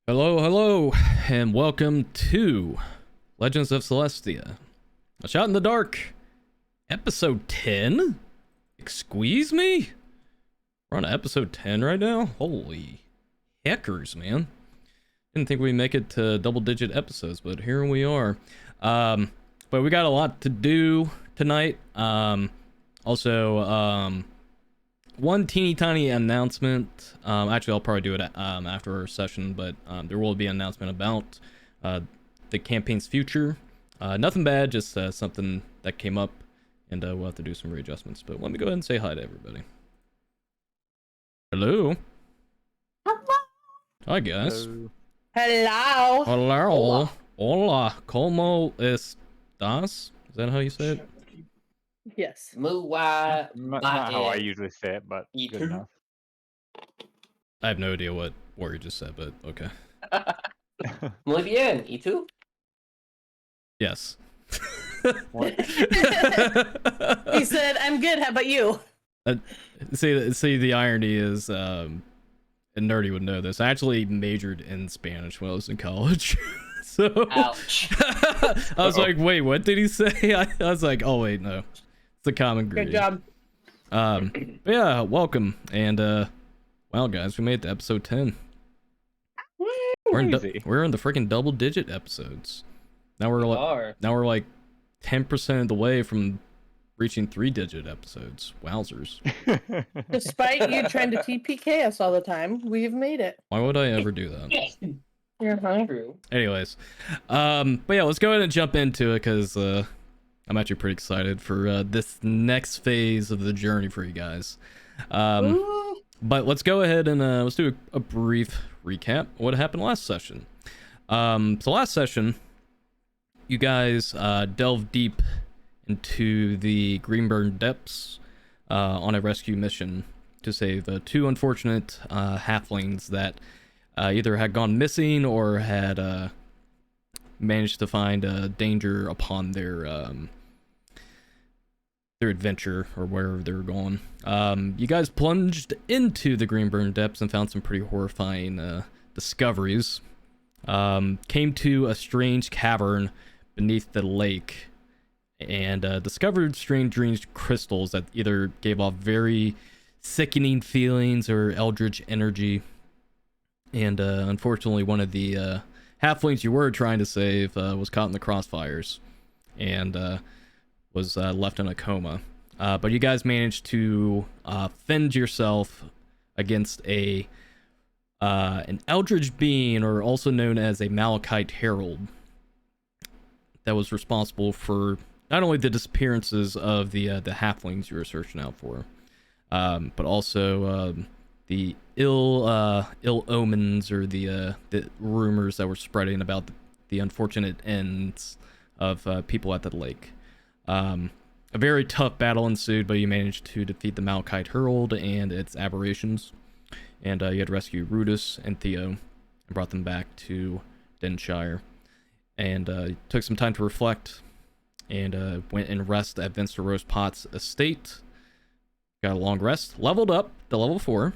Hello, hello, and welcome to Legends of Celestia. A Shot in the Dark, episode 10? Squeeze me? We're on episode 10 right now? Holy heckers, man. Didn't think we'd make it to double-digit episodes, but here we are. But we got a lot to do tonight. One teeny tiny announcement. Actually, I'll probably do it after our session, but there will be an announcement about the campaign's future. Nothing bad, just something that came up, and we'll have to do some readjustments. But let me go ahead and say hi to everybody. Hello. Hello. Hi, guys. Hello. Hello. Hola. Hola. ¿Cómo estás? Is that how you say it? Yes. Not how I usually say it, but You good too? enough. I have no idea what Warrior just said, but okay. Muy bien, ¿y tú? Yes. What? He said, "I'm good. How about you?" See, the irony is, and Nerdy would know this. I actually majored in Spanish when I was in college. So Ouch. I was like, wait, what did he say? I was like, oh wait, no, it's a common Good ingredient. job. But yeah, welcome, and wow, guys, we made it to episode 10. We're in the freaking double-digit episodes. Now we're like 10% of the way from reaching 3-digit episodes. Wowzers! Despite you trying to TPK us all the time, we've made it. Why would I ever do that? You're hungry. True. Anyways, but yeah, let's go ahead and jump into it because I'm actually pretty excited for this next phase of the journey for you guys. But let's go ahead and let's do a brief recap of what happened last session. So last session, you guys delved deep into the Greenburn depths on a rescue mission to save two unfortunate halflings that either had gone missing or had managed to find danger upon their adventure or wherever they were going. You guys plunged into the Greenburn depths and found some pretty horrifying discoveries. Came to a strange cavern beneath the lake and discovered strange crystals that either gave off very sickening feelings or eldritch energy. And unfortunately, one of the halflings you were trying to save was caught in the crossfires and was left in a coma. But you guys managed to fend yourself against an eldritch being, or also known as a Malachite herald, that was responsible for not only the disappearances of the halflings you were searching out for, but also the ill omens, or the rumors that were spreading about the unfortunate ends of people at the lake. A very tough battle ensued, but you managed to defeat the Malachite Herald and its aberrations, and you had to rescue Rudis and Theo and brought them back to Denshire, and took some time to reflect and went and rest at Vinster Rose Potts' estate. Got a long rest, leveled up to level 4,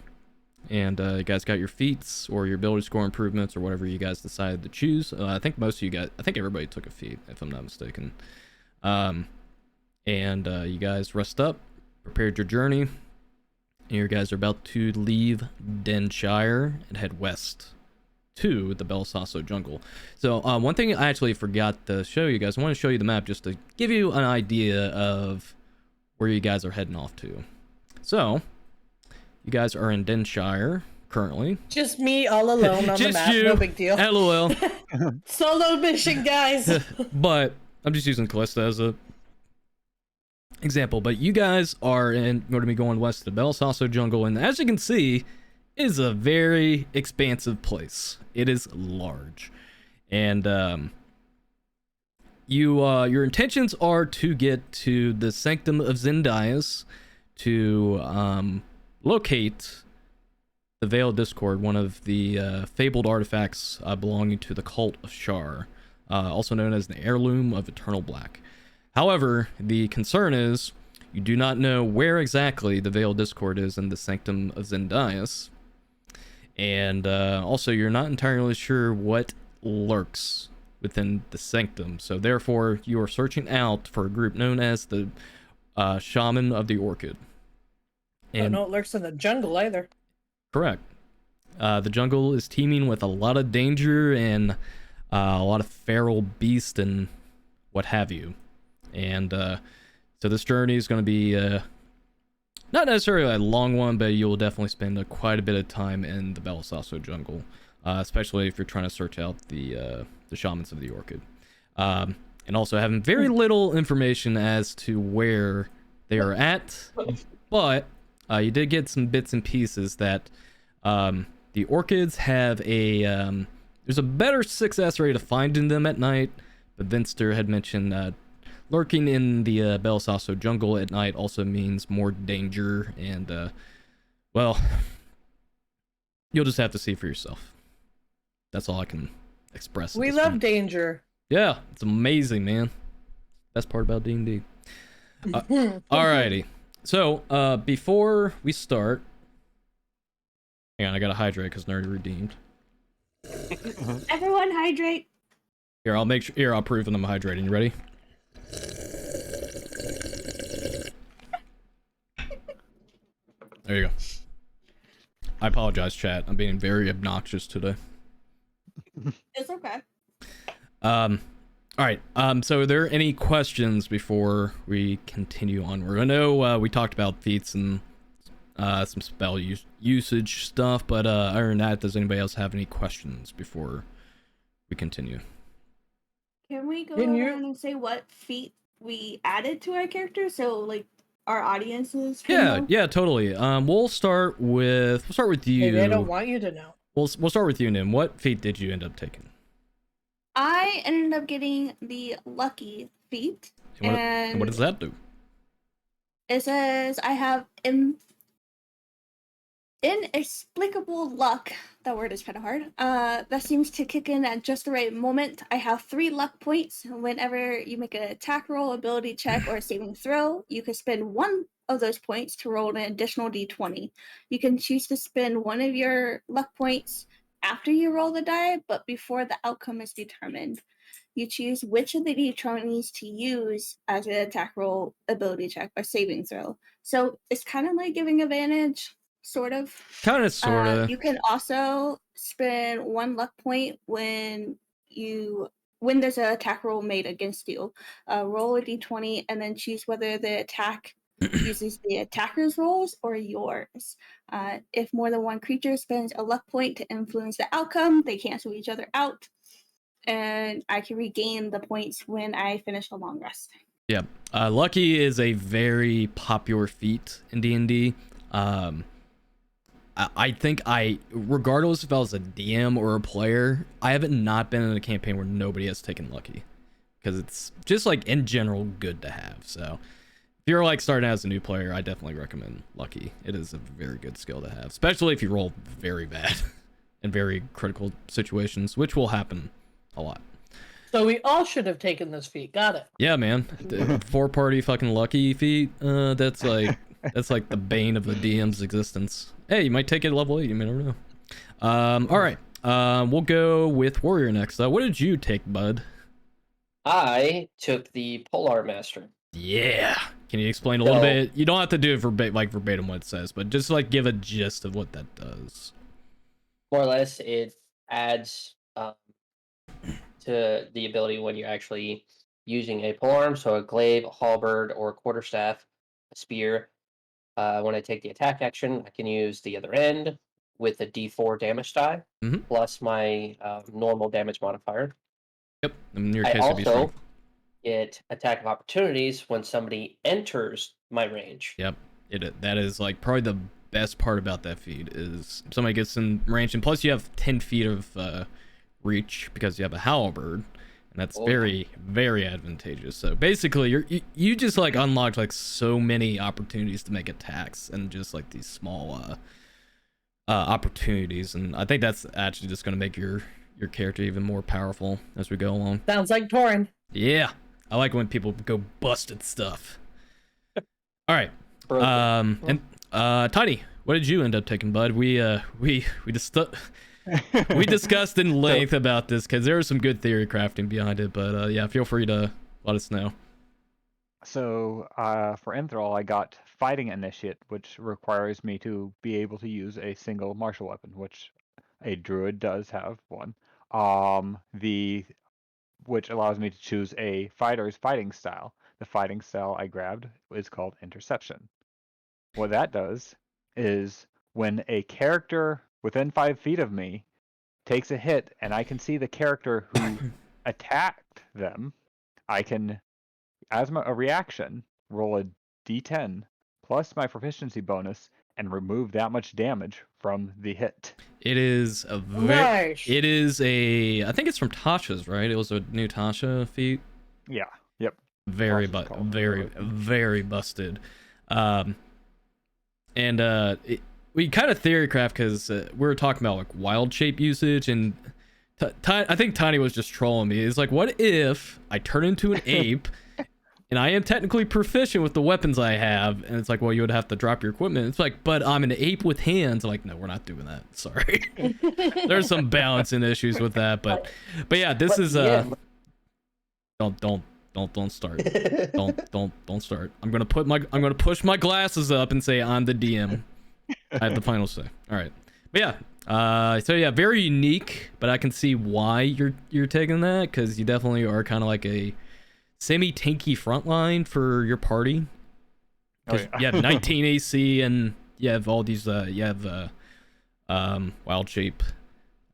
and you guys got your feats or your ability score improvements or whatever you guys decided to choose. I think everybody took a feat, if I'm not mistaken. And you guys rest up, prepared your journey, and you guys are about to leave Denshire and head west to the Belsasso jungle. So one thing I actually forgot to show you guys, I want to show you the map just to give you an idea of where you guys are heading off to. So you guys are in Denshire currently. Just me all alone on the map. You. No big deal. LOL. Solo mission, guys. But I'm just using Callista as a example. But you guys are going to be going west to the Belsasso jungle, and as you can see, it is a very expansive place. It is large, and your intentions are to get to the Sanctum of Zendias to locate the Veil of Discord, one of the fabled artifacts belonging to the cult of Shar, also known as the heirloom of Eternal Black. However, the concern is you do not know where exactly the Veil of Discord is in the Sanctum of Zendias, And also, you're not entirely sure what lurks within the sanctum. So therefore, you are searching out for a group known as the Shaman of the Orchid. And no, it lurks in the jungle either. Correct. The jungle is teeming with a lot of danger and a lot of feral beasts and what have you. And so this journey is going to be not necessarily a long one, but you'll definitely spend quite a bit of time in the Belisaso jungle, especially if you're trying to search out the Shamans of the Orchid. And also having very little information as to where they are at, but you did get some bits and pieces that the Orchids have there's a better success rate of finding them at night, but Vinster had mentioned lurking in the Belisaso jungle at night also means more danger, and well, you'll just have to see for yourself. That's all I can express. We love danger. Yeah, it's amazing, man. Best part about D&D. Alrighty. So, before we start, hang on, I gotta hydrate because Nerdy redeemed. Everyone hydrate. Here, I'll make sure. Here, I'll prove that I'm hydrating. You ready? There you go. I apologize, chat. I'm being very obnoxious today. It's okay. All right. So are there any questions before we continue onward? I know we talked about feats and some spell usage stuff, but other than that, does anybody else have any questions before we continue? Can we go around and say what feat we added to our character, so like our audiences can know? Yeah, totally. We'll start with you. Maybe I don't want you to know. We'll start with you, Nim. What feat did you end up taking? I ended up getting the lucky feat, and what does that do? It says I have inexplicable luck. That word is kind of hard. That seems to kick in at just the right moment. I have 3 luck points. Whenever you make an attack roll, ability check, or a saving throw, you can spend 1 of those points to roll an additional d20. You can choose to spend 1 of your luck points after you roll the die, but before the outcome is determined. You choose which of the d20s to use as an attack roll, ability check, or saving throw. So it's kind of like giving advantage. Sort of. You can also spend 1 luck point when there's an attack roll made against you. Roll a d20 and then choose whether the attack uses the attacker's rolls or yours. If more than 1 creature spends a luck point to influence the outcome, they cancel each other out. And I can regain the points when I finish a long rest. Yeah. Lucky is a very popular feat in D&D. I think regardless if I was a DM or a player, I haven't not been in a campaign where nobody has taken lucky, because it's just like in general good to have. So if you're like starting out as a new player, I definitely recommend lucky. It is a very good skill to have, especially if you roll very bad in very critical situations, which will happen a lot. So we all should have taken this feat. Got it. Yeah, man. 4-party fucking lucky feat. That's like the bane of the DM's existence. Hey, you might take it at level 8. You may never know. All right. We'll go with Warrior next. What did you take, bud? I took the Polar Master. Yeah. Can you explain a little bit? You don't have to do it verbatim what it says, but just like give a gist of what that does. More or less, it adds to the ability when you're actually using a polearm, so a glaive, a halberd, or a quarterstaff, a spear. When I take the attack action, I can use the other end with a d4 damage die, plus my normal damage modifier. Yep. In your I case, also get attack of opportunities when somebody enters my range. Yep. That is like probably the best part about that feat is if somebody gets in range, and plus you have 10 feet of reach because you have a halberd. That's very, very advantageous. So basically, you just like unlocked like so many opportunities to make attacks, and just like these small opportunities. And I think that's actually just going to make your character even more powerful as we go along. Sounds like Torin. Yeah, I like when people go busted stuff. All right, and Tiny, what did you end up taking, bud? We just we discussed in length about this because there was some good theory crafting behind it, but yeah, feel free to let us know. So for Enthrall, I got Fighting Initiate, which requires me to be able to use a single martial weapon, which a druid does have one. Which allows me to choose a fighter's fighting style. The fighting style I grabbed is called Interception. What that does is when a character within 5 feet of me takes a hit and I can see the character who attacked them, I can, as a reaction, roll a d10 plus my proficiency bonus and remove that much damage from the hit. It is a Nice. it is a, I think it's from Tasha's, right? It was a new Tasha feat. Yeah. Yep. Very Tasha's called very busted. We kind of theory craft because we were talking about like wild shape usage, and I think Tiny was just trolling me. It's like, what if I turn into an ape and I am technically proficient with the weapons I have? And it's like, well, you would have to drop your equipment. It's like, but I'm an ape with hands. I'm like, no, we're not doing that. Sorry. There's some balancing issues with that, but yeah, this is don't start. Don't start. I'm gonna push my glasses up and say I'm the DM. I have the final say. All right. But yeah. So yeah, very unique, but I can see why you're taking that, because you definitely are kind of like a semi-tanky frontline for your party. Because you have 19 AC and you have all these you have wild shape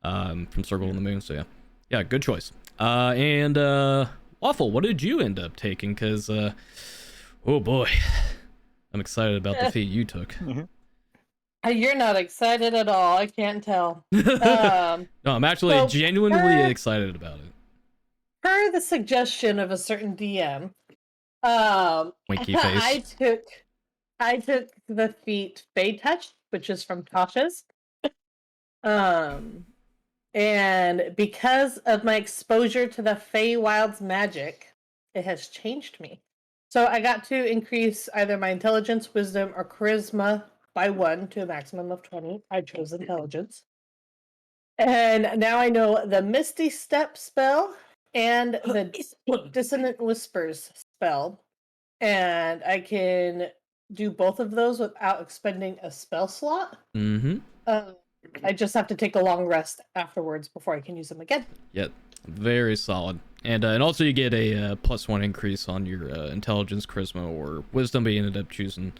from Circle of the Moon. So yeah, good choice. And Waffle, what did you end up taking? Because oh boy, I'm excited about the feat you took. You're not excited at all. I can't tell. No, I'm actually genuinely excited about it. Per the suggestion of a certain DM, Winky face. I took the feat Fey Touch, which is from Tasha's. And because of my exposure to the Feywild's magic, it has changed me. So I got to increase either my intelligence, wisdom, or charisma by 1 to a maximum of 20. I chose intelligence. And now I know the Misty Step spell and the Dissonant Whispers spell. And I can do both of those without expending a spell slot. Mm-hmm. I just have to take a long rest afterwards before I can use them again. Yep, very solid. And also you get a +1 increase on your intelligence, charisma, or wisdom, but you ended up choosing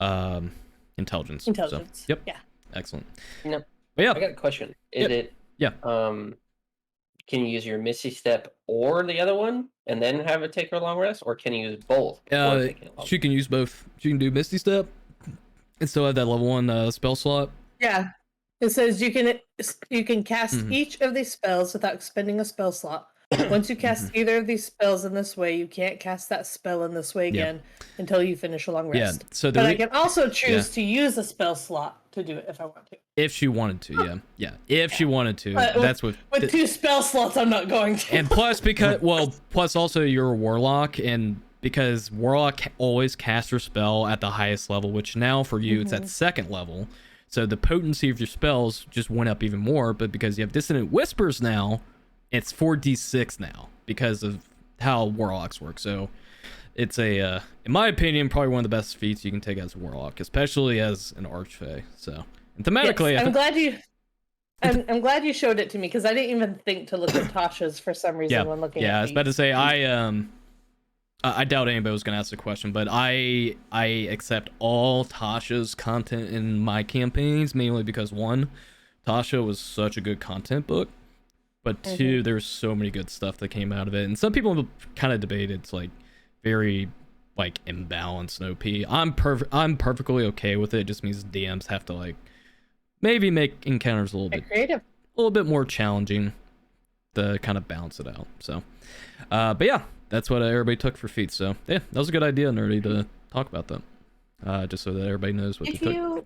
intelligence. Intelligence. So, yep. Yeah. Excellent. No. But yeah. I got a question. Is it? Yeah. Can you use your Misty Step or the other one and then have it take a long rest, or can you use both? She can use both. She can do Misty Step and still have that level 1 spell slot. Yeah. It says you can cast each of these spells without expending a spell slot. Once you cast either of these spells in this way, you can't cast that spell in this way again until you finish a long rest. Yeah. So but I can also choose to use a spell slot to do it if I want to. If she wanted to, yeah. If she wanted to, that's what. With 2 spell slots, I'm not going to. And plus, plus also you're a warlock, and because warlock always casts her spell at the highest level, which now for you it's at 2nd level. So the potency of your spells just went up even more, but because you have Dissonant Whispers now, it's 4d6 now because of how warlocks work. So it's in my opinion, probably one of the best feats you can take as a warlock, especially as an archfey. So, and thematically, yes, I'm glad you showed it to me, because I didn't even think to look at Tasha's for some reason when looking at I was about to say I doubt anybody was gonna ask the question, but I accept all Tasha's content in my campaigns, mainly because 1, Tasha was such a good content book, but 2, there's so many good stuff that came out of it, and some people kind of debate it's like very like imbalanced and OP. I'm perfectly okay with it. It just means DMs have to like maybe make encounters a little bit creative, a little bit more challenging to kind of balance it out. So, but yeah. That's what everybody took for feats. So yeah, that was a good idea, Nerdy, to talk about that. Just so that everybody knows what you took.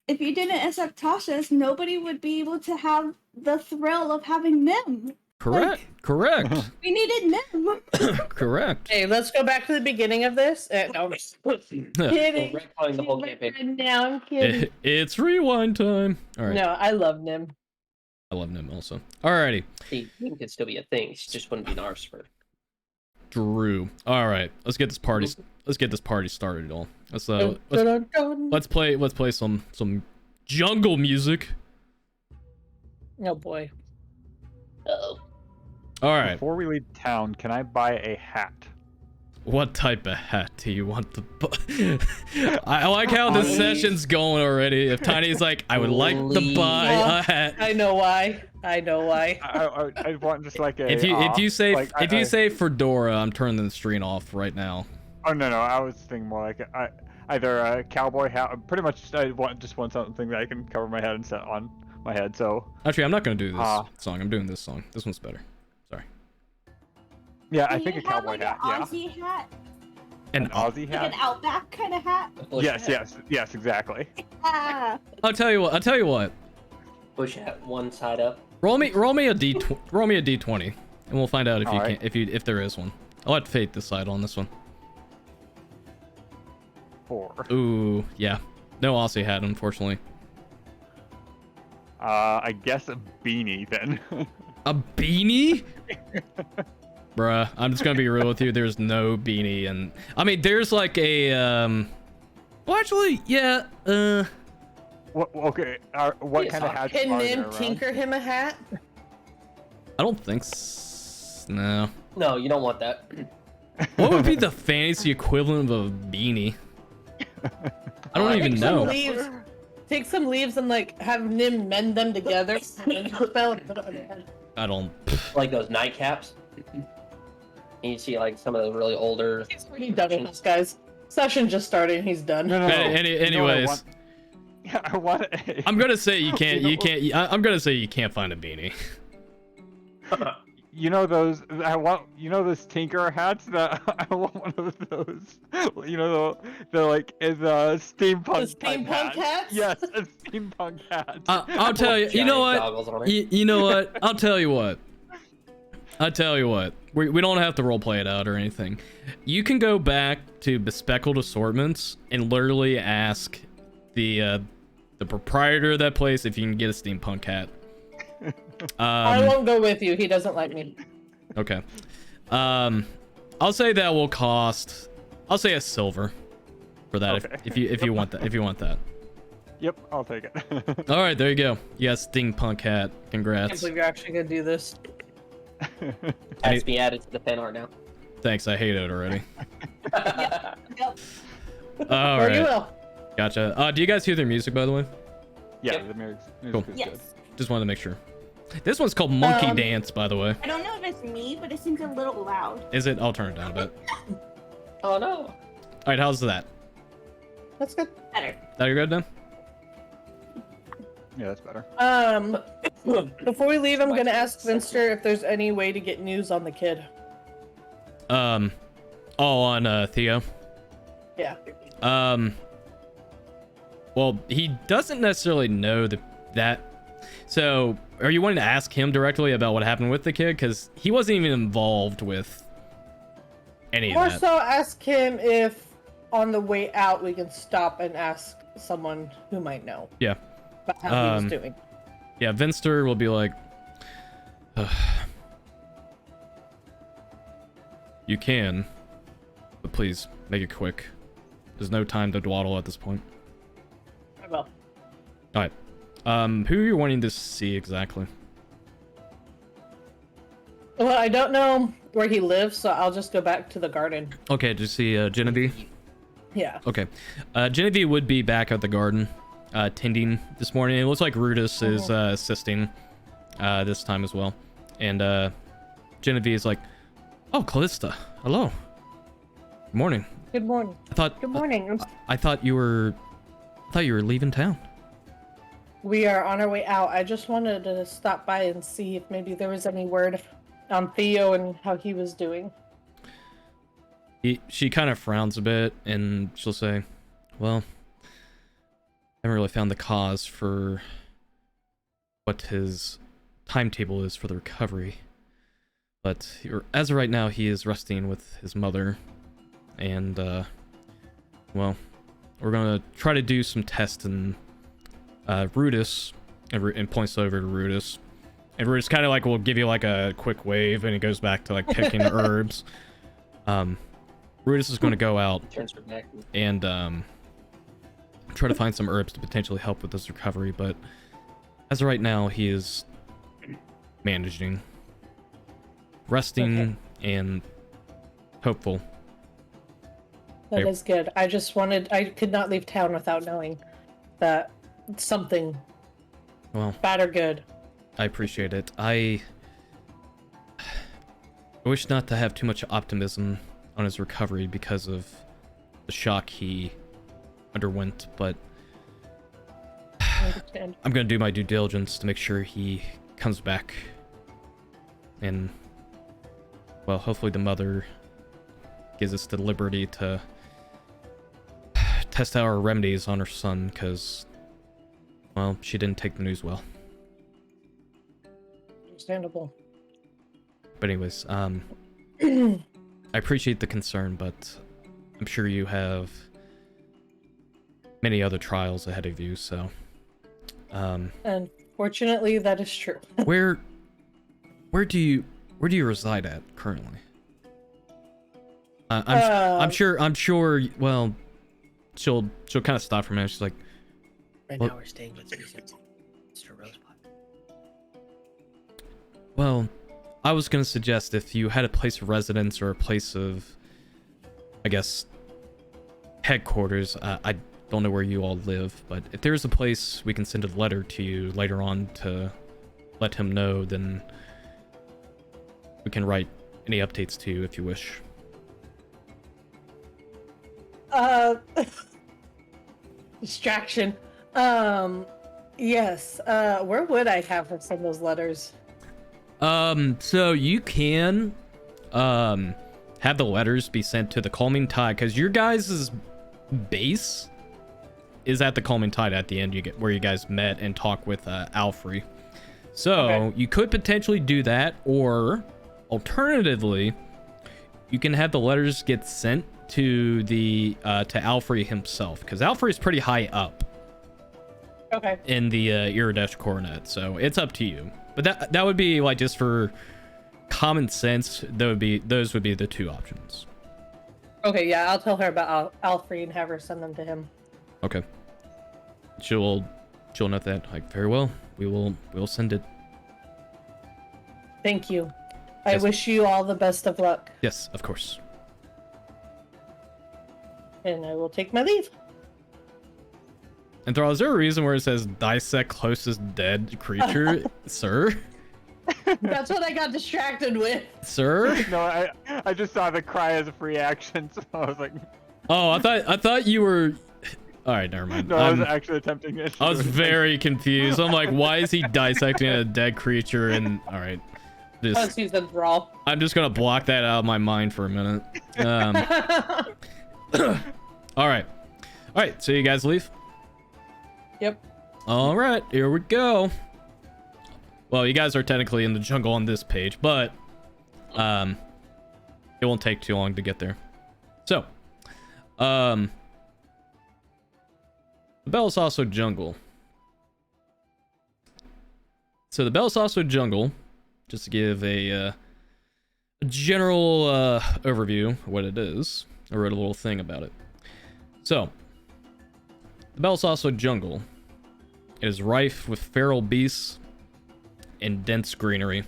If you didn't accept Tasha's, nobody would be able to have the thrill of having Nim. Correct. Correct. We needed Nim. Correct. Hey, let's go back to the beginning of this. No, I'm just kidding. Retconning the whole campaign. Now I'm kidding. It's rewind time. All right. No, I love Nim. I love Nim also. Alrighty. See, Nim could still be a thing. She just wouldn't be an Arspher. Drew. All right. Let's get this party. Let's get this party started, y'all. Let's Dun, dun, dun. let's play some jungle music. Oh boy. Uh-oh. All right. Before we leave town, can I buy a hat? What type of hat do you want to buy? I like how this session's going already. If Tiny's like, I would like to buy a hat. I know why. I want just like a. If you say like, say fedora, I'm turning the screen off right now. Oh no, I was thinking more like either a cowboy hat. Pretty much, I want something that I can cover my head and set on my head. So Actually, I'm not gonna do this song. I'm doing this song. This one's better. Sorry. yeah, I Do think you a cowboy have, hat. like, Yeah, an Aussie hat, And Aussie like hat. an Outback kind of hat. A bush Yes, hat. yes, exactly. Ah, I'll tell you what. Bush hat, one side up. Roll me a d20, and we'll find out if you Alright. can if there is one. I'll let Fate decide on this one. 4. Ooh, yeah. No Aussie hat, unfortunately. I guess a beanie then. A beanie? Bruh, I'm just gonna be real with you. There's no beanie, and I mean, there's like a Well, actually, yeah. What? Okay. What Yes, kind of hats Can are there Nim around? tinker him a hat? I don't think no. No, you don't want that. What would be the fantasy equivalent of a beanie? I don't even Take some know. leaves. Take some leaves and like have Nim mend them together. Spell and put it on your head. I don't. Like those nightcaps. And you see like some of the really older. He's already done with this, guys. Session just started and he's done. No. Anyways, I want a. I'm gonna say you can't. I'm gonna say you can't find a beanie. You know those? I want. You know those tinker hats? That I want one of those. You know the like is steampunk. The type steampunk hats? Yes, a steampunk hat. I'll tell you. You know Giant what? goggles on it. You know what? I'll tell you what. We don't have to roleplay it out or anything. You can go back to Bespeckled Assortments and literally ask the proprietor of that place if you can get a steampunk hat. I won't go with you. He doesn't like me. Okay. I'll say that will cost. I'll say a silver for that Okay. if you want that. If you want that. Yep, I'll take it. All right, there you go. You got steampunk hat. I can't Congrats. believe you're actually gonna do this. Has to be added to the fan art now. Thanks. I hate it already. yep. All Or you right. will. Gotcha. Do you guys hear their music, by the way? Yeah, Yep. the music Cool. is good. Yes. Just wanted to make sure. This one's called Monkey Um, Dance, by the way. I don't know if it's me, but it seems a little loud. Is it? I'll turn it down a bit. Oh no. All right, how's that? That's good. Better. That you're good then? Yeah, that's better. Before we leave, I'm gonna ask Finster if there's any way to get news on the kid. Oh, on Theo. Yeah. Well, he doesn't necessarily know that. So, are you wanting to ask him directly about what happened with the kid? Because he wasn't even involved with any More of that. so, ask him if on the way out we can stop and ask someone who might know Yeah. about how he was doing. Yeah, Vinster will be like, you can, but please make it quick. There's no time to dawdle at this point. I will. All right. Who are you wanting to see exactly? Well, I don't know where he lives, so I'll just go back to the garden. Okay, did you see Genevieve? Yeah. Okay. Genevieve would be back at the garden, tending this morning. It looks like Rudis is assisting this time as well. And Genevieve is like, oh, Callista, hello. Good morning. Good morning. I thought Good morning. I thought you were leaving town. We are on our way out. I just wanted to stop by and see if maybe there was any word on Theo and how he was doing. She kind of frowns a bit and she'll say, well, I haven't really found the cause for what his timetable is for the recovery. But as of right now, he is resting with his mother. And, well, we're going to try to do some tests in Rudis, and points over to Rudis. And Rudis kind of like will give you like a quick wave, and it goes back to like picking herbs. Rudis is going to go out Turns her back. and try to find some herbs to potentially help with this recovery. But as of right now, he is managing, resting, and hopeful. That Yep. is good. I could not leave town without knowing that something, Well, bad or good. I appreciate it. I wish not to have too much optimism on his recovery because of the shock he underwent, but I understand. I'm gonna do my due diligence to make sure he comes back. And, well, hopefully the mother gives us the liberty to test our remedies on her son, because, well, she didn't take the news well. Understandable. But anyways, I appreciate the concern, but I'm sure you have many other trials ahead of you, so Unfortunately, that is true. where do you reside at currently? I'm sure. Well, she'll kind of stop for a minute. She's like, Right Well- now we're staying with Mr. Rosebud. well, I was gonna suggest if you had a place of residence or a place of, I guess, headquarters. I don't know where you all live, but if there's a place we can send a letter to you later on to let him know, then we can write any updates to you if you wish. Distraction. Yes. Where would I have her send those letters? So you can, have the letters be sent to the Calming Tide, because your guys' base is at the Calming Tide at the end. You get where you guys met and talked with Alfrey. So Okay. you could potentially do that, or alternatively, you can have the letters get sent to the to Alfrey himself, because Alfrey is pretty high up Okay. in the Iridesh Coronet, so it's up to you. But that would be like, just for common sense, those would be the two options. Okay, yeah, I'll tell her about Alfred and have her send them to him. Okay. She'll note that. Like, very well. We'll send it. Thank you. I Yes. wish you all the best of luck, Yes, of course. and I will take my leave. And Thrall, is there a reason where it says dissect closest dead creature, sir? That's what I got distracted with. Sir? No, I just saw the cry as a free action, so I was like, Oh, I thought you were. All right, never mind. no, I was actually attempting it. I was very confused. I'm like, why is he dissecting a dead creature? And all right, Let's use the brawl. I'm just gonna block that out of my mind for a minute. All right. So you guys leave? Yep. All right, here we go. Well, you guys are technically in the jungle on this page, but it won't take too long to get there. So, the Belsasso jungle. So the Belsasso jungle, just to give a general overview of what it is, I wrote a little thing about it. So, the Belsasso jungle is rife with feral beasts and dense greenery.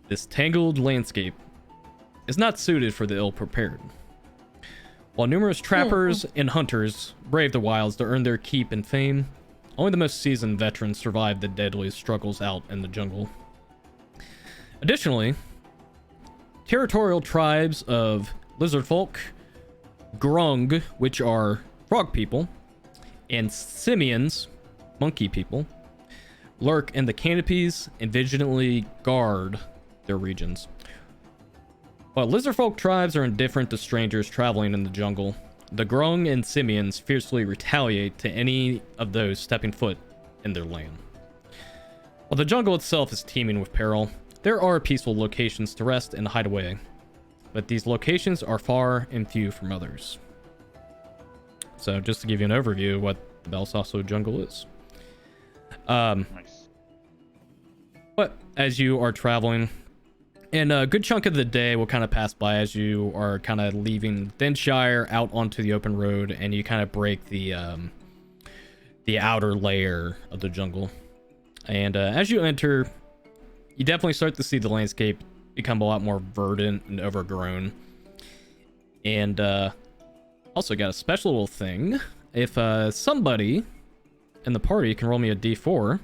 This tangled landscape is not suited for the ill-prepared. While numerous trappers and hunters brave the wilds to earn their keep and fame, only the most seasoned veterans survive the deadly struggles out in the jungle. Additionally, territorial tribes of lizard folk, grung, which are frog people, and simians, monkey people, lurk in the canopies and vigilantly guard their regions. While lizardfolk tribes are indifferent to strangers traveling in the jungle, the grung and simians fiercely retaliate to any of those stepping foot in their land. While the jungle itself is teeming with peril, there are peaceful locations to rest and hide away, but these locations are far and few from others. So just to give you an overview of what the Belsasso jungle is. Nice. But as you are traveling, and a good chunk of the day will kind of pass by as you are kind of leaving Denshire out onto the open road, and you kind of break the outer layer of the jungle. And as you enter, you definitely start to see the landscape become a lot more verdant and overgrown. And also got a special little thing. If somebody in the party can roll me a d4,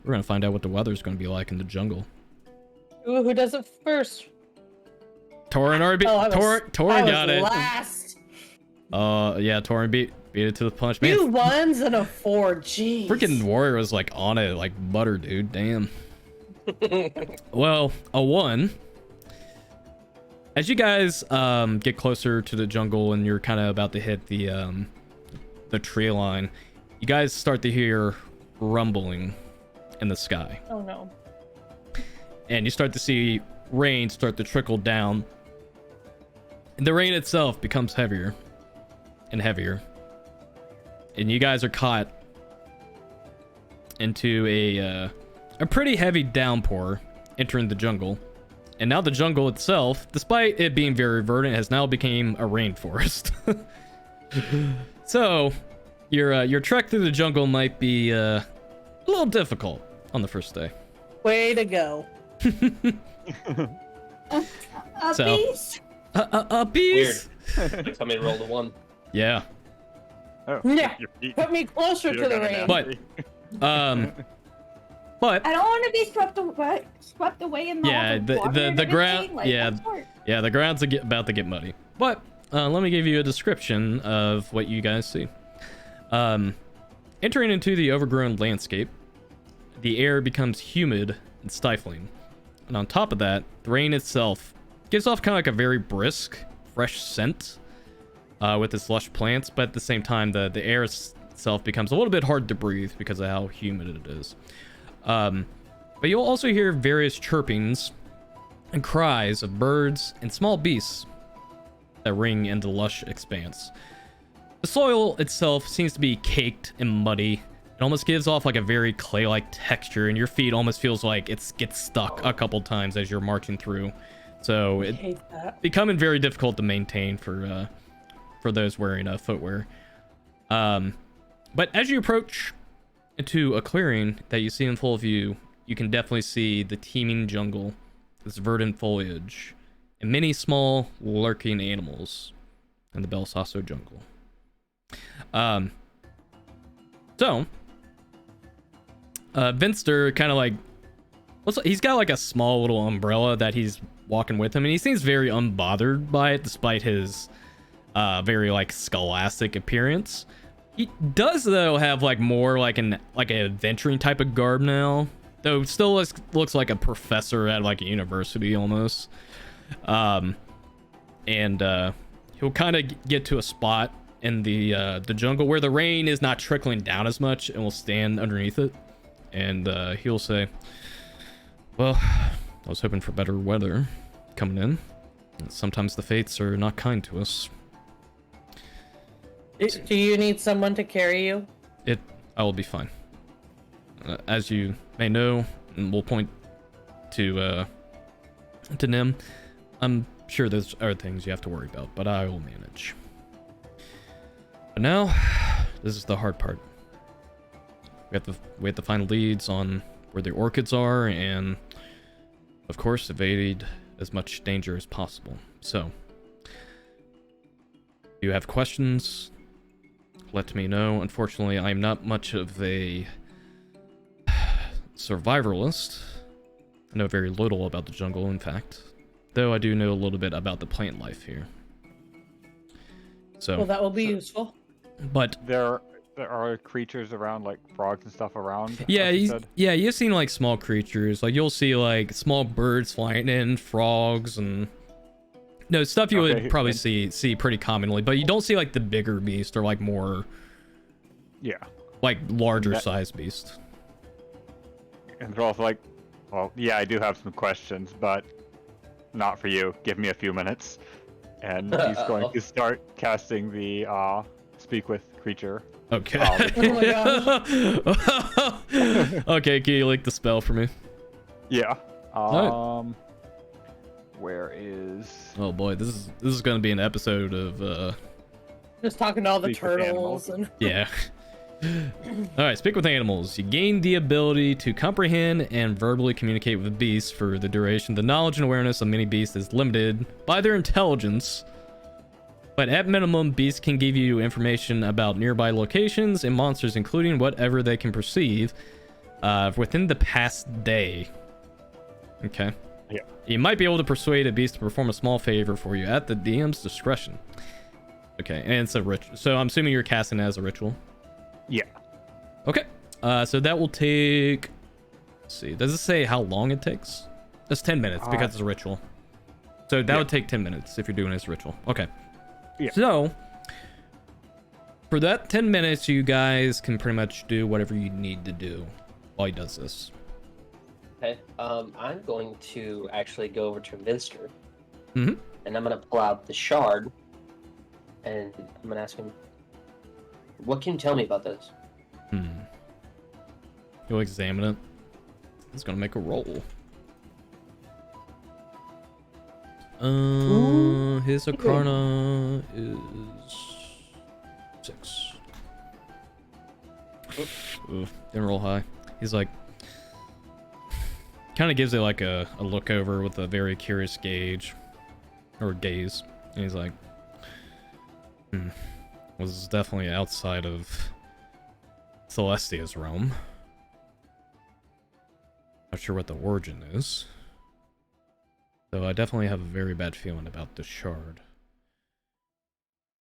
we're going to find out what the weather's going to be like in the jungle. Ooh, who does it first? Torin already Torin got it. Last. Yeah, Torin beat it to the punch. Man, 2 1s and a 4. Jeez. freaking warrior was like on it like butter, dude. Damn. Well, a 1. As you guys get closer to the jungle and you're kind of about to hit the tree line, you guys start to hear rumbling in the sky. Oh no. And you start to see rain start to trickle down. And the rain itself becomes heavier and heavier. And you guys are caught into a pretty heavy downpour entering the jungle. And now the jungle itself, despite it being very verdant, has now become a rainforest. So your trek through the jungle might be a little difficult on the first day. Way to go. So- Beast. Bees. Weird. Somebody rolled a 1. Yeah. Oh, Yeah. your feet- Put me closer Peter to the got rain. an But but I don't want to be swept away in the Yeah, the water and the ground- everything, like, yeah. that's hard. yeah, the ground's about to get muddy. But let me give you a description of what you guys see. Entering into the overgrown landscape, the air becomes humid and stifling. And on top of that, the rain itself gives off kind of like a very brisk, fresh scent with its lush plants, but at the same time, the air itself becomes a little bit hard to breathe because of how humid it is. But you'll also hear various chirpings and cries of birds and small beasts that ring in the lush expanse. The soil itself seems to be caked and muddy. It almost gives off like a very clay-like texture, and your feet almost feels like it gets stuck a couple times as you're marching through. So I it hate that. becoming very difficult to maintain for those wearing footwear. But as you approach into a clearing that you see in full view, you can definitely see the teeming jungle, this verdant foliage, and many small lurking animals in the Belsasso jungle. So Vinster kind of like, he's got like a small little umbrella that he's walking with him, and he seems very unbothered by it despite his very like scholastic appearance. He does though have like more like an adventuring type of garb now, though still looks like a professor at like a university almost. And he'll kind of get to a spot in the jungle where the rain is not trickling down as much, and will stand underneath it, and he'll say, well, I was hoping for better weather coming in. Sometimes the fates are not kind to us. Do you need someone to carry you? I will be fine. As you may know, and we'll point to Nim, I'm sure there's other things you have to worry about, but I will manage. But now, this is the hard part. We have to find leads on where the orchids are, and of course evade as much danger as possible. So, if you have questions, let me know. Unfortunately, I'm not much of a survivalist. I know very little about the jungle, in fact, though I do know a little bit about the plant life here. So, Well, that will be useful. but There are creatures around, like frogs and stuff around. yeah, as you said. you've seen like small creatures. Like you'll see like small birds flying in, frogs, and no stuff you would Okay, probably and- see pretty commonly. But you don't see like the bigger beast or like more Yeah, like larger That- size beast. and they're all like, Well, yeah, I do have some questions, but not for you. Give me a few minutes. And he's going Uh-oh. to start casting the speak with creature. Okay. Oh my Okay, can you link the spell for me? Yeah. Alright. Where is Oh boy, this is gonna be an episode of Just talking to all the Speak with turtles animals. and yeah. Alright, speak with animals. You gain the ability to comprehend and verbally communicate with beasts for the duration. The knowledge and awareness of many beasts is limited by their intelligence. But at minimum, beasts can give you information about nearby locations and monsters, including whatever they can perceive within the past day. Okay. Yeah. You might be able to persuade a beast to perform a small favor for you at the DM's discretion. Okay, and it's a ritual. So I'm assuming you're casting it as a ritual. Yeah. Okay. So that will take. Let's see. Does it say how long it takes? It's 10 minutes because it's a ritual. So that would take 10 minutes if you're doing it as a ritual. Okay. Yeah. So for that 10 minutes, you guys can pretty much do whatever you need to do while he does this. Okay. I'm going to actually go over to Minster, Mm-hmm. and I'm gonna pull out the shard, and I'm gonna ask him, "What can you tell me about this?" You'll examine it. It's gonna make a roll. His Arcana is 6. Oof, didn't roll high. He's like, kind of gives it like a look over with a very curious gaze. And he's like, was definitely outside of Celestia's realm. Not sure what the origin is. Though I definitely have a very bad feeling about this shard.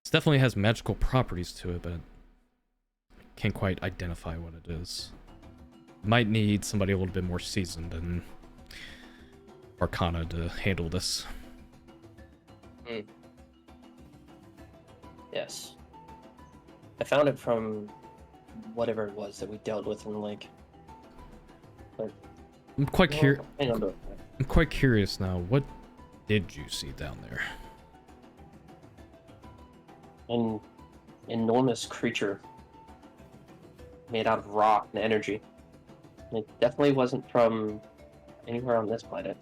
It definitely has magical properties to it, but can't quite identify what it is. Might need somebody a little bit more seasoned than Arcana to handle this. Yes. I found it from whatever it was that we dealt with in the lake. But, I'm quite hang on to it. I'm quite curious now. What did you see down there? An enormous creature made out of rock and energy. And it definitely wasn't from anywhere on this planet.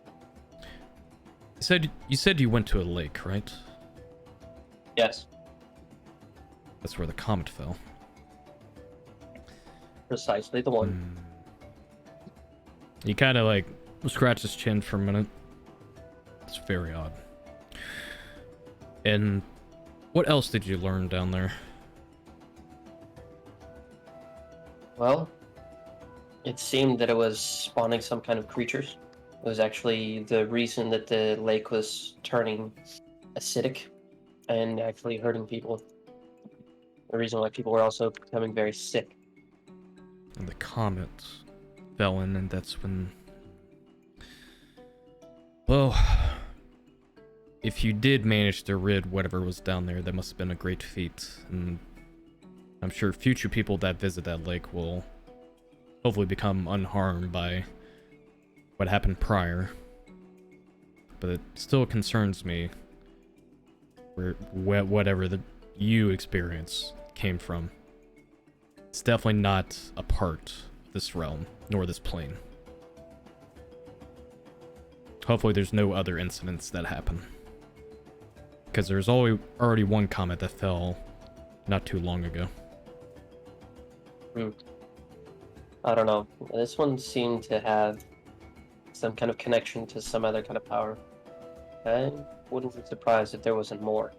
You said you went to a lake, right? Yes, That's where the comet fell. precisely the one. He kind of like scratched his chin for a minute. It's very odd. And what else did you learn down there? Well, it seemed that it was spawning some kind of creatures. It was actually the reason that the lake was turning acidic and actually hurting people. The reason why people were also becoming very sick. And the comet fell in, and that's when... Well, if you did manage to rid whatever was down there, that must have been a great feat. And I'm sure future people that visit that lake will hopefully become unharmed by what happened prior. But it still concerns me where whatever you experience came from. It's definitely not a part of this realm, nor this plane. Hopefully there's no other incidents that happen. Because there's already one comet that fell not too long ago. I don't know. This one seemed to have some kind of connection to some other kind of power. I wouldn't be surprised if there wasn't more.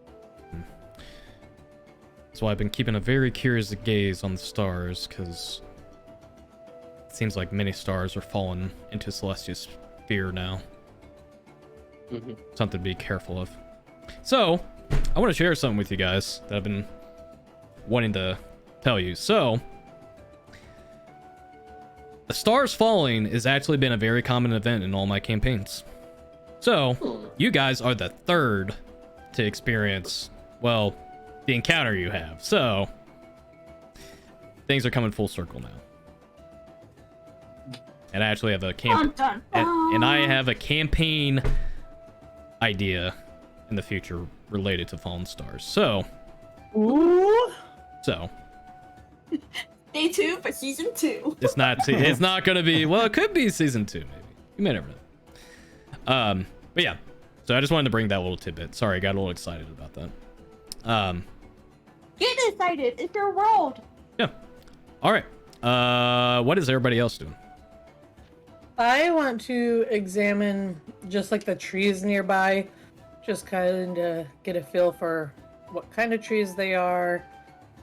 That's why I've been keeping a very curious gaze on the stars, because it seems like many stars are falling into Celestia's sphere now. Something to be careful of. So, I want to share something with you guys that I've been wanting to tell you. So, the stars falling has actually been a very common event in all my campaigns. So, you guys are the third to experience, well, the encounter you have. So, things are coming full circle now. And I actually have a and I have a campaign idea in the future related to Fallen Stars. So, Day 2 for season 2. it's not gonna be, well, it could be season 2 maybe. You may never know. But yeah, so I just wanted to bring that little tidbit. Sorry, I got a little excited about that. Get excited! It's your world! Yeah. All right. What is everybody else doing? I want to examine just like the trees nearby, just kind of get a feel for what kind of trees they are,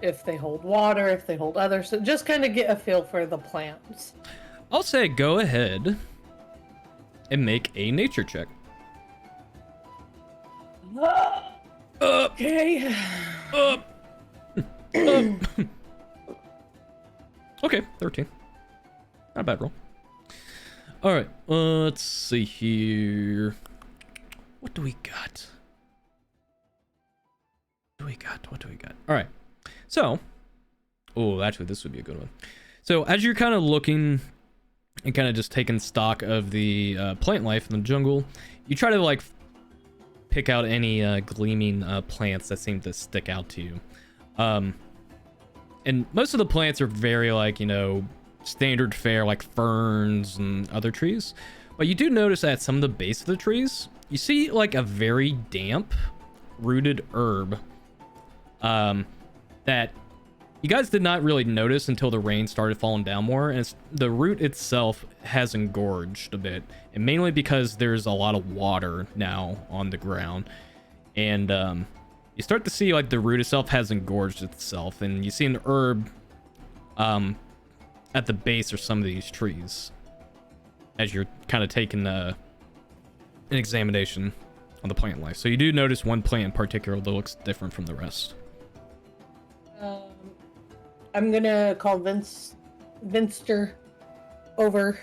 if they hold water, if they hold others. So just kind of get a feel for the plants. I'll say go ahead and make a nature check. Okay. Okay, 13. Not a bad roll. All right, let's see here. What do we got? What do we got? All right, so, oh, actually, this would be a good one. So, as you're kind of looking and kind of just taking stock of the plant life in the jungle, you try to like pick out any gleaming plants that seem to stick out to you. And most of the plants are very like, you know, standard fare, like ferns and other trees. But you do notice that at some of the base of the trees, you see like a very damp rooted herb that you guys did not really notice until the rain started falling down more. And the root itself has engorged a bit, and mainly because there's a lot of water now on the ground. And you start to see like the root itself has engorged itself, and you see an herb at the base of some of these trees as you're kind of taking an examination on the plant life. So you do notice one plant in particular that looks different from the rest. I'm gonna call Vinster over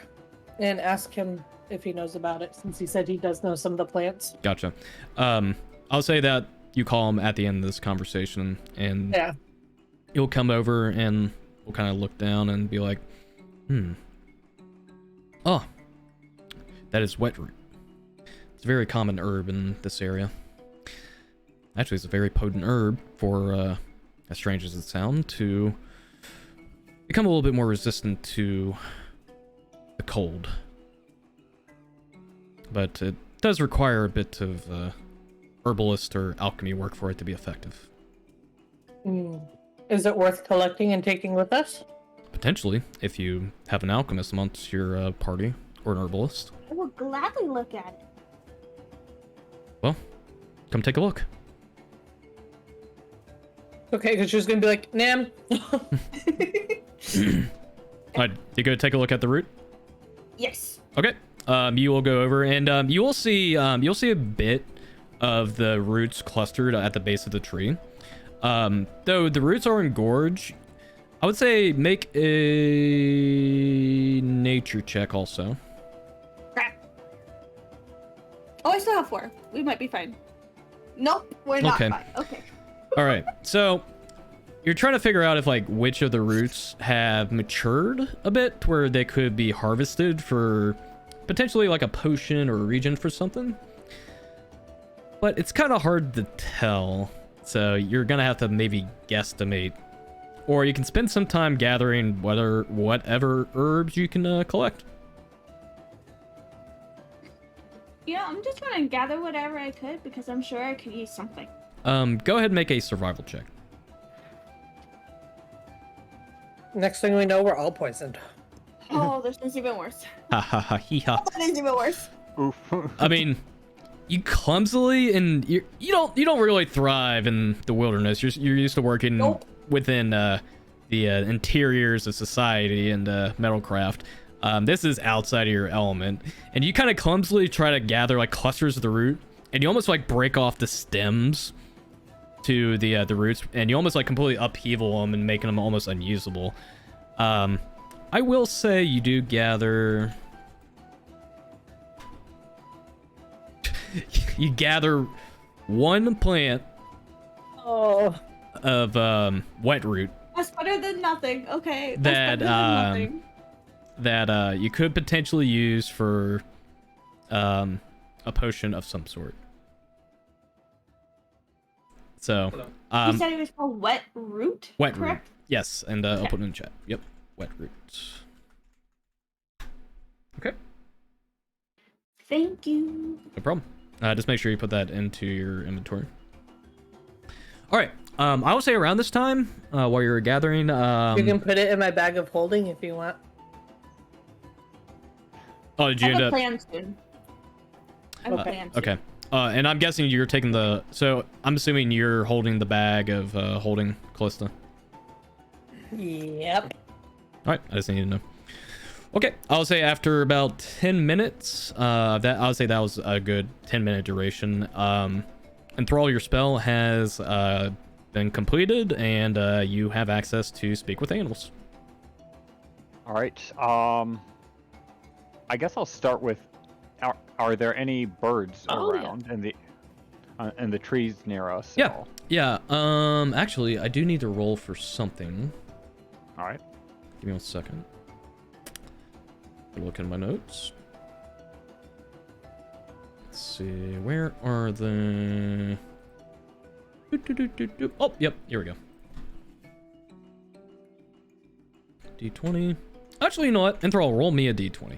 and ask him if he knows about it, since he said he does know some of the plants. Gotcha. I'll say that you call him at the end of this conversation, and Yeah. he'll come over and we'll kind of look down and be like, oh, that is wet root. It's a very common herb in this area. Actually, it's a very potent herb for, as strange as it sounds, to become a little bit more resistant to the cold. But it does require a bit of herbalist or alchemy work for it to be effective. Is it worth collecting and taking with us? Potentially, if you have an alchemist amongst your party, or an herbalist. I will gladly look at it. Well, come take a look. Okay, because she's gonna be like, Nam. Alright, you go take a look at the root? Yes. Okay. You will go over and you will see you'll see a bit of the roots clustered at the base of the tree. Though the roots are engorged, I would say make a nature check also. Crap. Oh, I still have 4. We might be fine. Nope, we're not Okay. fine. Okay. All right. So you're trying to figure out if like which of the roots have matured a bit where they could be harvested for potentially like a potion or a regent for something. But it's kind of hard to tell. So you're going to have to maybe guesstimate. Or you can spend some time gathering whatever herbs you can collect. Yeah, I'm just gonna gather whatever I could because I'm sure I could use something. Go ahead and make a survival check. Next thing we know, we're all poisoned. Oh, this is even worse. Ha ha ha hee ha. That is even worse. Oof. I mean, you clumsily and you don't really thrive in the wilderness. You're used to working within the interiors of society and metalcraft. This is outside of your element, and you kind of clumsily try to gather like clusters of the root, and you almost like break off the stems to the roots, and you almost like completely upheaval them and making them almost unusable. I will say you do gather. You gather one plant Oh. of wet root That's better than nothing. Okay. that That's better than nothing. that you could potentially use for a potion of some sort. So, You said it was called wet root. wet root. correct? Yes, and I'll put it in chat. Yep, wet root. Okay, Thank you. no problem. Just make sure you put that into your inventory. All right. I would say around this time, while you're gathering, You can put it in my bag of holding if you want. oh, did I you have end a up? plan soon. I have a plan soon. Okay. And I'm guessing you're taking the. So I'm assuming you're holding the bag of holding Callista. Yep. All right. I just need to know. Okay. I'll say after about 10 minutes. I'll say that was a good 10-minute duration. Enthrall your spell has been completed, and you have access to speak with animals. All right. I guess I'll start with. Are there any birds around in the trees near us? At all? Yeah. Actually, I do need to roll for something. All right. Give me 1 second. Look in my notes. Let's see. Where are the? Oh, yep. Here we go. D20. Actually, you know what? Enthrall, roll me a D20.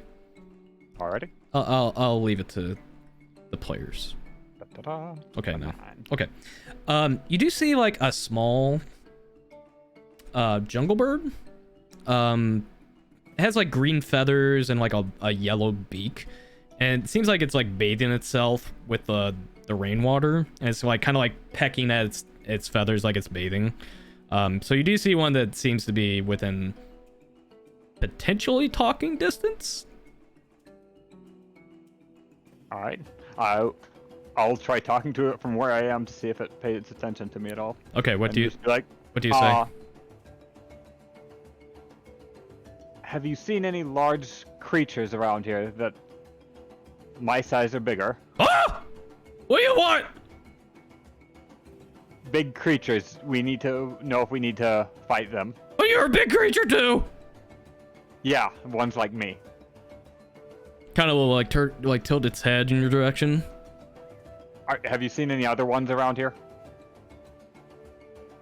Alrighty. I'll leave it to the players. Da-da-da. Okay, no. 9. Okay. You do see like a small jungle bird. It has like green feathers and like a yellow beak, and it seems like it's like bathing itself with the rainwater, and it's like kind of like pecking at its feathers like it's bathing. So you do see one that seems to be within potentially talking distance. All right. I'll try talking to it from where I am to see if it pays attention to me at all. Okay, what And do you just be like, what do you say? have you seen any large creatures around here that my size or bigger? Ah! What do you want? Big creatures. We need to know if we need to fight them. Oh, you're a big creature too. Yeah, ones like me. Kind of will like tilt its head in your direction. Have you seen any other ones around here?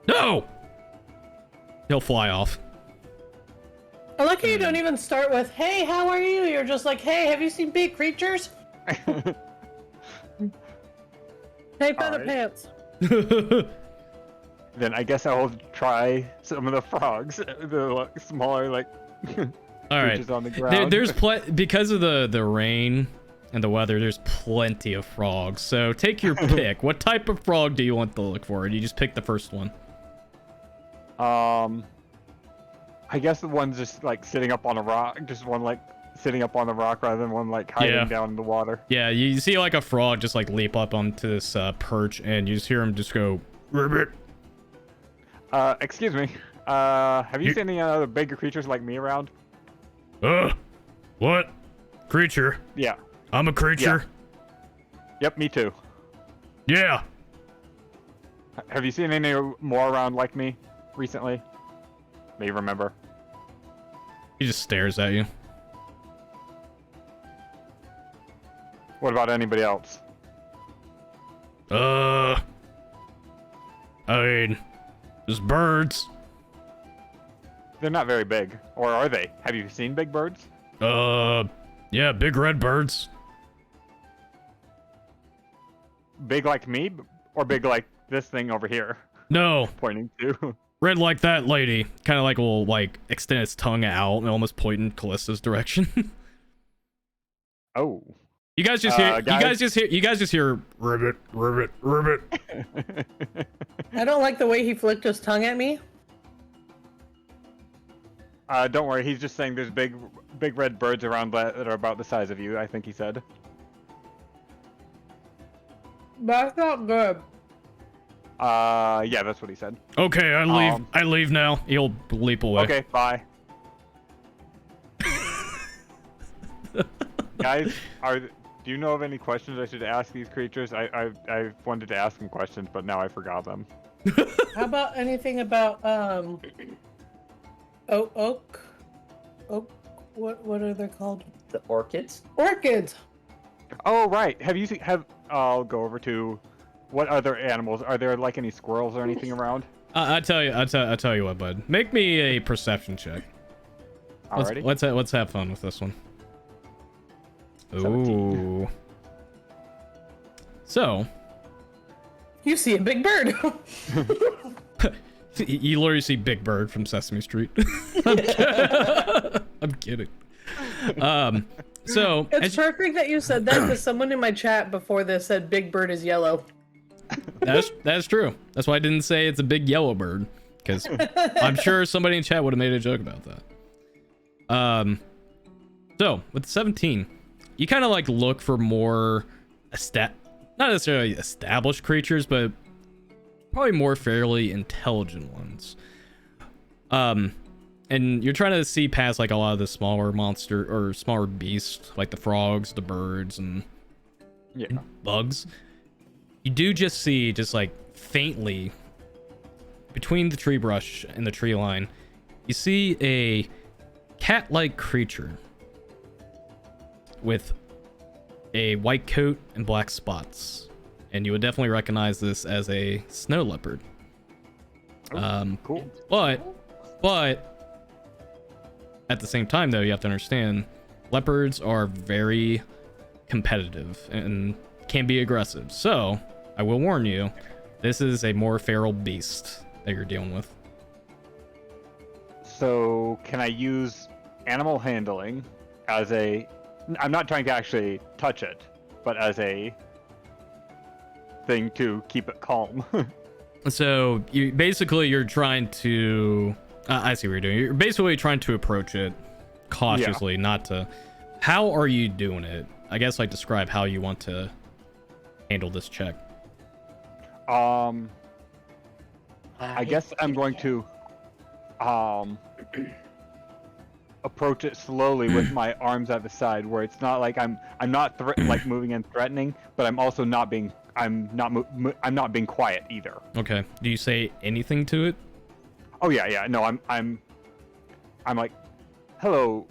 No. He'll fly off. I like how you don't even start with, hey, how are you? You're just like, hey, have you seen big creatures? Hey, feather Alright. pants. Then I guess I will try some of the frogs. The like, smaller, like, All right. creatures on the ground. There's because of the rain and the weather. There's plenty of frogs. So take your pick. What type of frog do you want to look for? Or do you just pick the first one? I guess the one's just like sitting up on a rock. Just one like sitting up on the rock rather than one like hiding down in the water. Yeah, you see like a frog just like leap up onto this perch, and you just hear him just go, ribbit. Excuse me. Have you seen any other bigger creatures like me around? What? Creature? Yeah. I'm a creature? Yep, me too. Yeah. Have you seen any more around like me recently? May you remember? He just stares at you. What about anybody else? I mean, there's birds. They're not very big, or are they? Have you seen big birds? Yeah, big red birds. Big like me, or big like this thing over here? No, Pointing to. red like that lady. Kind of like will like extend its tongue out and almost point in Callista's direction. Oh. You guys just hear. Guys? You guys just hear ribbit, ribbit, ribbit. I don't like the way he flicked his tongue at me. Don't worry. He's just saying there's big red birds around that are about the size of you. I think he said. That's not good. Yeah, that's what he said. Okay, I leave. I leave now. He'll leap away. Okay, bye. Guys, do you know of any questions I should ask these creatures? I wanted to ask them questions, but now I forgot them. How about anything about oak What are they called? The orchids. Orchids. Oh right. Have you seen? I'll go over to. What other animals? Are there like any squirrels or anything around? I tell you what, bud. Make me a perception check. Alrighty. Let's have fun with this one. 17. Ooh. So, You see a big bird. you literally see Big Bird from Sesame Street. I'm kidding. So It's perfect that you said that because someone in my chat before this said Big Bird is yellow. that's true. That's why I didn't say it's a big yellow bird, because I'm sure somebody in chat would have made a joke about that. So with 17, you kind of like look for more not necessarily established creatures, but probably more fairly intelligent ones. And you're trying to see past like a lot of the smaller monster or smaller beasts, like the frogs, the birds, and bugs. You do just see, just like faintly between the tree brush and the tree line, you see a cat-like creature with a white coat and black spots, and you would definitely recognize this as a snow leopard. Cool. But at the same time, though, you have to understand leopards are very competitive and can be aggressive. So I will warn you, this is a more feral beast that you're dealing with. So can I use animal handling as a? I'm not trying to actually touch it, but as a thing to keep it calm. So you're trying to. I see what you're doing. You're basically trying to approach it cautiously, not to. How are you doing it? I guess like describe how you want to handle this check. I guess I'm going to approach it slowly with my arms at the side, where it's not like I'm not like moving and threatening, but I'm also not being I'm not being quiet either. Okay. Do you say anything to it? Oh yeah. No, I'm like, hello,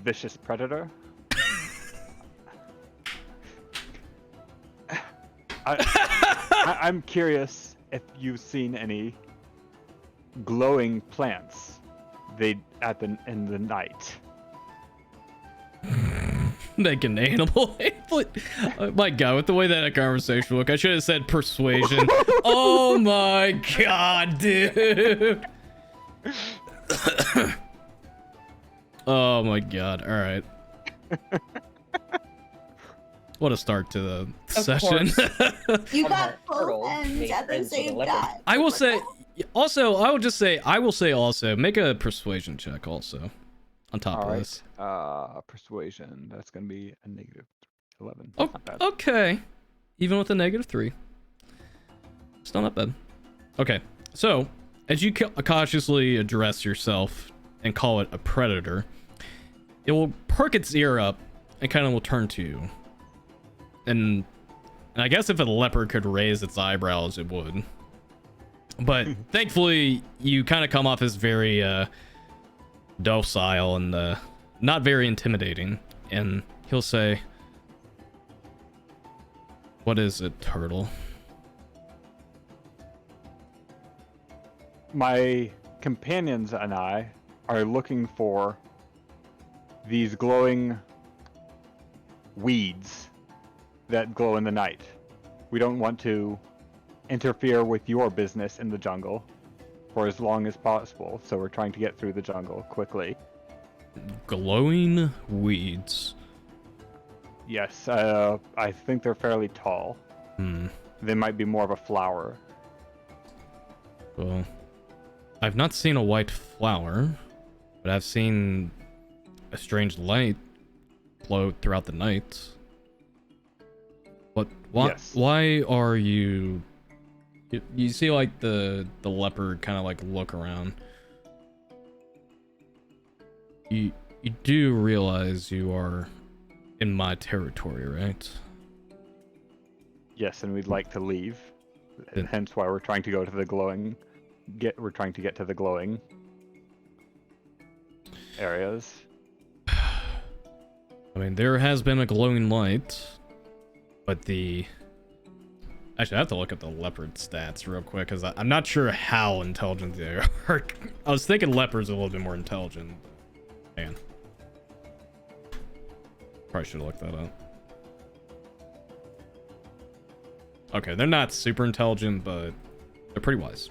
vicious predator. I'm curious if you've seen any glowing plants in the night. Like an animal. Oh my god, with the way that conversation looked, I should have said persuasion. Oh my god, dude. Oh my god. All right. What a start to the session. You One got more turtle both ends made at the friends with a same leopard. time. I will say also, make a persuasion check also on top All of right. this. Persuasion. That's gonna be a negative 11. Oh, Not bad. okay. Even with a -3. Still not bad. Okay. So, as you cautiously address yourself and call it a predator, it will perk its ear up and kind of will turn to you. And I guess if a leopard could raise its eyebrows, it would. But thankfully, you kind of come off as very docile and not very intimidating. And he'll say, "What is it, turtle?" My companions and I are looking for these glowing weeds that glow in the night. We don't want to interfere with your business in the jungle for as long as possible, so we're trying to get through the jungle quickly. Glowing weeds. Yes, I think they're fairly tall. They might be more of a flower. Well, I've not seen a white flower, but I've seen a strange light glow throughout the night. But Yes. why are you... You see like the leopard kind of like look around. You do realize you are in my territory, right? Yes, and we'd like to leave. Then- Hence why we're trying to go to the glowing. We're trying to get to the glowing. areas. I mean, there has been a glowing light, but the... Actually, I have to look at the leopard stats real quick, because I'm not sure how intelligent they are. I was thinking leopards are a little bit more intelligent. Man. Probably should have looked that up. Okay, they're not super intelligent, but they're pretty wise.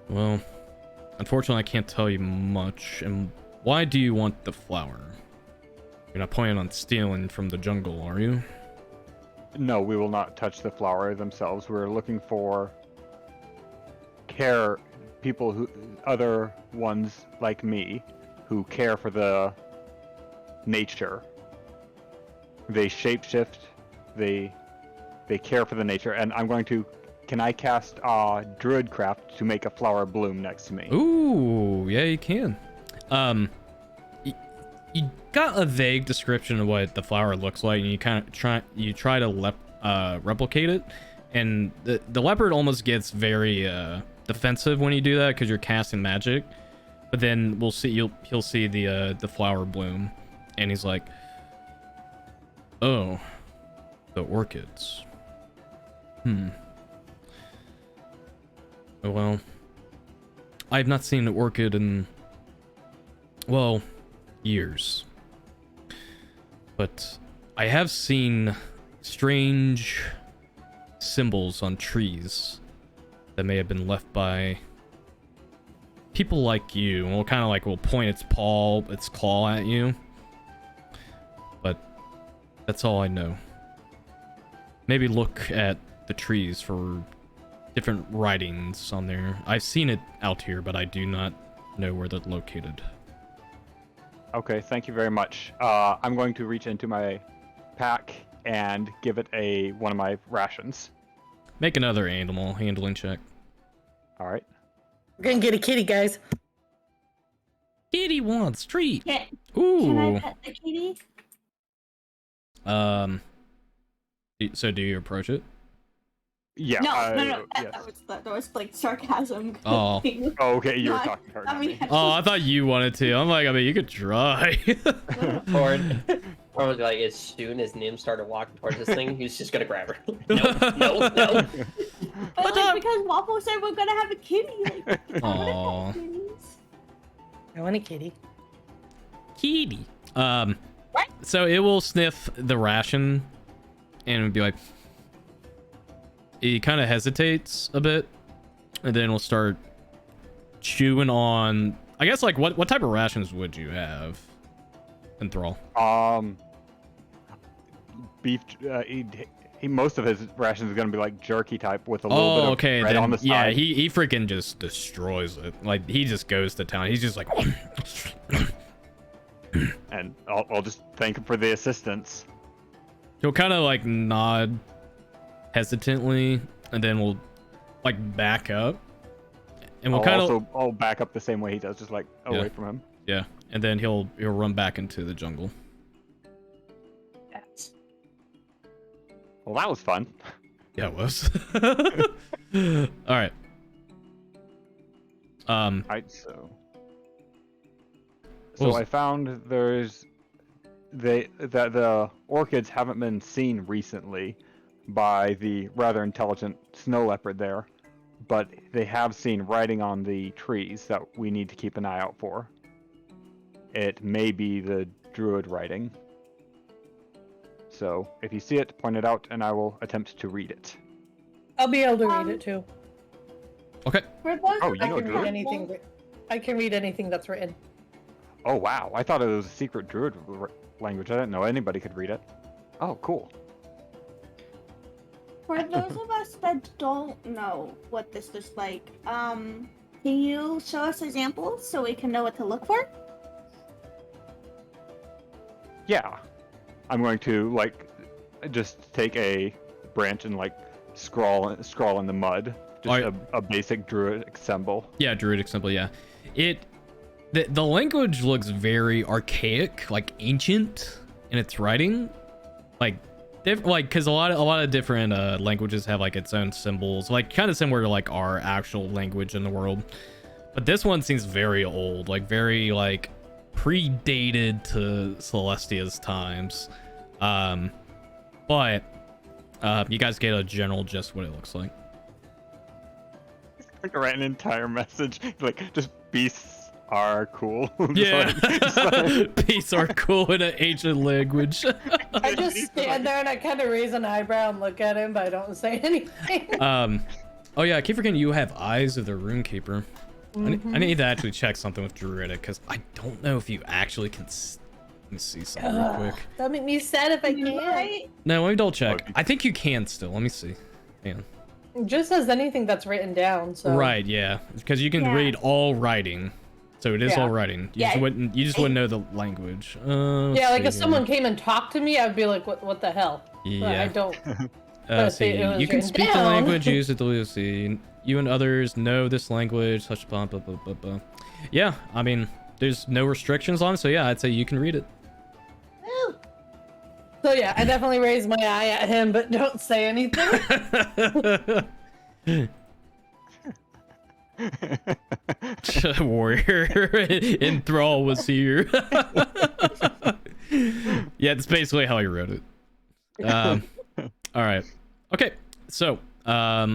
Well, unfortunately, I can't tell you much. And why do you want the flower? You're not planning on stealing from the jungle, are you? No, we will not touch the flower themselves. We're looking for people who, other ones like me, who care for the nature. They shapeshift. They care for the nature, and I'm going to. Can I cast Druidcraft to make a flower bloom next to me? Ooh, yeah, you can. You got a vague description of what the flower looks like, and you kind of try to replicate it, and the leopard almost gets very defensive when you do that because you're casting magic. But then he'll see the flower bloom, and he's like, oh, the orchids. Well, I've not seen an orchid in, well, years. But I have seen strange symbols on trees that may have been left by people like you. Well, kind of like will point its claw at you. But that's all I know. Maybe look at the trees for different writings on there. I've seen it out here, but I do not know where they're located. Okay, thank you very much. I'm going to reach into my pack and give it one of my rations. Make another animal handling check. All right. We're gonna get a kitty, guys. Kitty wants treat. Can Ooh. I pet the kitty? So do you approach it? Yeah. No. Yes. That was like sarcasm. Oh. Oh, okay, you were Not- talking to her. I not mean, me. Oh, I thought you wanted to. I'm like, I mean, you could try. Or like as soon as Nim started walking towards this thing, he was just gonna grab her. No. But like, because Waffle said we're gonna have a kitty. Like, I wanna Aw. pet kitties. I want a kitty. Kitty. What? So it will sniff the ration and it'll be like, he kind of hesitates a bit, and then we'll start chewing on, I guess, like what type of rations would you have, Enthrall? Beef. Most of his rations is gonna be like jerky type with a little bit of okay, bread then, on the side. yeah, he freaking just destroys it. Like he just goes to town. He's just like, And I'll just thank him for the assistance. he'll kind of like nod hesitantly, and then we'll like back up, and we'll kind of I'll back up the same way he does, just like away Yeah. from him. yeah, and then he'll run back into the jungle. Well, that was fun. Yeah, it was. All right. Right, so What was- I found that the orchids haven't been seen recently by the rather intelligent snow leopard there, but they have seen writing on the trees that we need to keep an eye out for. It may be the druid writing. So if you see it, point it out, and I will attempt to read it. I'll be able to read it too. okay. For those Oh, of you I us know can who read druid? anything. I can read anything that's written. Oh wow, I thought it was a secret druid language. I didn't know anybody could read it. Oh, cool. For those of us that don't know what this is like, can you show us examples so we can know what to look for? Yeah. I'm going to just take a branch and scrawl in the mud. Just Alright. a basic druidic symbol. Yeah, druidic symbol. Yeah, the language looks very archaic, like ancient in its writing, because a lot of different languages have like its own symbols, like kind of similar to like our actual language in the world. But this one seems very old, like very like predated to Celestia's times. But you guys get a general gist what it looks like. I could write an entire message like just beasts are cool. Yeah, beasts are cool in an ancient language. I just stand there and I kind of raise an eyebrow and look at him, but I don't say anything. Oh yeah, I keep forgetting you have Eyes of the Runekeeper. I need to actually check something with Druidic because I don't know if you actually can. Let me see something real quick. That'll make me sad if I can't. No, let me double check. I think you can still. Let me see. Yeah. It just says anything that's written down. So. Right. Yeah. Because you can read all writing, so it is all writing. You just wouldn't. You just wouldn't know the language. Yeah, like if someone came and talked to me, I'd be like, "What the hell?" Yeah. But I don't. See, you can speak the language, use it to Lucy. You and others know this language, such blah, blah, blah, blah, blah. Yeah, I mean, there's no restrictions on it, so yeah, I'd say you can read it. So yeah, I definitely raise my eye at him, but don't say anything. Warrior in Thrall was here. Yeah, that's basically how he wrote it. All right. Okay, so I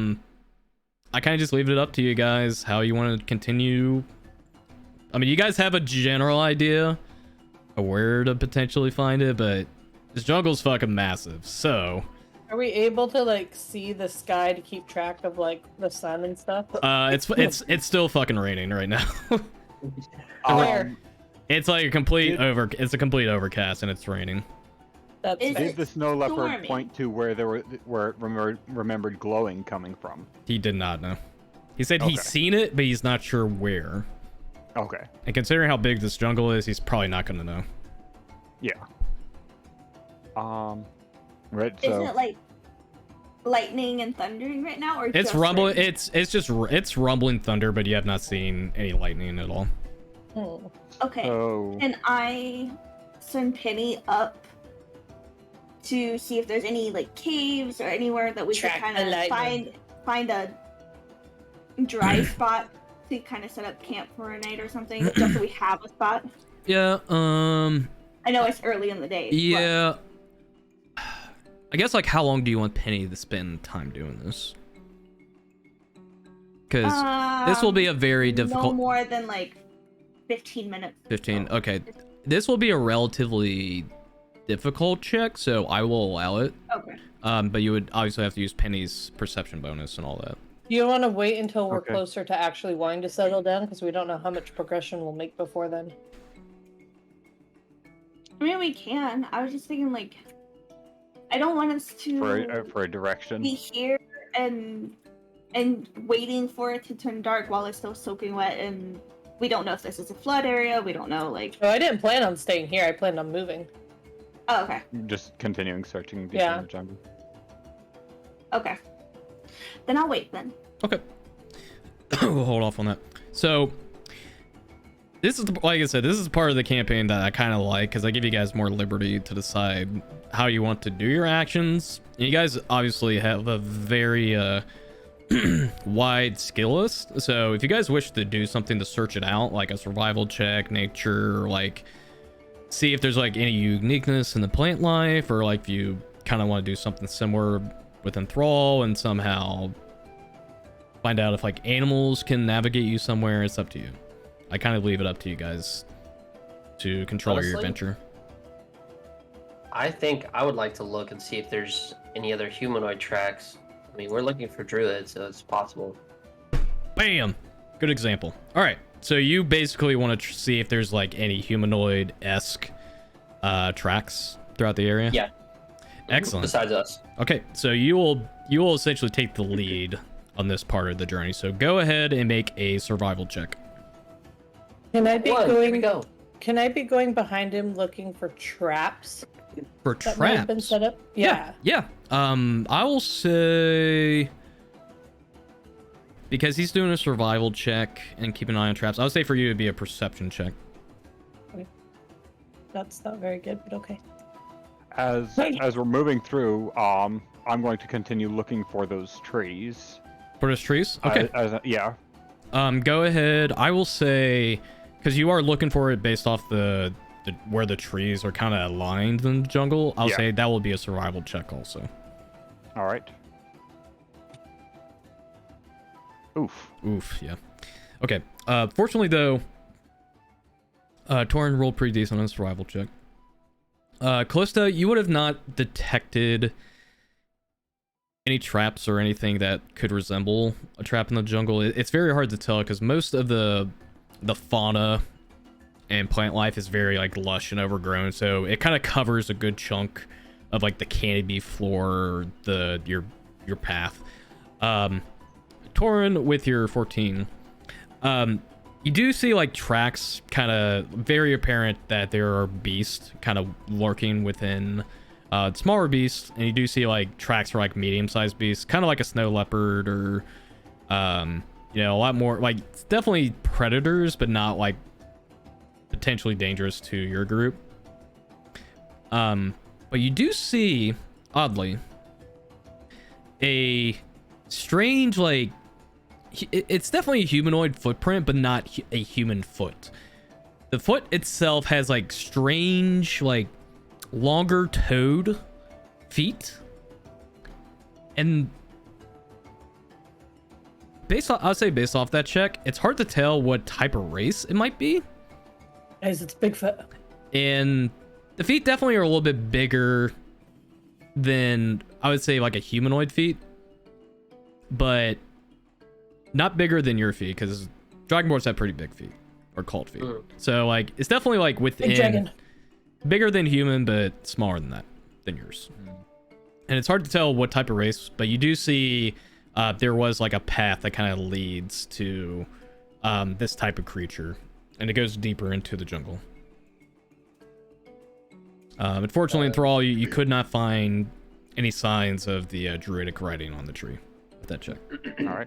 kind of just leave it up to you guys how you want to continue. I mean, you guys have a general idea of where to potentially find it, but this jungle's fucking massive, so. Are we able to like see the sky to keep track of like the sun and stuff? It's still fucking raining right now. Where? It's like a complete overcast and it's raining. That's Is fair. Did the snow leopard storming? point to where there where remembered glowing coming from? He did not know. He said he's seen it, but he's not sure where. Okay. And considering how big this jungle is, he's probably not going to know. Yeah. Right. Is So it like lightning and thundering right now, or It's just rumbling. rain? It's rumbling thunder, but you have not seen any lightning at all. Okay. So Can I send Penny up to see if there's any like caves or anywhere that we Track could the kind of lightning. find a dry spot to kind of set up camp for a night or something, just so we have a spot? Yeah. I know it's early in the day. Yeah. I guess like how long do you want Penny to spend time doing this? Because this will be a very No difficult. more than like 15 minutes. 15. Okay. This will be a relatively difficult check, so I will allow it. Okay. But you would obviously have to use Penny's perception bonus and all that. Do you want to wait until we're Okay. closer to actually wanting to settle down? Because we don't know how much progression we'll make before then. I mean, we can. I was just thinking, like, I don't want us to for a direction. be here and waiting for it to turn dark while it's still soaking wet, and we don't know if this is a flood area. We don't know, like. Oh, I didn't plan on staying here. I planned on moving. Oh, okay. Just continuing searching deep Yeah. in the jungle. Okay. Then I'll wait then. Okay. We'll hold off on that. So, this is, like I said, this is part of the campaign that I kind of like, because I give you guys more liberty to decide how you want to do your actions. You guys obviously have a very wide skill list, so if you guys wish to do something to search it out, like a survival check, nature, or like see if there's like any uniqueness in the plant life, or like if you kind of want to do something similar with Enthrall and somehow find out if like animals can navigate you somewhere, it's up to you. I kind of leave it up to you guys to control your Honestly, adventure. I think I would like to look and see if there's any other humanoid tracks. I mean, we're looking for druids, so it's possible. Bam! Good example. All right, so you basically want to see if there's like any humanoid-esque tracks throughout the area? Yeah. Excellent. Besides us. Okay, so you will essentially take the lead on this part of the journey. So go ahead and make a survival check. Can I be Here we going? go. Can I be going behind him looking for traps For that might have been traps. set up? Yeah. Yeah. I will say, because he's doing a survival check and keep an eye on traps, I would say for you it'd be a perception check. That's not very good, but okay. As we're moving through, I'm going to continue looking for those trees. For those trees? Okay. Yeah. Go ahead. I will say, because you are looking for it based off the where the trees are kind of aligned in the jungle. I'll say that will be a survival check also. All right. Oof. Yeah. Okay. Fortunately though, Torin rolled pretty decent on a survival check. Callista, you would have not detected any traps or anything that could resemble a trap in the jungle. It's very hard to tell because most of the fauna and plant life is very like lush and overgrown, so it kind of covers a good chunk of like the canopy floor, or your path. Torin, with your 14, you do see like tracks, kind of very apparent that there are beasts kind of lurking within smaller beasts, and you do see like tracks for like medium-sized beasts, kind of like a snow leopard, or you know, a lot more like, it's definitely predators, but not like potentially dangerous to your group. But you do see, oddly, a strange, like, it's definitely a humanoid footprint, but not a human foot. The foot itself has like strange, like, longer toed feet, and I'll say based off that check, it's hard to tell what type of race it might be. Guys, it's Bigfoot. And the feet definitely are a little bit bigger than, I would say, like a humanoid feet, but not bigger than your feet, because Dragonborns have pretty big feet, or cult feet. So like, it's definitely like within, bigger than human, but smaller than that, than yours. And it's hard to tell what type of race, but you do see there was like a path that kind of leads to this type of creature, and it goes deeper into the jungle. Unfortunately, in Thrall, you could not find any signs of the druidic writing on the tree with that check. All right.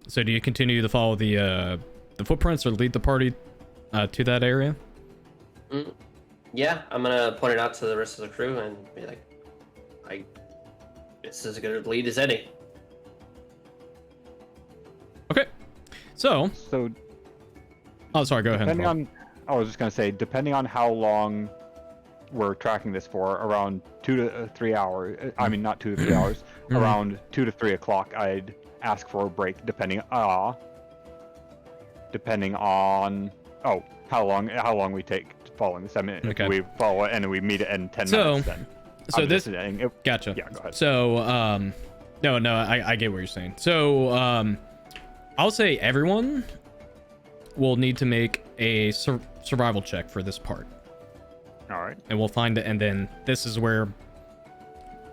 So do you continue to follow the footprints, or lead the party to that area? Yeah, I'm gonna point it out to the rest of the crew and be like, this is as good a lead as any. Okay. So, oh, sorry, go ahead. I was just gonna say, depending on how long we're tracking this for, around 2 to 3 hours. I mean, not 2 to 3 hours. Around 2 to 3 o'clock, I'd ask for a break, depending on how long we take following this. I mean, Okay. if we follow it and we meet it in 10 minutes, then. Gotcha. Yeah, go ahead. So, no, I get what you're saying. So, I'll say everyone will need to make a survival check for this part. All right. And we'll find it, and then this is where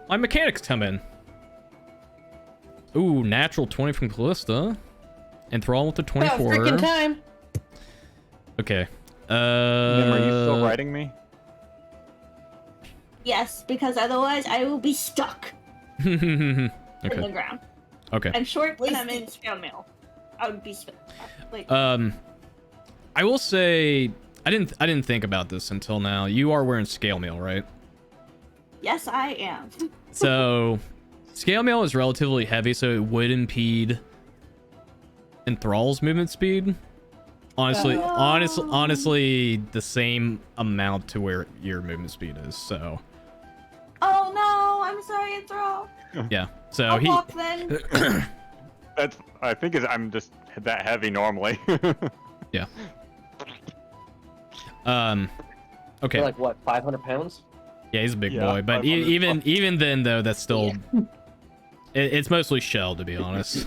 my mechanics come in. Ooh, natural 20 from Callista. And Thrall with the 24. About freaking time. Okay. Nim, are you still writing me? Yes, because otherwise I will be stuck in the Okay. ground. Okay. I'm short and I'm in scale mail. I would be like, I will say I didn't think about this until now. You are wearing scale mail, right? yes, I am. So scale mail is relatively heavy, so it would impede Enthrall's movement speed. Honestly, honestly, the same amount to where your movement speed is. So. Oh no, I'm sorry, Enthrall. Yeah. So I'll walk then. I think I'm just that heavy normally. Yeah. Okay. You're like what, 500 pounds? Yeah, he's a big Yeah, boy, but even then though, that's still it's mostly shell, to be honest.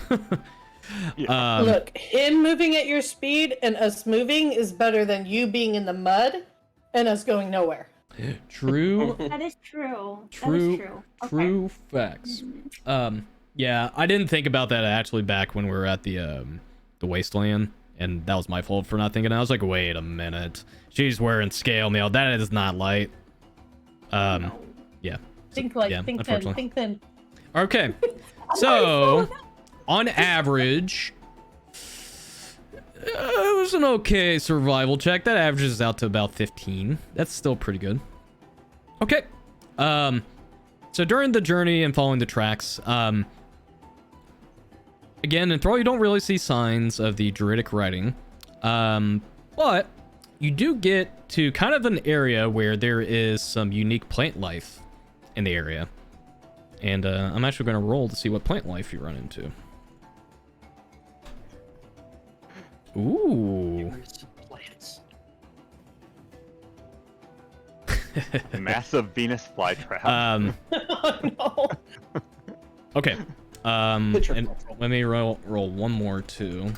Look, him moving at your speed and us moving is better than you being in the mud and us going nowhere. True. That is true. True. That is true. True facts. Yeah, I didn't think about that actually back when we were at the wasteland, and that was my fault for not thinking. I was like, wait a minute, she's wearing scale mail. That is not light. Yeah. Think light, yeah, think thin, unfortunately. think thin. Okay. So, on average, it was an okay survival check. That averages out to about 15. That's still pretty good. Okay. So during the journey and following the tracks, Again, in Thrall, you don't really see signs of the druidic writing. But you do get to kind of an area where there is some unique plant life in the area. And I'm actually going to roll to see what plant life you run into. Ooh. Plants. Massive Venus flytrap. Oh no. Okay. Put your And control. let me roll one more too.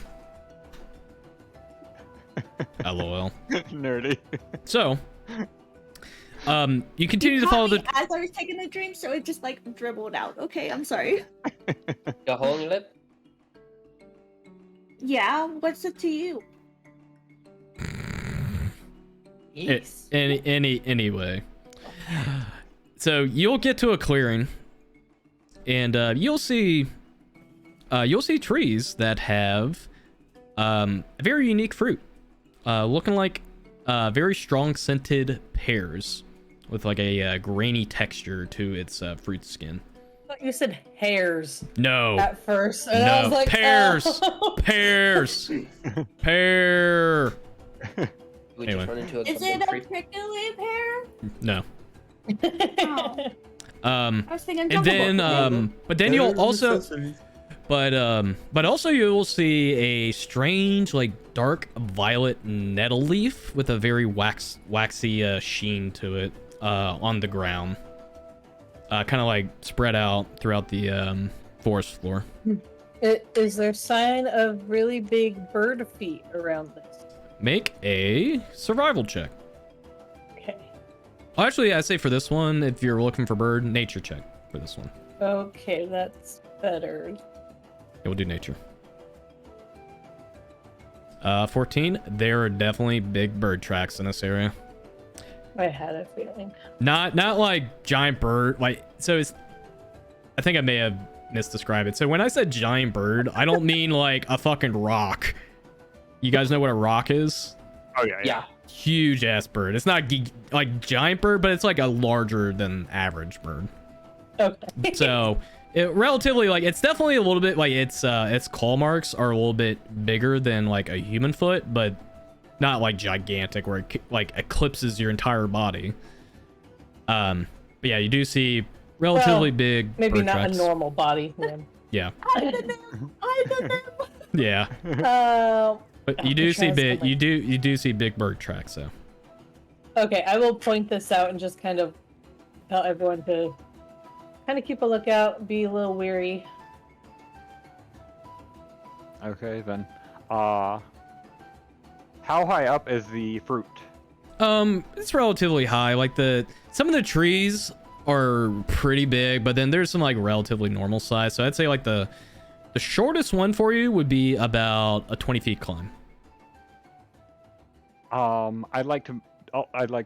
LOL. Nerdy. So, you continue to caught follow me the. as I was taking a drink, so it just like dribbled out. Okay, I'm sorry. Got a hole in your lip? Yeah, what's it to you? Yes. Anyway. So you'll get to a clearing, and you'll see trees that have a very unique fruit, looking like very strong scented pears with like a grainy texture to its fruit skin. I thought you said hairs No, at first, and I no, was like, pears, oh. pears, pear. We Anyway. just run into a Is bamboo it a tree. prickly pear? No. Oh, I I was thinking. and then Jumbo. but then you'll also but also you'll see a strange like dark violet nettle leaf with a very waxy sheen to it on the ground, kind of like spread out throughout the forest floor. Is there sign of really big bird feet around this? Make a survival check. Okay. Oh, actually, I say for this one, if you're looking for bird, nature check for this one. Okay, that's better. Yeah, we'll do nature. 14. There are definitely big bird tracks in this area. I had a feeling. Not like giant bird. Like, so it's. I think I may have misdescribed it. So when I said giant bird, I don't mean like a fucking rock. You guys know what a rock is? Oh yeah. Yeah. Huge ass bird. It's not like giant bird, but it's like a larger than average bird. Okay. So it relatively like it's definitely a little bit like its claw marks are a little bit bigger than like a human foot, but not like gigantic where it like eclipses your entire body. But yeah, you do see relatively big Maybe bird not tracks. a normal body. Then. Yeah, I did them. I did them. yeah. But you do see big you do see big bird tracks though. Okay, I will point this out and just kind of tell everyone to kind of keep a lookout, be a little weary. Okay then. How high up is the fruit? It's relatively high. Like some of the trees are pretty big, but then there's some like relatively normal size. So I'd say like the shortest one for you would be about a 20 feet climb. I'd like to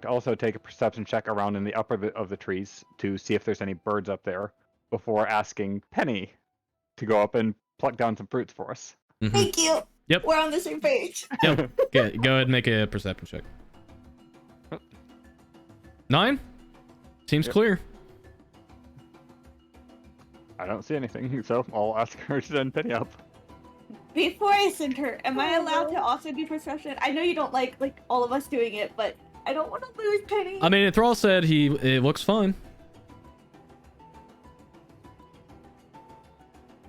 also take a perception check around in the upper of the trees to see if there's any birds up there before asking Penny to go up and pluck down some fruits for us. Mhm. Thank you. Yep. We're on the same page. Yep. Go ahead and make a perception check. 9? Seems Yep. clear. I don't see anything, so I'll ask her to send Penny up. Before I send her, am I allowed to also do perception? I know you don't like all of us doing it, but I don't want to lose Penny. I mean, Thrall said it looks fine.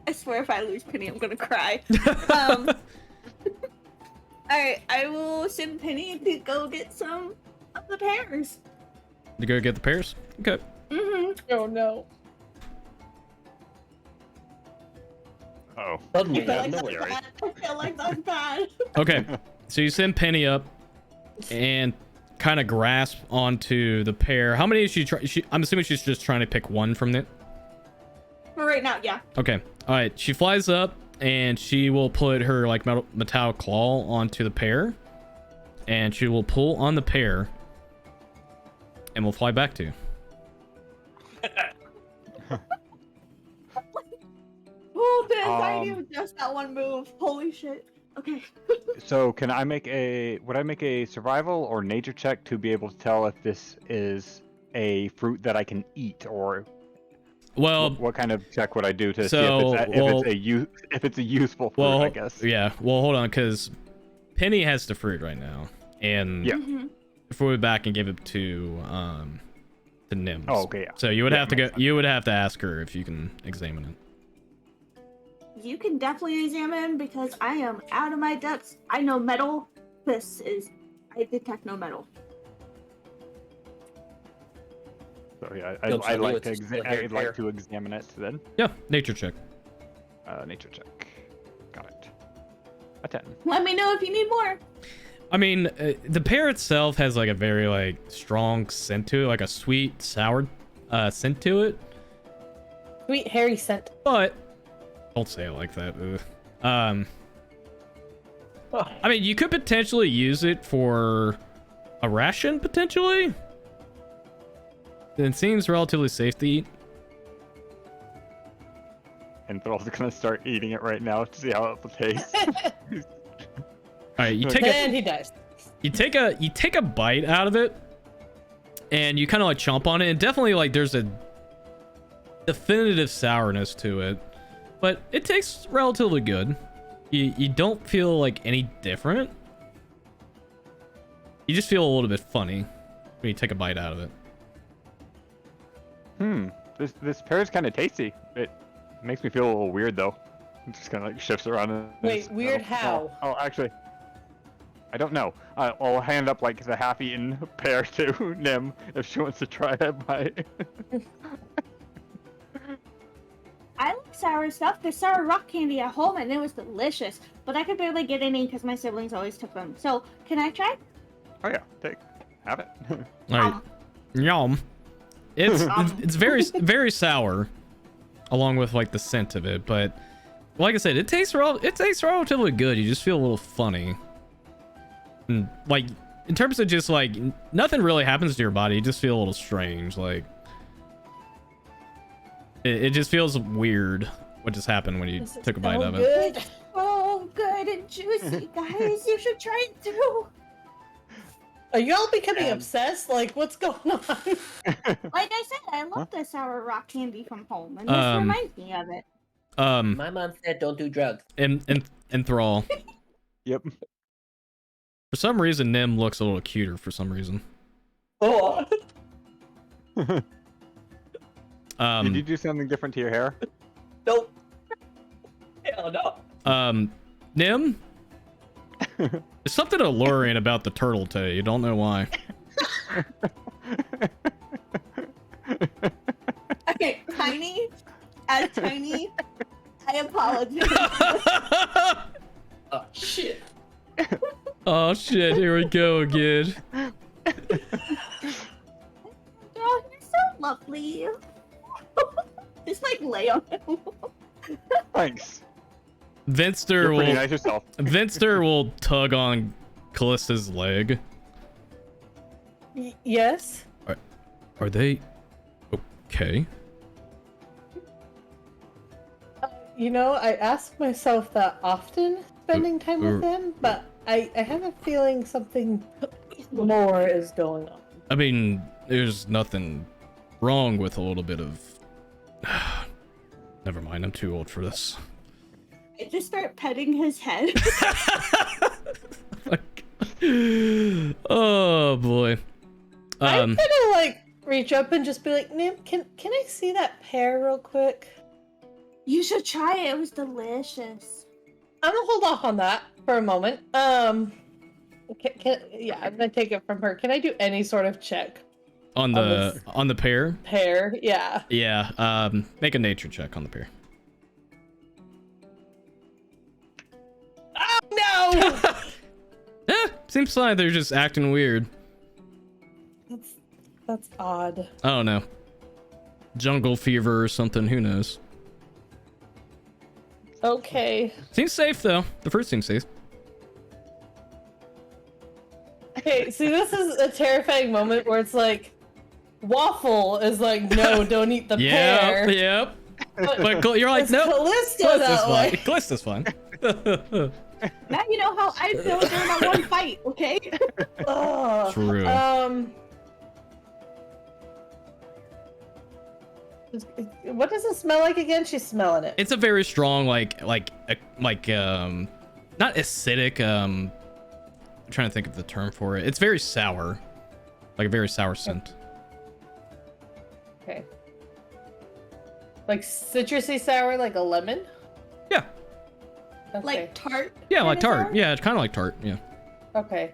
I swear if I lose Penny, I'm gonna cry. Alright, I will send Penny to go get some of the pears. To go get the pears? Okay. Mm-hmm. Oh no. Oh. Suddenly, I feel out like of that's nowhere. bad. I feel like that's bad. Okay. So you send Penny up and kind of grasp onto the pear. How many is she trying? I'm assuming she's just trying to pick one from it. For right now, yeah. Okay. All right. She flies up and she will put her like metallic claw onto the pear, and she will pull on the pear, and we'll fly back to you. Oh, the anxiety of just that one move. Holy shit. Okay. So would I make a survival or nature check to be able to tell if this is a fruit that I can eat or Well, What kind of check would I do to So, see if it's a useful fruit? well, I guess. yeah. Well, hold on, because Penny has the fruit right now, and Yeah. if we went back and gave it to Nims. Oh, okay. Yeah. So you would have to go. makes sense. You would have to ask her if you can examine it. You can definitely examine because I am out of my depths. I know metal. I detect no metal. So yeah, Don't tell I'd me like it's to a split-haired like bear. to examine it then. Yeah, nature check. Nature check. Got it. A 10. Let me know if you need more. I mean, the pear itself has like a very like strong scent to it, like a sweet sour scent to it. Sweet hairy scent. But don't say it like that. Ugh. I mean, you could potentially use it for a ration, potentially. It seems relatively safe to eat. And Thrall's gonna start eating it right now to see how it tastes. All right, you take And he dies. you take a bite out of it, and you kind of like chomp on it, and definitely like there's a definitive sourness to it, but it tastes relatively good. You don't feel like any different. You just feel a little bit funny when you take a bite out of it. This pear is kind of tasty. It makes me feel a little weird though. It just kind of like shifts around. Wait, weird how? Oh, actually, I don't know. I'll hand up like the half-eaten pear to Nim if she wants to try that bite. I like sour stuff. There's sour rock candy at home, and it was delicious. But I could barely get any because my siblings always took them. So, can I try? Oh yeah, have it. All right, yum. It's very sour, along with like the scent of it. But like I said, it tastes relatively good. You just feel a little funny. And, like in terms of just like nothing really happens to your body. You just feel a little strange. Like it just feels weird. What just happened when you This is took a bite so of it? good. Oh, good and juicy, guys. You should try it too. Are y'all becoming obsessed? Like, what's going on? Like I said, I love the sour rock candy from home, and this reminds me of it. My mom said don't do drugs. And Thrall. Yep. For some reason, Nim looks a little cuter. For some reason. Oh. Did you do something different to your hair? Nope. Hell no. Nim? There's something alluring about the turtle today. You don't know why. Okay, tiny. As tiny. I apologize. Oh shit. Oh shit, here we go again. Oh, you're so lovely. Just like lay on him. Thanks. Venster You're pretty will nice yourself. Venster will tug on Callista's leg. Yes. Are they okay? You know, I ask myself that often, spending time with him, but I have a feeling something more is going on. I mean, there's nothing wrong with a little bit of. Never mind, I'm too old for this. I just start petting his head. Oh boy. I kind of like reach up and just be like, Nim, can I see that pear real quick? You should try it. It was delicious. I'm gonna hold off on that for a moment. Yeah, I'm gonna take it from her. Can I do any sort of check? On the pear? Pear, yeah. Yeah, make a nature check on the pear. Oh no! Seems like they're just acting weird. That's odd. I don't know. Jungle fever or something, who knows? Okay. Seems safe though. The fruit seems safe. Okay, see, this is a terrifying moment where it's like, Waffle is like, no, don't eat the pear. Yep. But you're like, It's no. Callista that way. Callista's fine. Now you know how I feel during my one fight, okay? Ugh. True. What does it smell like again? She's smelling it. It's a very strong, not acidic. I'm trying to think of the term for it. It's very sour, like a very sour scent. Okay. Like citrusy sour, like a lemon. Yeah. Okay. Like tart. Yeah, like kinda tart. sour? Yeah, it's kind of like tart. Yeah. Okay.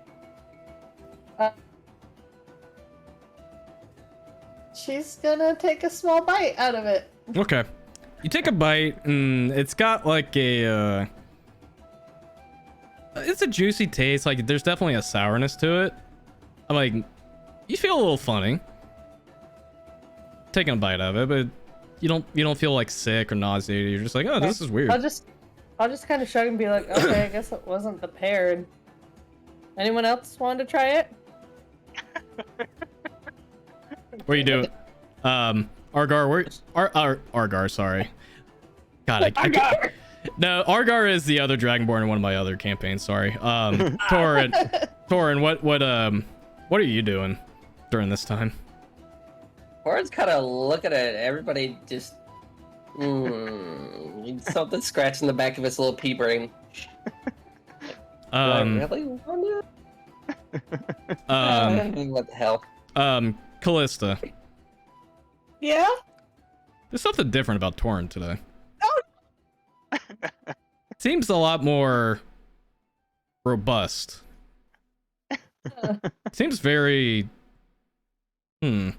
She's gonna take a small bite out of it. Okay. You take a bite, and it's got like a. It's a juicy taste. Like there's definitely a sourness to it. Like you feel a little funny taking a bite of it, but you don't feel like sick or nauseated. You're just like, oh, this is weird. I'll just kind of shrug and be like, okay, I guess it wasn't the pear. Anyone else want to try it? What are you doing? Argar, Argar, sorry. God, I can't. No, Argar is the other Dragonborn in one of my other campaigns, sorry. Torin, what are you doing during this time? Torin's kind of looking at everybody, just something scratching the back of his little pea brain. Do I really want to? What the hell? Callista. Yeah? There's something different about Torin today. Seems a lot more robust. Seems very You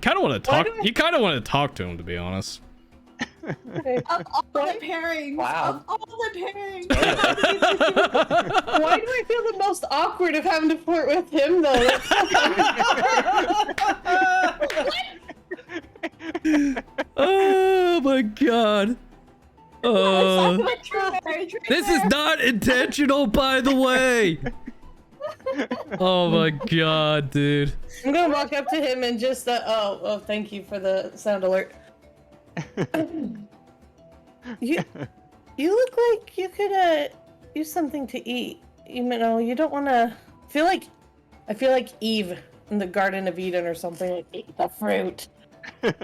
kind of want to talk. You kind of want to talk to him, to be honest. Of all the pairings. Wow. Of all the pairings. Why do I feel the most awkward of having to flirt with him, though? Oh my god. This is not intentional, by the way. Oh my god, dude. I'm gonna walk up to him and just oh, thank you for the sound alert. You look like you could use something to eat. You know, you don't want to I feel like Eve in the Garden of Eden or something. Like, eat the fruit. Like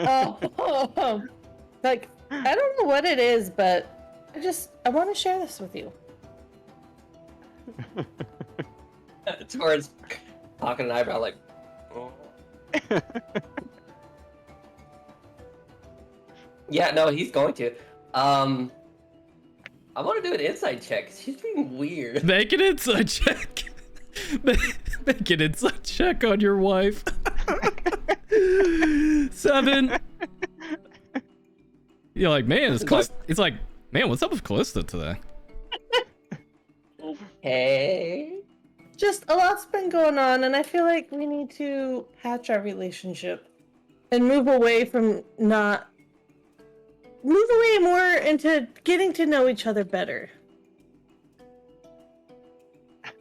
I don't know what it is, but I want to share this with you. Towards talking an eyebrow like. Yeah, no, he's going to. I want to do an insight check. She's being weird. Make an insight check. Make an insight check on your wife. 7. You're like, man, it's like, man, what's up with Callista today? Hey. Just a lot's been going on, and I feel like we need to patch our relationship and move away more into getting to know each other better.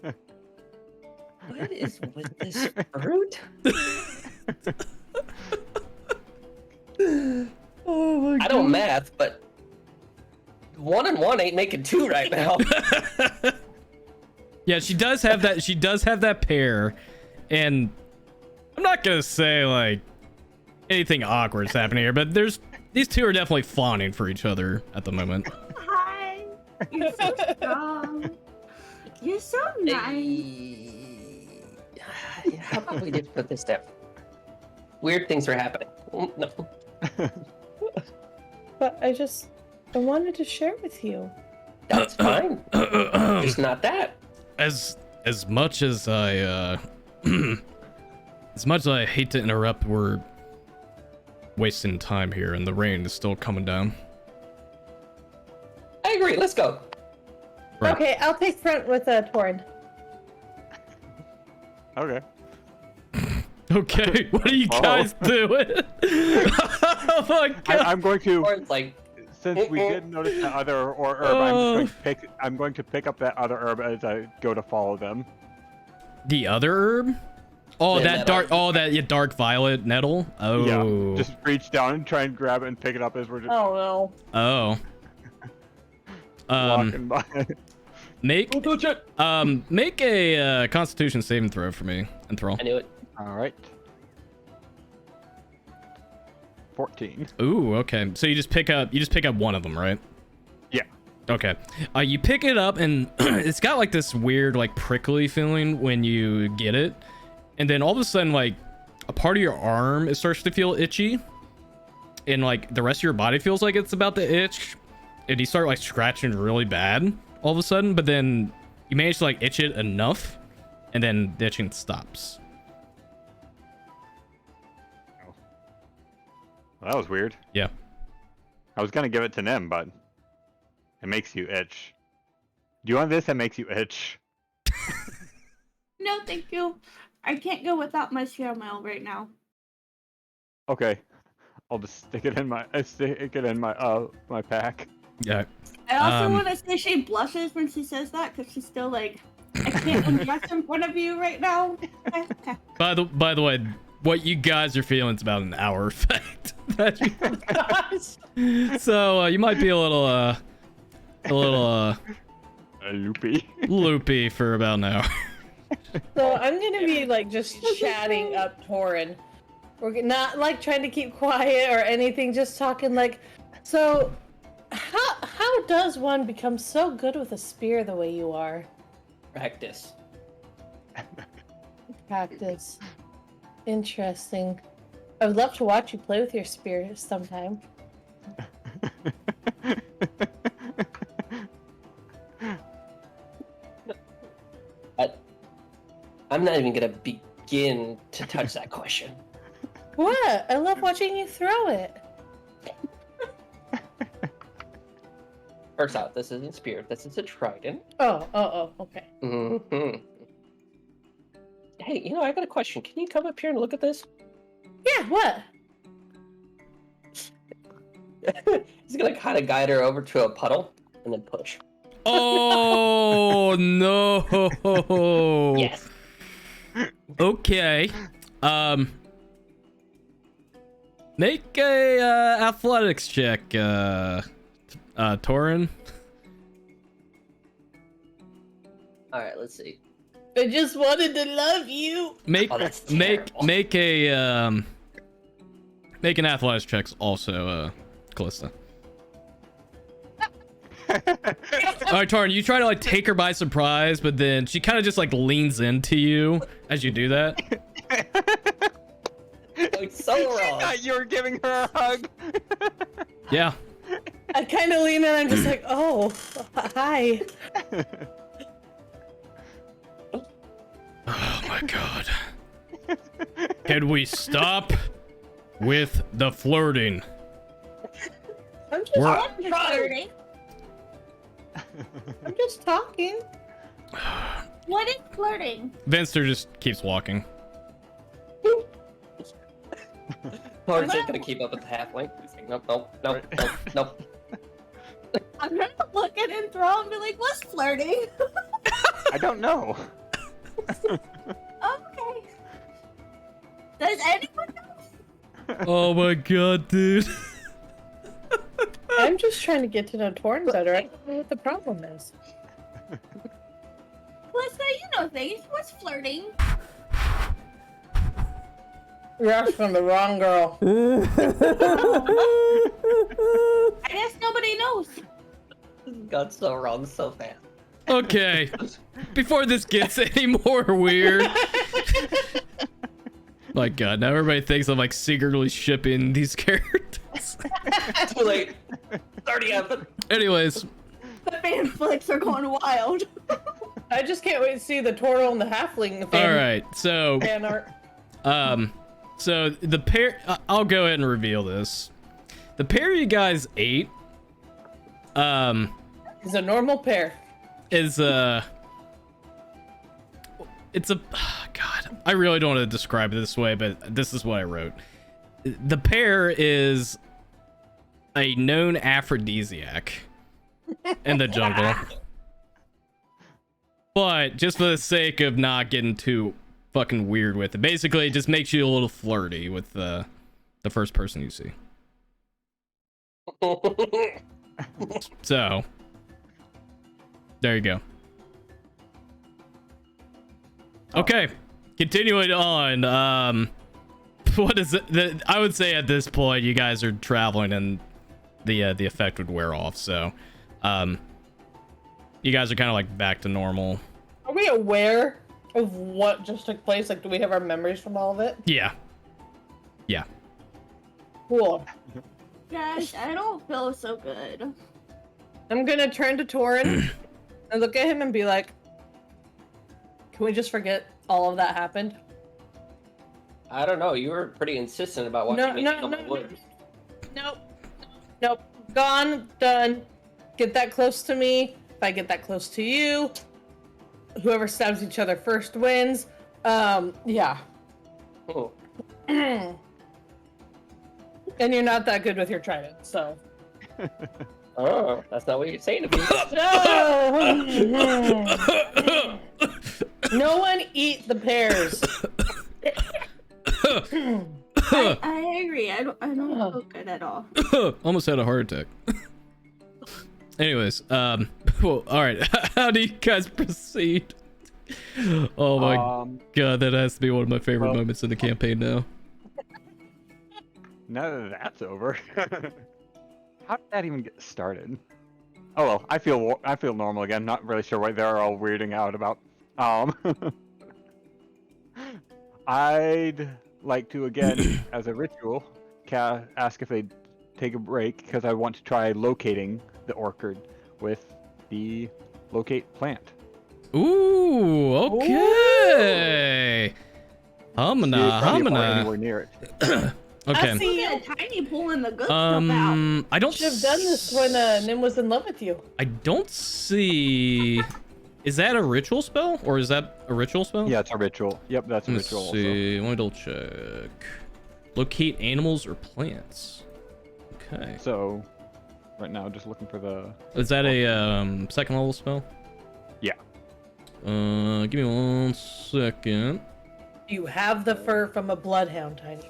What is with this fruit? Oh my god. I don't math, but 1 and 1 ain't making 2 right now. Yeah, she does have that. She does have that pair, and I'm not gonna say like anything awkward is happening here, but these two are definitely fawning for each other at the moment. Hi. You're so strong. You're so nice. How about we just put this down? Weird things are happening. No. But I wanted to share with you. That's fine. Just not that. As much as I hate to interrupt, we're wasting time here, and the rain is still coming down. I agree. Let's go. Right. Okay, I'll take front with Torin. Okay. Okay, what are you guys doing? Oh my god! I'm going to. Or it's like, Since we did notice that other herb, I'm going to pick up that other herb as I go to follow them. The other herb? Oh, Yeah, that nettle. dark. Oh, that dark violet nettle. Oh. Yeah. Just reach down and try and grab it and pick it up as we're just Oh no. Oh. walking by. Make a Constitution saving throw for me, Enthrall. I knew it. All right. 14. Ooh, okay. So you just pick up one of them, right? Yeah. Okay. You pick it up and it's got like this weird like prickly feeling when you get it. And then all of a sudden like a part of your arm, it starts to feel itchy. And like the rest of your body feels like it's about to itch. And you start like scratching really bad all of a sudden, but then you manage to like itch it enough and then the itching stops. Well, that was weird. Yeah. I was gonna give it to Nim, but it makes you itch. Do you want this that makes you itch? No, thank you. I can't go without my caramel right now. Okay. I'll just stick it in my my pack. Yeah. I also want to say she blushes when she says that because she's still like, I can't undress in front of you right now. Okay. By the way, what you guys are feeling is about an hour effect. So you might be a little loopy for about an hour. So I'm gonna be like just chatting up Torin. We're not like trying to keep quiet or anything, just talking like, so how does one become so good with a spear the way you are? Practice. Practice. Interesting. I would love to watch you play with your spear sometime. I'm not even gonna begin to touch that question. What? I love watching you throw it. First out, this isn't spear. This is a trident. Oh, okay. Mm-hmm. Hey, I got a question. Can you come up here and look at this? Yeah, what? He's gonna kind of guide her over to a puddle and then push. Oh no! Yes. Okay. Make a athletics check, Torin. All right. Let's see. I just wanted to love you. Make Oh, that's make terrible. make a make an athletics check also, Callista. All right, Torin, you try to like take her by surprise, but then she kind of just like leans into you as you do that. Like, so wrong. thought you were giving her a hug. Yeah. I kind of lean in and I'm just like, oh, hi. Oh my god. Can we stop with the flirting? I'm just We're- flirting. I'm just talking. What is flirting? Venster just keeps walking. Torin's just gonna keep up with the halfling. He's like, nope. I'm gonna look at him, throw and be like, what's flirting? I don't know. Okay. Does anyone know? Oh my god, dude. I'm just trying to get to know Torn better. I don't know what the problem is. Let's say you know things. What's flirting? You're asking the wrong girl. I guess nobody knows. Got so wrong so fast. Okay. Before this gets any more weird. My god, now everybody thinks I'm like secretly shipping these characters. Too late. It's already happened. Anyways, The fan flicks are going wild. I just can't wait to see the turtle and the halfling fan, all right. So, fan art. so the pair, I'll go ahead and reveal this. The pair you guys ate, It's a normal pair. is it's a god, I really don't want to describe it this way, but this is what I wrote. The pair is a known aphrodisiac in the jungle. But just for the sake of not getting too fucking weird with it, basically it just makes you a little flirty with the first person you see. So there you go. Okay, continuing on. what is it? I would say at this point, you guys are traveling and the effect would wear off. So, you guys are kind of like back to normal. Are we aware of what just took place? Like, do we have our memories from all of it? Yeah. Yeah. Cool. Gosh, I don't feel so good. I'm gonna turn to Torin and look at him and be like, can we just forget all of that happened? I don't know. You were pretty insistent about watching me kill my wood. Nope. Gone. Done. Get that close to me. If I get that close to you, whoever stabs each other first wins. Yeah. Oh. And you're not that good with your trident, so. Oh, that's not what you're saying to me. No one eat the pears. I agree. I don't feel good at all. Almost had a heart attack. Anyways, well, all right. How do you guys proceed? Oh my god, that has to be one of my favorite moments in the campaign now. Now that that's over, how did that even get started? Oh well, I feel normal again. Not really sure what they're all weirding out about. I'd like to again, as a ritual, ask if they'd take a break because I want to try locating the orchid with the locate plant. Ooh, okay. Anywhere near it. Okay. I see a tiny pool in the good stuff out. I don't Should have done this when Nim was in love with you. I don't see. Is that a ritual spell or is that a ritual spell? Yeah, it's a ritual. Yep, that's a Let's ritual. see. Let me double check. Locate animals or plants. Okay. So, right now, just looking for the. Is that a second level spell? Yeah. Give me 1 second. You have the fur from a bloodhound, Tiny.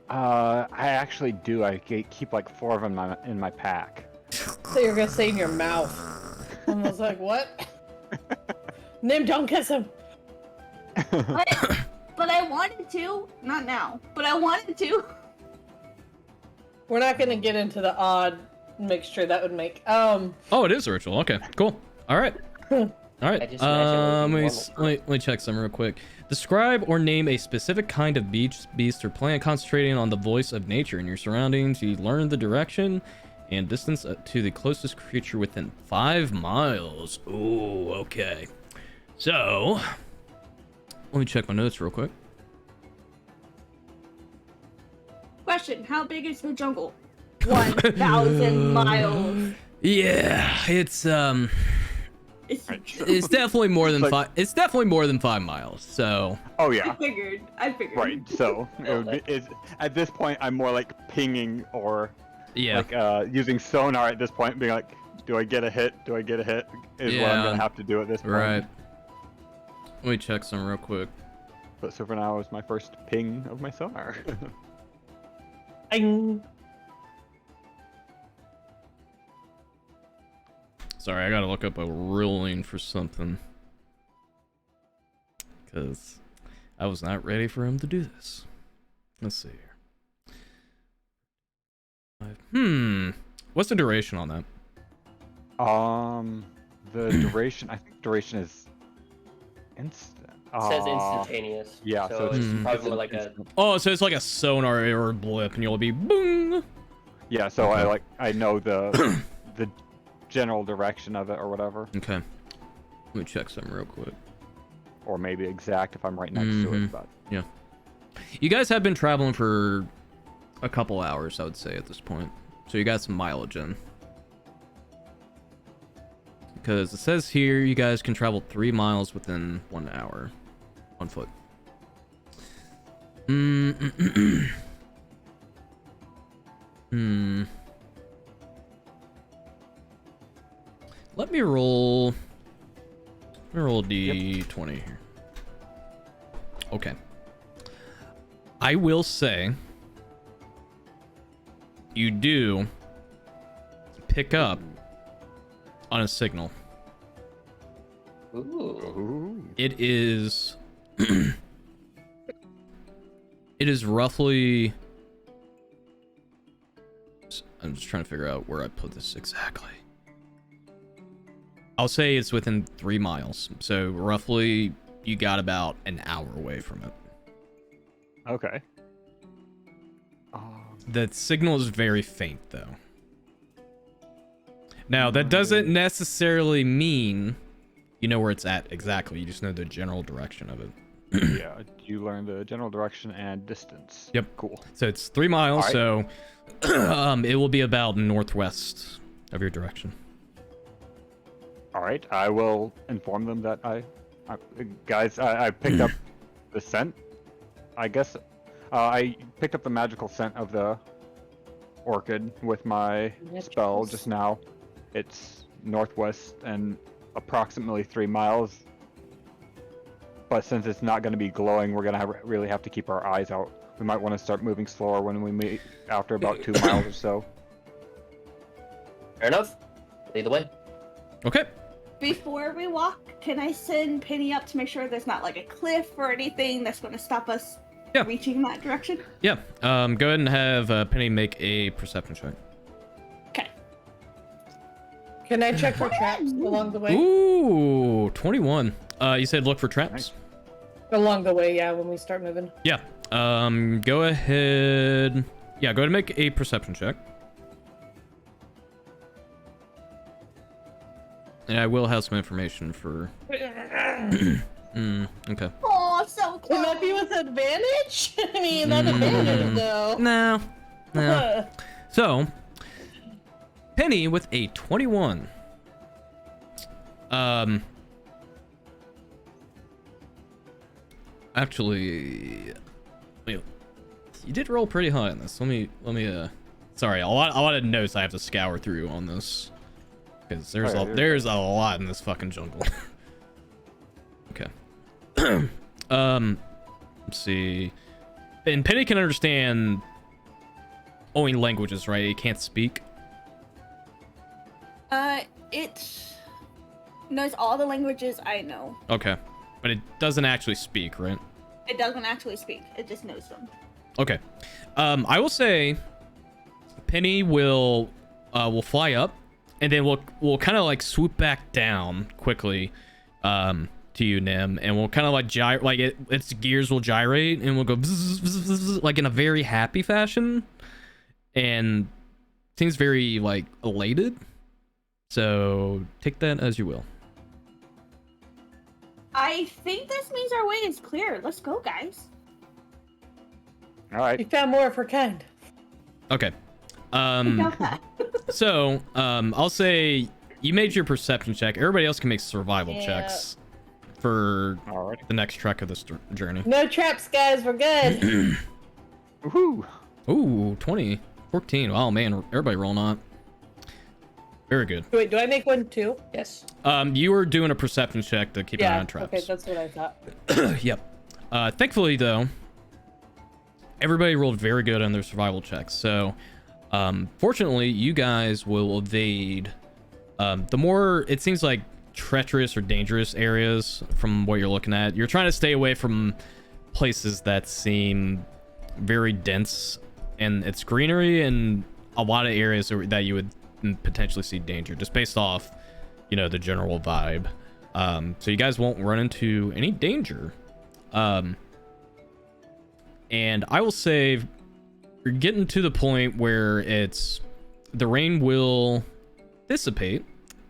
I actually do. I keep like 4 of them in my pack. So you're gonna say in your mouth. I was like, what? Nim, don't kiss him. But I wanted to. Not now. But I wanted to. We're not gonna get into the odd mixture that would make. Oh, it is a ritual. Okay, cool. All right. All right. I just imagine it would be Let me check some real quick. Describe or name a specific kind of beast or plant, concentrating on the voice of nature in your surroundings. You learn the direction and distance to the closest creature within 5 miles. Ooh, okay. So, let me check my notes real quick. Question: how big is the jungle? 1,000 miles. Yeah, it's definitely more than Like- 5. It's definitely more than 5 miles. So. Oh I yeah. figured. Right. So at this point, I'm more like pinging or Yeah. like using sonar at this point, being like, do I get a hit? Do I get a hit? Is what I'm Yeah. gonna have to do at this point. Right. Let me check some real quick. But so for now, it's my first ping of my sonar. Bing. Sorry, I gotta look up a ruling for something. Because I was not ready for him to do this. Let's see here. What's the duration on that? The duration, I think duration is instant. It says instantaneous. Yeah, so it's it's probably more like a. instant. Oh, so it's like a sonar or a blip, and you'll be boom. Yeah, so Okay. I know the the general direction of it or whatever, Okay. Let me check some real quick. or maybe exact if I'm right next to Mhm. it. But You guys have been traveling for a couple hours, I would say, at this point. So you got some mileage in. Because it says here you guys can travel 3 miles within 1 hour. On foot. Let me roll D20 here. Okay. I will say you do pick up on a signal. Ooh. ooh, It is It is roughly... I'm just trying to figure out where I put this exactly. I'll say it's within 3 miles. So roughly you got about an hour away from it. Okay. The signal is very faint though. Now that doesn't necessarily mean you know where it's at exactly. You just know the general direction of it. Yeah, you learn the general direction and distance. Yep. Cool. So it's 3 miles, All so it will be about northwest of your direction. All right, I will inform them that I picked up the scent. I guess I picked up the magical scent of the orchid with my spell just now. It's northwest and approximately 3 miles. But since it's not going to be glowing, we're going to really have to keep our eyes out. We might want to start moving slower when we meet after about 2 miles or so. Fair enough. Lead the way. Okay. Before we walk, can I send Penny up to make sure there's not like a cliff or anything that's going to stop us reaching that direction? Yeah. Go ahead and have Penny make a perception check. Okay. Can I check for traps along the way? Ooh, 21. You said look for traps? Nice. Along the way, yeah, when we start moving. Yeah. Go ahead. Yeah, go ahead and make a perception check. And I will have some information for... okay. Oh, so close. Can that be with advantage? I mean, not advantage, though. No. No. So, Penny with a 21. Actually, wait, you did roll pretty high on this. Let me sorry, a lot of notes I have to scour through on this because there's a lot in this fucking jungle. Okay. Let's see. And Penny can understand only languages, right? It can't speak. It knows all the languages I know. Okay, but it doesn't actually speak, right? It doesn't actually speak. It just knows them. Okay. I will say Penny will fly up and then we'll kind of like swoop back down quickly to you, Nim, and we'll kind of like its gears will gyrate and we'll go bzz, bzz, bzz, like in a very happy fashion and seems very like elated. So take that as you will. I think this means our way is clear. Let's go, guys. All right. We found more of her kind. Okay. That. So, I'll say you made your perception check. Everybody else can make survival checks for the next trek of this journey. No traps, guys. We're good. Woohoo! Ooh, 20. 14. Wow, man. Everybody roll not. Very good. Wait, do I make one too? Yes. You were doing a perception check to keep an eye on traps. Okay, that's what I thought. Yep. Thankfully, though, everybody rolled very good on their survival checks. So, fortunately, you guys will evade the more, it seems like, treacherous or dangerous areas from what you're looking at. You're trying to stay away from places that seem very dense and it's greenery and a lot of areas that you would potentially see danger just based off, you know, the general vibe. So you guys won't run into any danger. And I will say you're getting to the point where the rain will dissipate.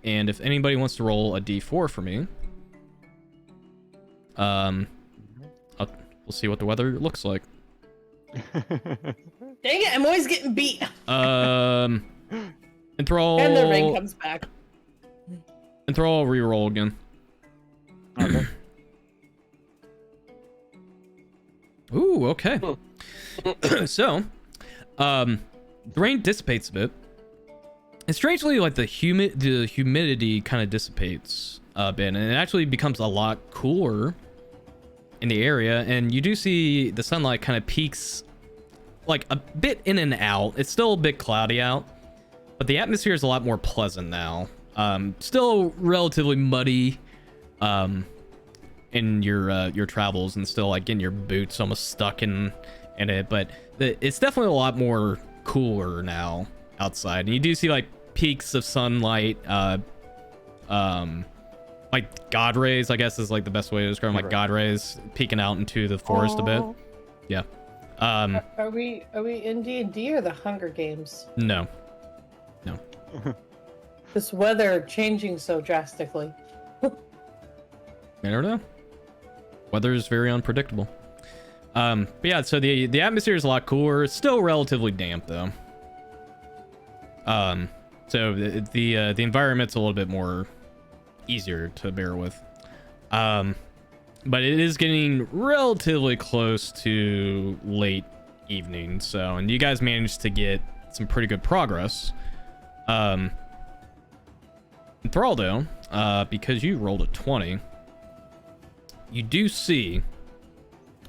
And if anybody wants to roll a d4 for me, we'll see what the weather looks like. Dang it, I'm always getting beat. And throw. And the rain comes back. And throw a reroll again. Okay. Ooh, okay. So, the rain dissipates a bit. And strangely, like the humidity kind of dissipates a bit, and it actually becomes a lot cooler in the area. And you do see the sunlight kind of peaks like a bit in and out. It's still a bit cloudy out, but the atmosphere is a lot more pleasant now. Still relatively muddy in your travels, and still like in your boots almost stuck in in it, but it's definitely a lot more cooler now outside. And you do see like peaks of sunlight, like god rays, I guess is like the best way to describe them, like god rays peeking out into the forest a bit. Yeah. Are we in D&D or the Hunger Games? No. This weather changing so drastically. I don't know. Weather is very unpredictable. But yeah, so the atmosphere is a lot cooler. It's still relatively damp though. So the environment's a little bit more easier to bear with. But it is getting relatively close to late evening. So, and you guys managed to get some pretty good progress. Thrall though, because you rolled a 20, you do see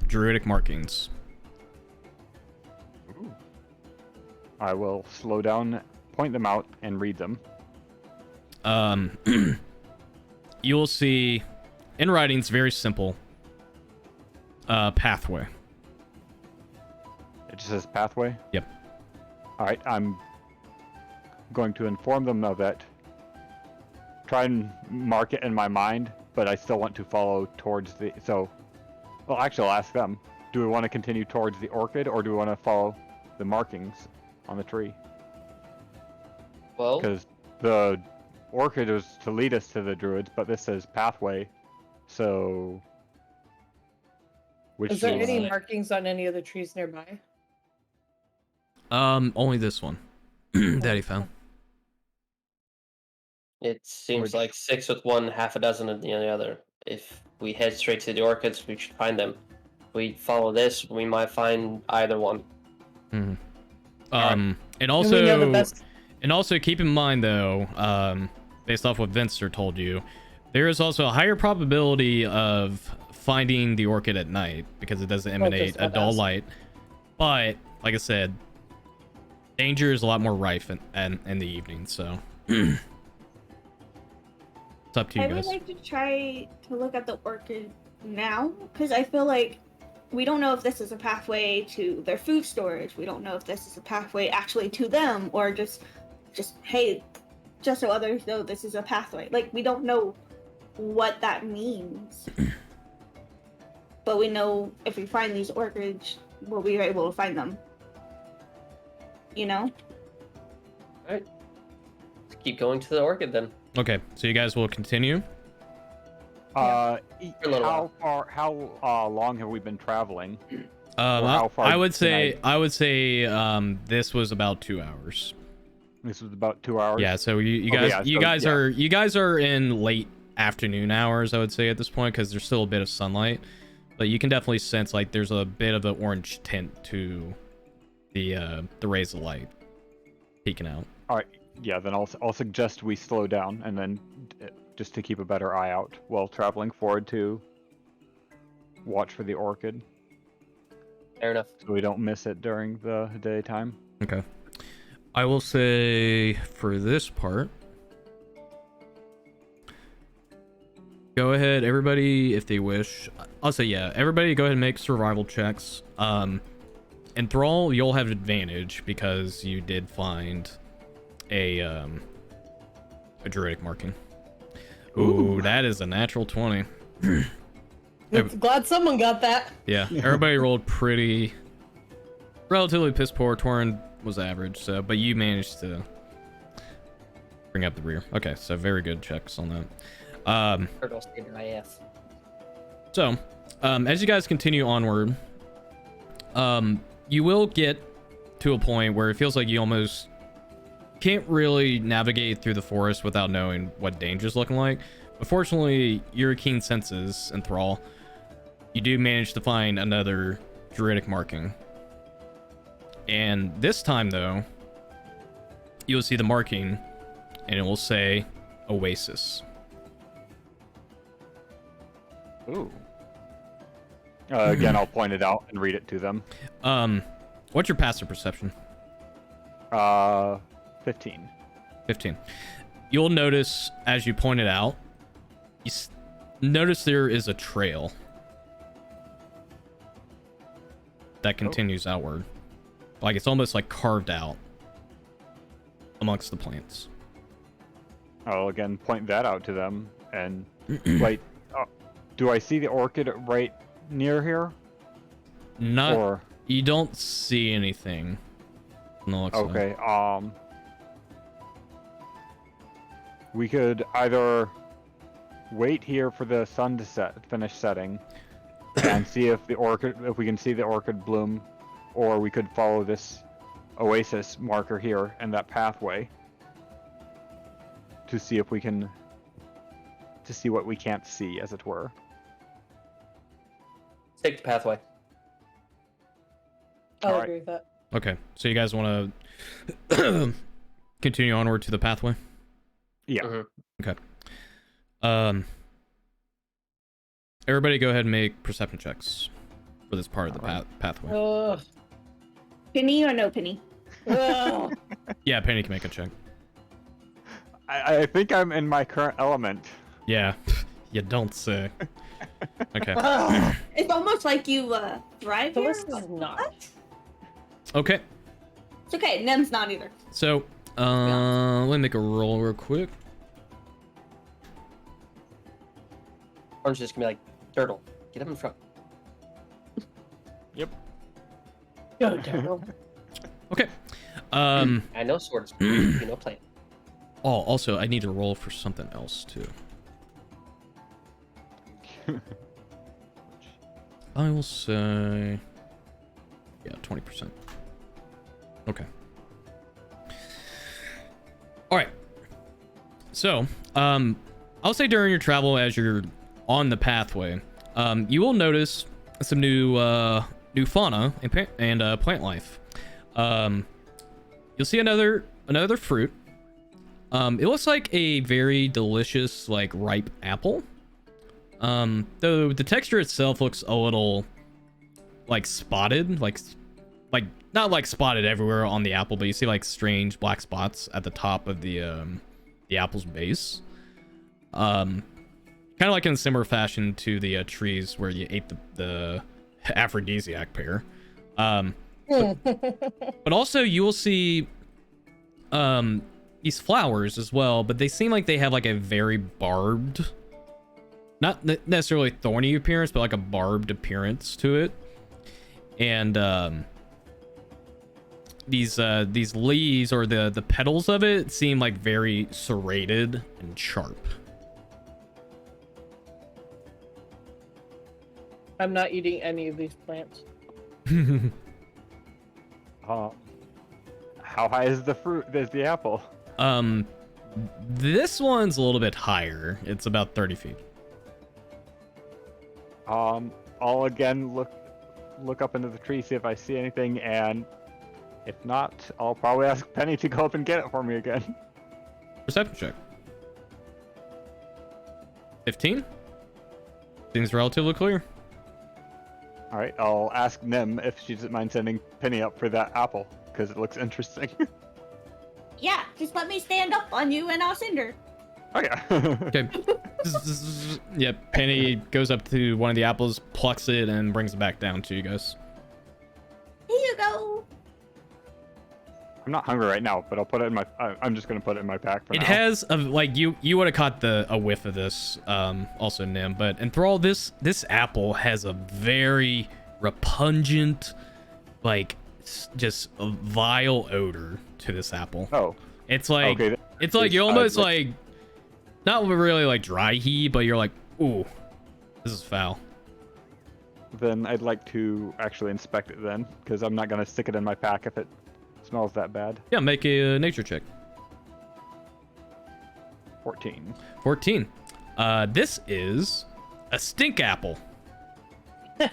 druidic markings. Ooh. I will slow down, point them out, and read them. You will see in writing, it's very simple. Pathway. It just says pathway? Yep. Alright, I'm going to inform them of it. Try and mark it in my mind, but I still want to follow towards the... So, well, actually, I'll ask them. Do we want to continue towards the orchid, or do we want to follow the markings on the tree? Well, Because the orchid was to lead us to the druids, but this says pathway, so... Which Is there is- any markings on any of the trees nearby? Only this one that he found. it seems like 6 with one, half a dozen of the other. If we head straight to the orchids, we should find them. If we follow this, we might find either one. Mm-hmm. Alright. And Do we know the best? also keep in mind though, based off what Vinster told you, there is also a higher probability of finding the orchid at night because it doesn't emanate a dull light. But like I said, danger is a lot more rife in the evening, so it's up to you I would guys. like to try to look at the orchid now, because I feel like we don't know if this is a pathway to their food storage. We don't know if this is a pathway actually to them, or just hey, just so others know this is a pathway. Like, we don't know what that means. But we know if we find these orchids, we'll be able to find them. You know? Alright. Let's keep going to the orchid then. Okay, so you guys will continue. For a little how long have we been traveling? I, how far I would can say this was about 2 hours. This was about 2 hours. Yeah, so you Okay, guys yeah, you so, guys yeah. are you guys are in late afternoon hours, I would say, at this point, because there's still a bit of sunlight, but you can definitely sense like there's a bit of an orange tint to the rays of light peeking out. All right. Yeah. Then I'll suggest we slow down, and then just to keep a better eye out while traveling forward to watch for the orchid, Fair enough. so we don't miss it during the daytime. Okay. I will say for this part, go ahead, everybody, if they wish. I'll say, yeah, everybody go ahead and make survival checks. And Thrall, you'll have advantage because you did find a druidic marking. Ooh, that is a natural 20. Glad someone got that. Yeah, everybody rolled relatively piss poor. Torin was average, so but you managed to bring up the rear. Okay, so very good checks on that. Turtle Skater IF. So, as you guys continue onward, you will get to a point where it feels like you almost can't really navigate through the forest without knowing what danger's looking like. But fortunately, your keen senses, Enthrall, you do manage to find another druidic marking. And this time, though, you'll see the marking, and it will say Oasis. Ooh. Again, I'll point it out and read it to them. What's your passive perception? 15. 15. You'll notice, as you pointed out, notice there is a trail. that continues outward. Like it's almost like carved out amongst the plants. I'll again point that out to them and wait. Do I see the orchid right near here? Not. Or You don't see anything. No. okay. We could either wait here for the sun to finish setting, and see if we can see the orchid bloom, or we could follow this oasis marker here and that pathway to see if we can see what we can't see, as it were. Take the pathway. I'll Alright. agree with that. Okay, so you guys want to continue onward to the pathway? Yeah. Mhm. Okay. Everybody, go ahead and make perception checks for this part of the pathway. Ugh. Penny or no penny? Ugh. Yeah, Penny can make a check. I think I'm in my current element. Yeah, you don't say. Okay. Ugh. It's almost like you thrive So here. this is not. What? Okay. It's okay. Nem's not either. So, let me make a roll real quick. Orange is gonna be like, turtle, get up in front. Go, Daryl. Okay. I know swords, you know plant. Oh, also, I need to roll for something else too. I will say, yeah, 20%. Okay. All right. So, I'll say during your travel, as you're on the pathway, you will notice some new fauna and plant life. You'll see another fruit. It looks like a very delicious, like ripe apple. Though the texture itself looks a little like spotted, like not like spotted everywhere on the apple, but you see like strange black spots at the top of the apple's base. Kind of like in a similar fashion to the trees where you ate the aphrodisiac pear. But also you will see these flowers as well, but they seem like they have like a very barbed, not necessarily thorny appearance, but like a barbed appearance to it. And these leaves or the petals of it seem like very serrated and sharp. I'm not eating any of these plants. How high is the fruit? Is the apple? This one's a little bit higher. It's about 30 feet. I'll again look up into the tree, see if I see anything, and if not, I'll probably ask Penny to go up and get it for me again. Perception check. 15? Seems relatively clear. All right, I'll ask Nim if she doesn't mind sending Penny up for that apple, because it looks interesting. Yeah, just let me stand up on you and I'll send her. Oh yeah. Okay. Yeah, Penny goes up to one of the apples, plucks it, and brings it back down to you guys. Here you go. I'm not hungry right now, but I'll put it in my. I'm just gonna put it in my pack for It now. has a, like you would have caught a whiff of this, also Nim, but and Thrall, this apple has a very repugnant, like just a vile odor to this apple. Oh. It's like Okay. it's like you almost like not really like dry heat, but you're like, ooh, this is foul. Then I'd like to actually inspect it then, because I'm not gonna stick it in my pack if it smells that bad. Yeah, make a nature check. 14. 14. This is a stink apple. Poor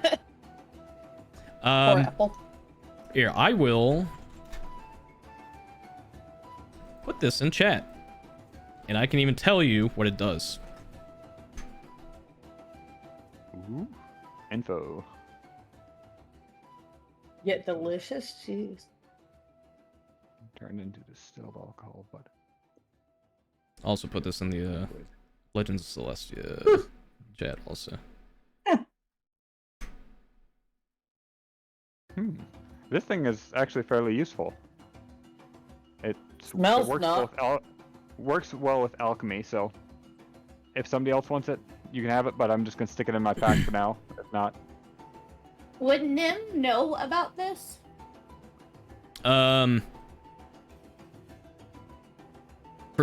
apple. Here, I will put this in chat, and I can even tell you what it does. Ooh. Info. Yet delicious. Jeez. Turn into distilled alcohol, but I'll also put this in the Legends of Celestia chat also. This thing is actually fairly useful. Smells it works not. works well with alchemy, so if somebody else wants it, you can have it, but I'm just gonna stick it in my pack for now. If not, Would Nim know about this? For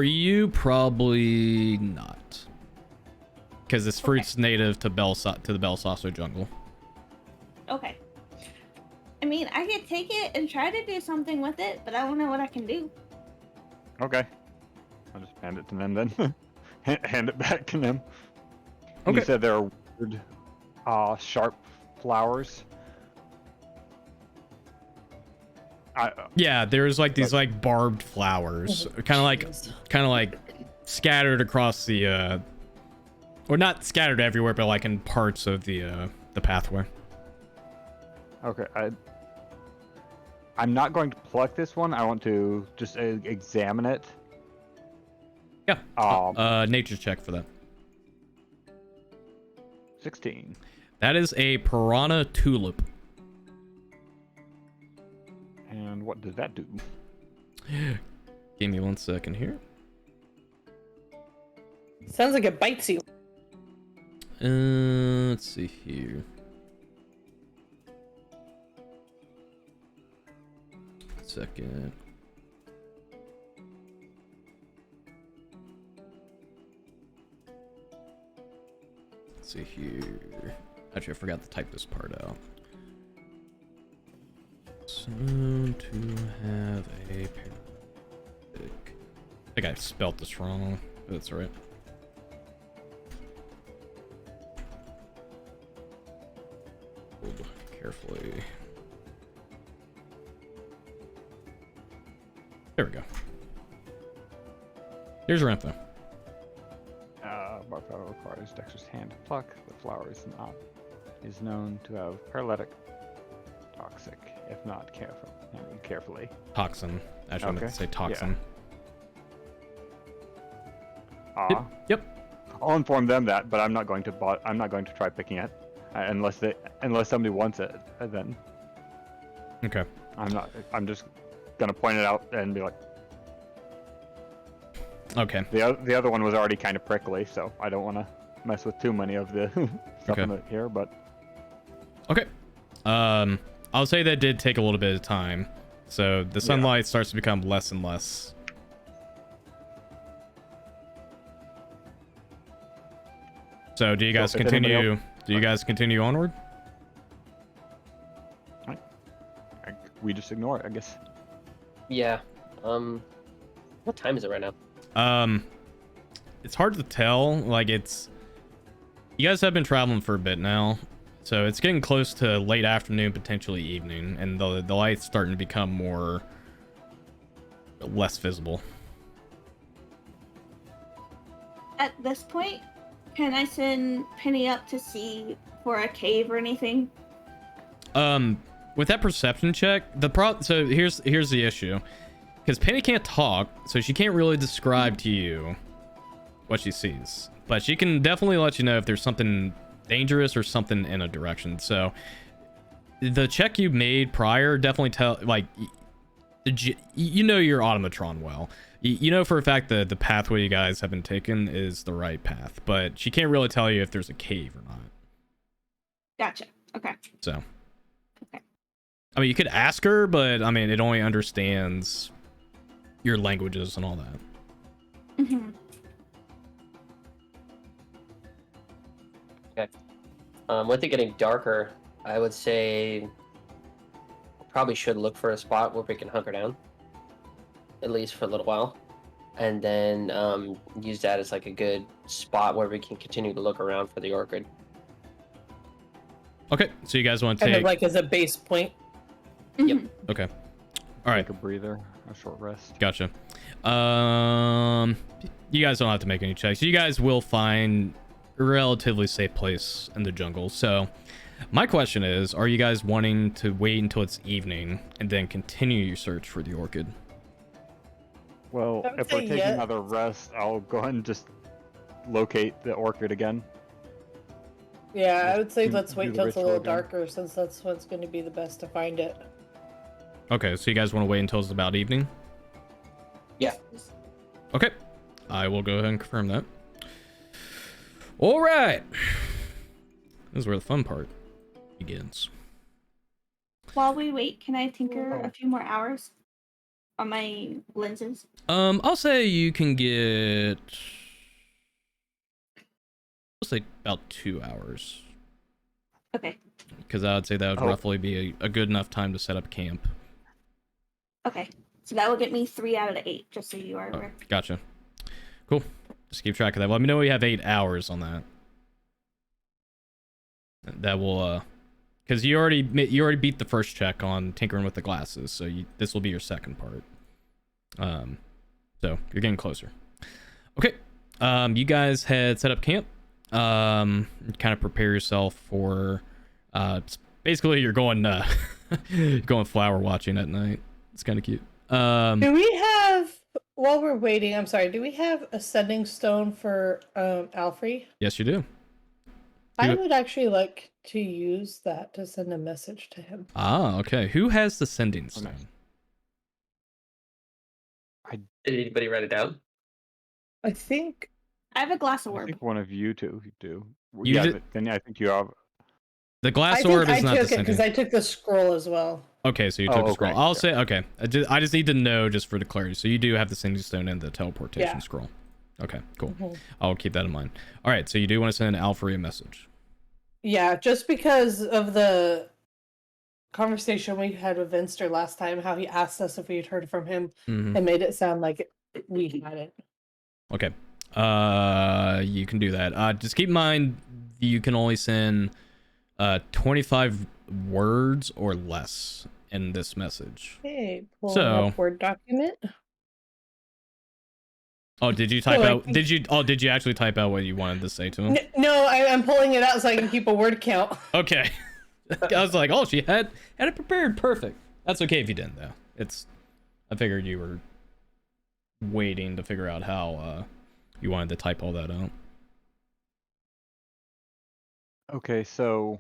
you, probably not, because this fruit's native to the Belsasso jungle. Okay. I mean, I could take it and try to do something with it, but I don't know what I can do. okay. I'll just hand it to them then. Hand it back to them. Okay. You said there are weird, sharp flowers. Yeah, there's like these like barbed flowers, kind of like scattered across the, or not scattered everywhere, but like in parts of the pathway. Okay, I'm not going to pluck this one. I want to just examine it. Yeah. Nature check for that. 16. That is a piranha tulip. And what does that do? Give me 1 second here. Sounds like it bites you. Let's see here. Second. Let's see here. Actually, I forgot to type this part out. So to have a paralytic. I think I spelt this wrong, but that's right. Hold carefully. There we go. Here's your info. Bark flower requires dexterous hand to pluck. The flower is known to have paralytic, toxic, if not handled carefully. Toxin. Actually, I meant to say toxin. Yeah. Yep. I'll inform them that, but I'm not going to try picking it unless somebody wants it. Then. Okay. I'm just gonna point it out and be like. Okay. The other one was already kind of prickly, so I don't want to mess with too many of the stuff in it here, but. Okay. I'll say that did take a little bit of time, so the sunlight starts to become less and less. So do you guys continue? Do you guys continue onward? We just ignore it, I guess. Yeah. What time is it right now? It's hard to tell. Like, you guys have been traveling for a bit now, so it's getting close to late afternoon, potentially evening, and the light's starting to become less visible. At this point, can I send Penny up to see for a cave or anything? With that perception check, so here's the issue. Because Penny can't talk, so she can't really describe to you what she sees. But she can definitely let you know if there's something dangerous or something in a direction. So the check you made prior definitely you know your automatron well. You know for a fact that the pathway you guys have been taking is the right path. But she can't really tell you if there's a cave or not. Gotcha. Okay. So. Okay. I mean, you could ask her, but I mean, it only understands your languages and all that. Mm-hmm. Okay. With it getting darker, I would say probably should look for a spot where we can hunker down, at least for a little while, and then use that as like a good spot where we can continue to look around for the orchid. Okay, so you guys want to Kind take of like as a base point. Yep. Okay. All right. Take a breather, a short rest. Gotcha. You guys don't have to make any checks. You guys will find a relatively safe place in the jungle. So my question is, are you guys wanting to wait until it's evening and then continue your search for the orchid? Well, I would if we're say taking yeah. another rest, I'll go ahead and just locate the orchid again. Yeah, I would say do- let's do wait the till it's a ritual little again. darker, since that's what's going to be the best to find it. Okay, so you guys want to wait until it's about evening? Yeah. Okay, I will go ahead and confirm that. All right, this is where the fun part begins. While we wait, can I tinker a few more hours on my lenses? I'll say you can get, I'll say about 2 hours, Okay. because I would say that would Oh. roughly be a good enough time to set up camp. Okay. So that will get me 3 out of the 8, just so you are Oh, aware. gotcha. Cool. Just keep track of that. Let me know you have 8 hours on that. That will, because you already beat the first check on tinkering with the glasses, so this will be your second part. So you're getting closer. Okay. You guys had set up camp. Kind of prepare yourself for, basically you're going, going flower watching at night. It's kind of cute. Do we have, while we're waiting, I'm sorry, do we have a sending stone for Alfrey? Yes, you do. I would actually like to use that to send a message to him. Ah, okay. Who has the sending Oh, nice. stone? Did anybody write it down? I think I have a glass I orb. think one of you two do. You Yeah, did- then I think you have. The glass I think orb I is not the took it sending. because I took the scroll as well. Okay, so you Oh, took the okay, scroll. I'll yeah. say, okay. I just need to know just for the clarity. So you do have the sending stone and the teleportation Yeah. scroll. Okay, cool. Mhm. I'll keep that in mind. All right, so you do want to send Alfred a message. Yeah, just because of the conversation we had with Vinster last time, how he asked us if we had heard from him Mhm. and made it sound like we hadn't. Okay. You can do that. Just keep in mind you can only send 25 words or less in this message. Okay, pulling So- up Word document. Oh, did you type I out? think- Did you actually type out what you wanted to say to him? No, I'm pulling it out so I can keep a word count. Okay. I was like, oh, she had it prepared. Perfect. That's okay if you didn't though. I figured you were waiting to figure out how you wanted to type all that out. Okay, so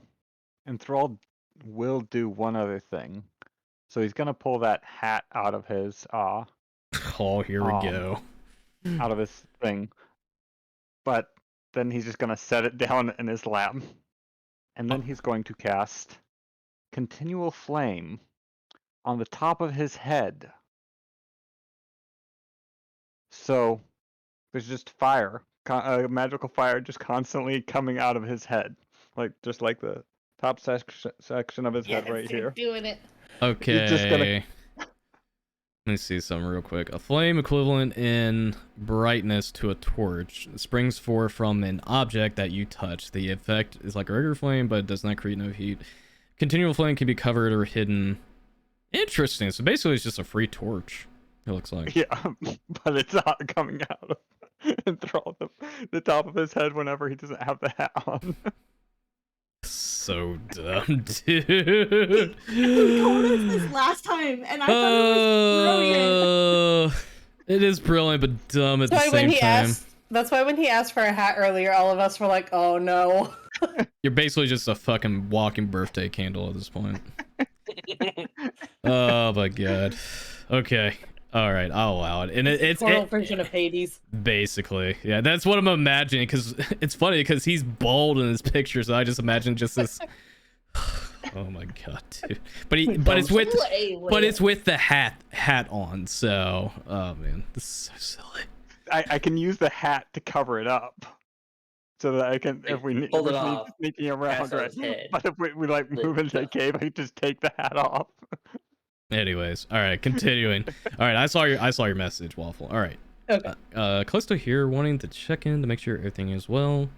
Enthralled will do one other thing. So he's gonna pull that hat out of his Oh, here we Um, go. out of his thing. But then he's just gonna set it down in his lap. And then he's going to cast Continual Flame on the top of his head. So there's just fire, magical fire just constantly coming out of his head. Just like the top section of his head right here. Doing it. Okay. just gonna- Let me see something real quick. A flame equivalent in brightness to a torch springs forth from an object that you touch. The effect is like a regular flame, but it does not create no heat. Continual flame can be covered or hidden. Interesting. So basically, it's just a free torch. It looks like. Yeah, but it's not coming out of the top of his head whenever he doesn't have the hat on. So dumb, dude. He told us this last time, and I thought it was brilliant. It is brilliant, but dumb at the That's why same when he time. asked. That's why when he asked for a hat earlier, all of us were like, "Oh no." You're basically just a fucking walking birthday candle at this point. Oh my god. Okay. All right, I'll allow it. And it's Coral version of Hades. basically, yeah. That's what I'm imagining because it's funny because he's bald in his picture, so I just imagine just this. Oh my god, dude. But it's with the hat on. So, oh man, this is so silly. I can use the hat to cover it up, so that I can if we need Pull it if we need off, sneaking around, pass on right? his head, But if we like lift move into the it up. cave, I just take the hat off. Anyways, all right, continuing. All right, I saw your message, Waffle. All right. Okay. Callisto here, wanting to check in to make sure everything is well.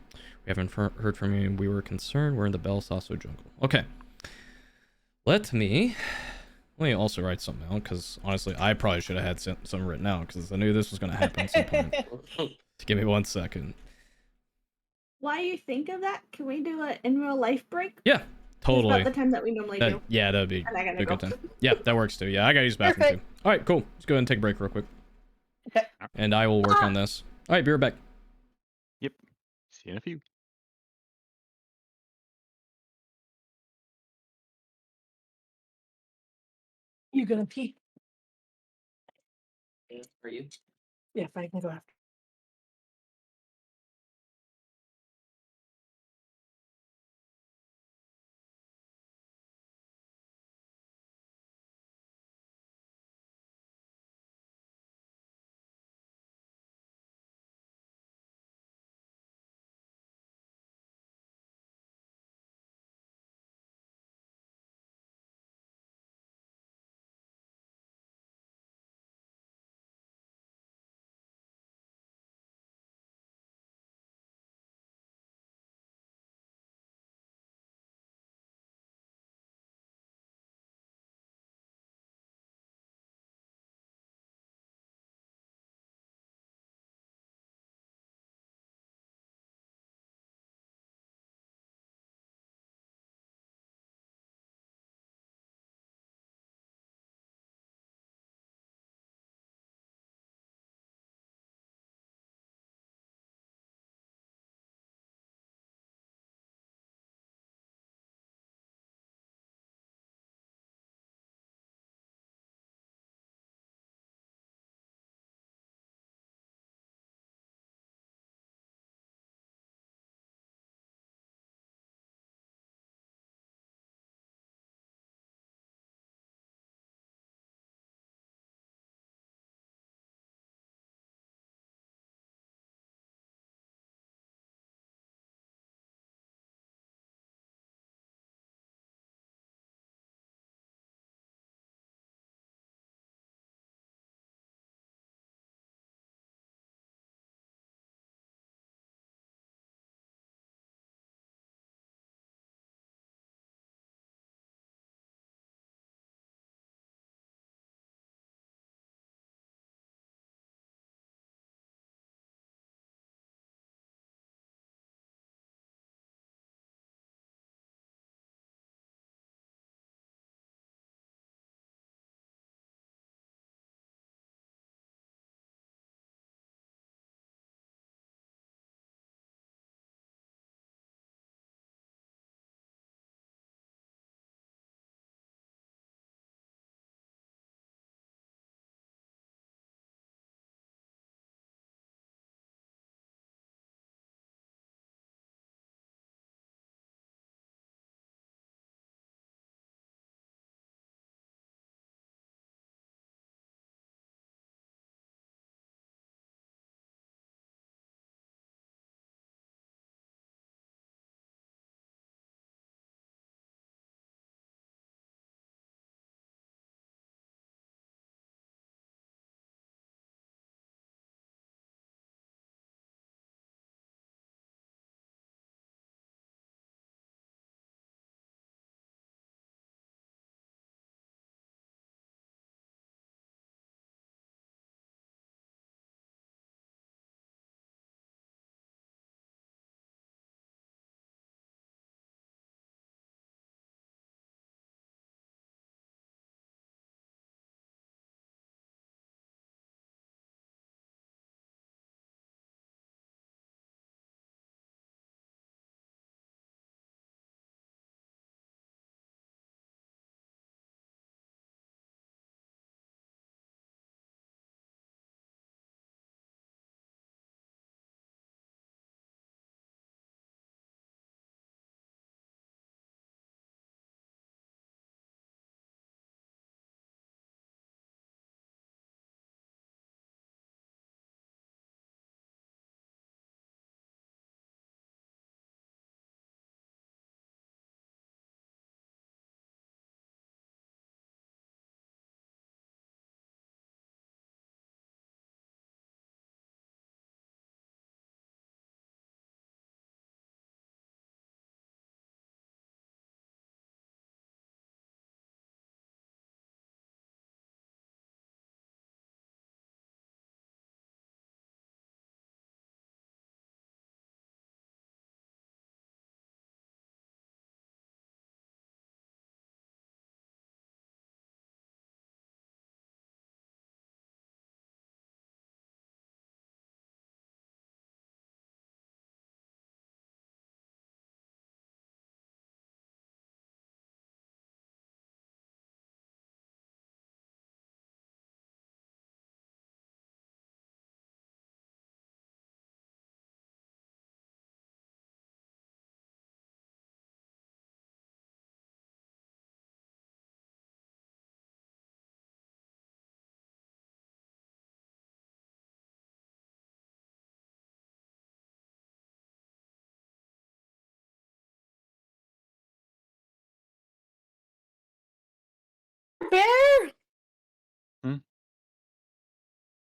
We haven't heard from you. We were concerned. We're in the Bel Sasso jungle. Okay. Let me also write something out because honestly, I probably should have had something written out because I knew this was going to happen at some point. Give me 1 second. While you think of that, can we do an in real life break? Yeah, It's totally. about the time that we normally do. Yeah, that'd be And I gotta a good go. time. Yeah, that works too. Yeah, I gotta use the bathroom Perfect. too. All right, cool. Let's go ahead and take a break real quick. Okay. And I will work on this. All right, be right back. See you in a few. You gonna pee? For you. Yeah, if I can go after.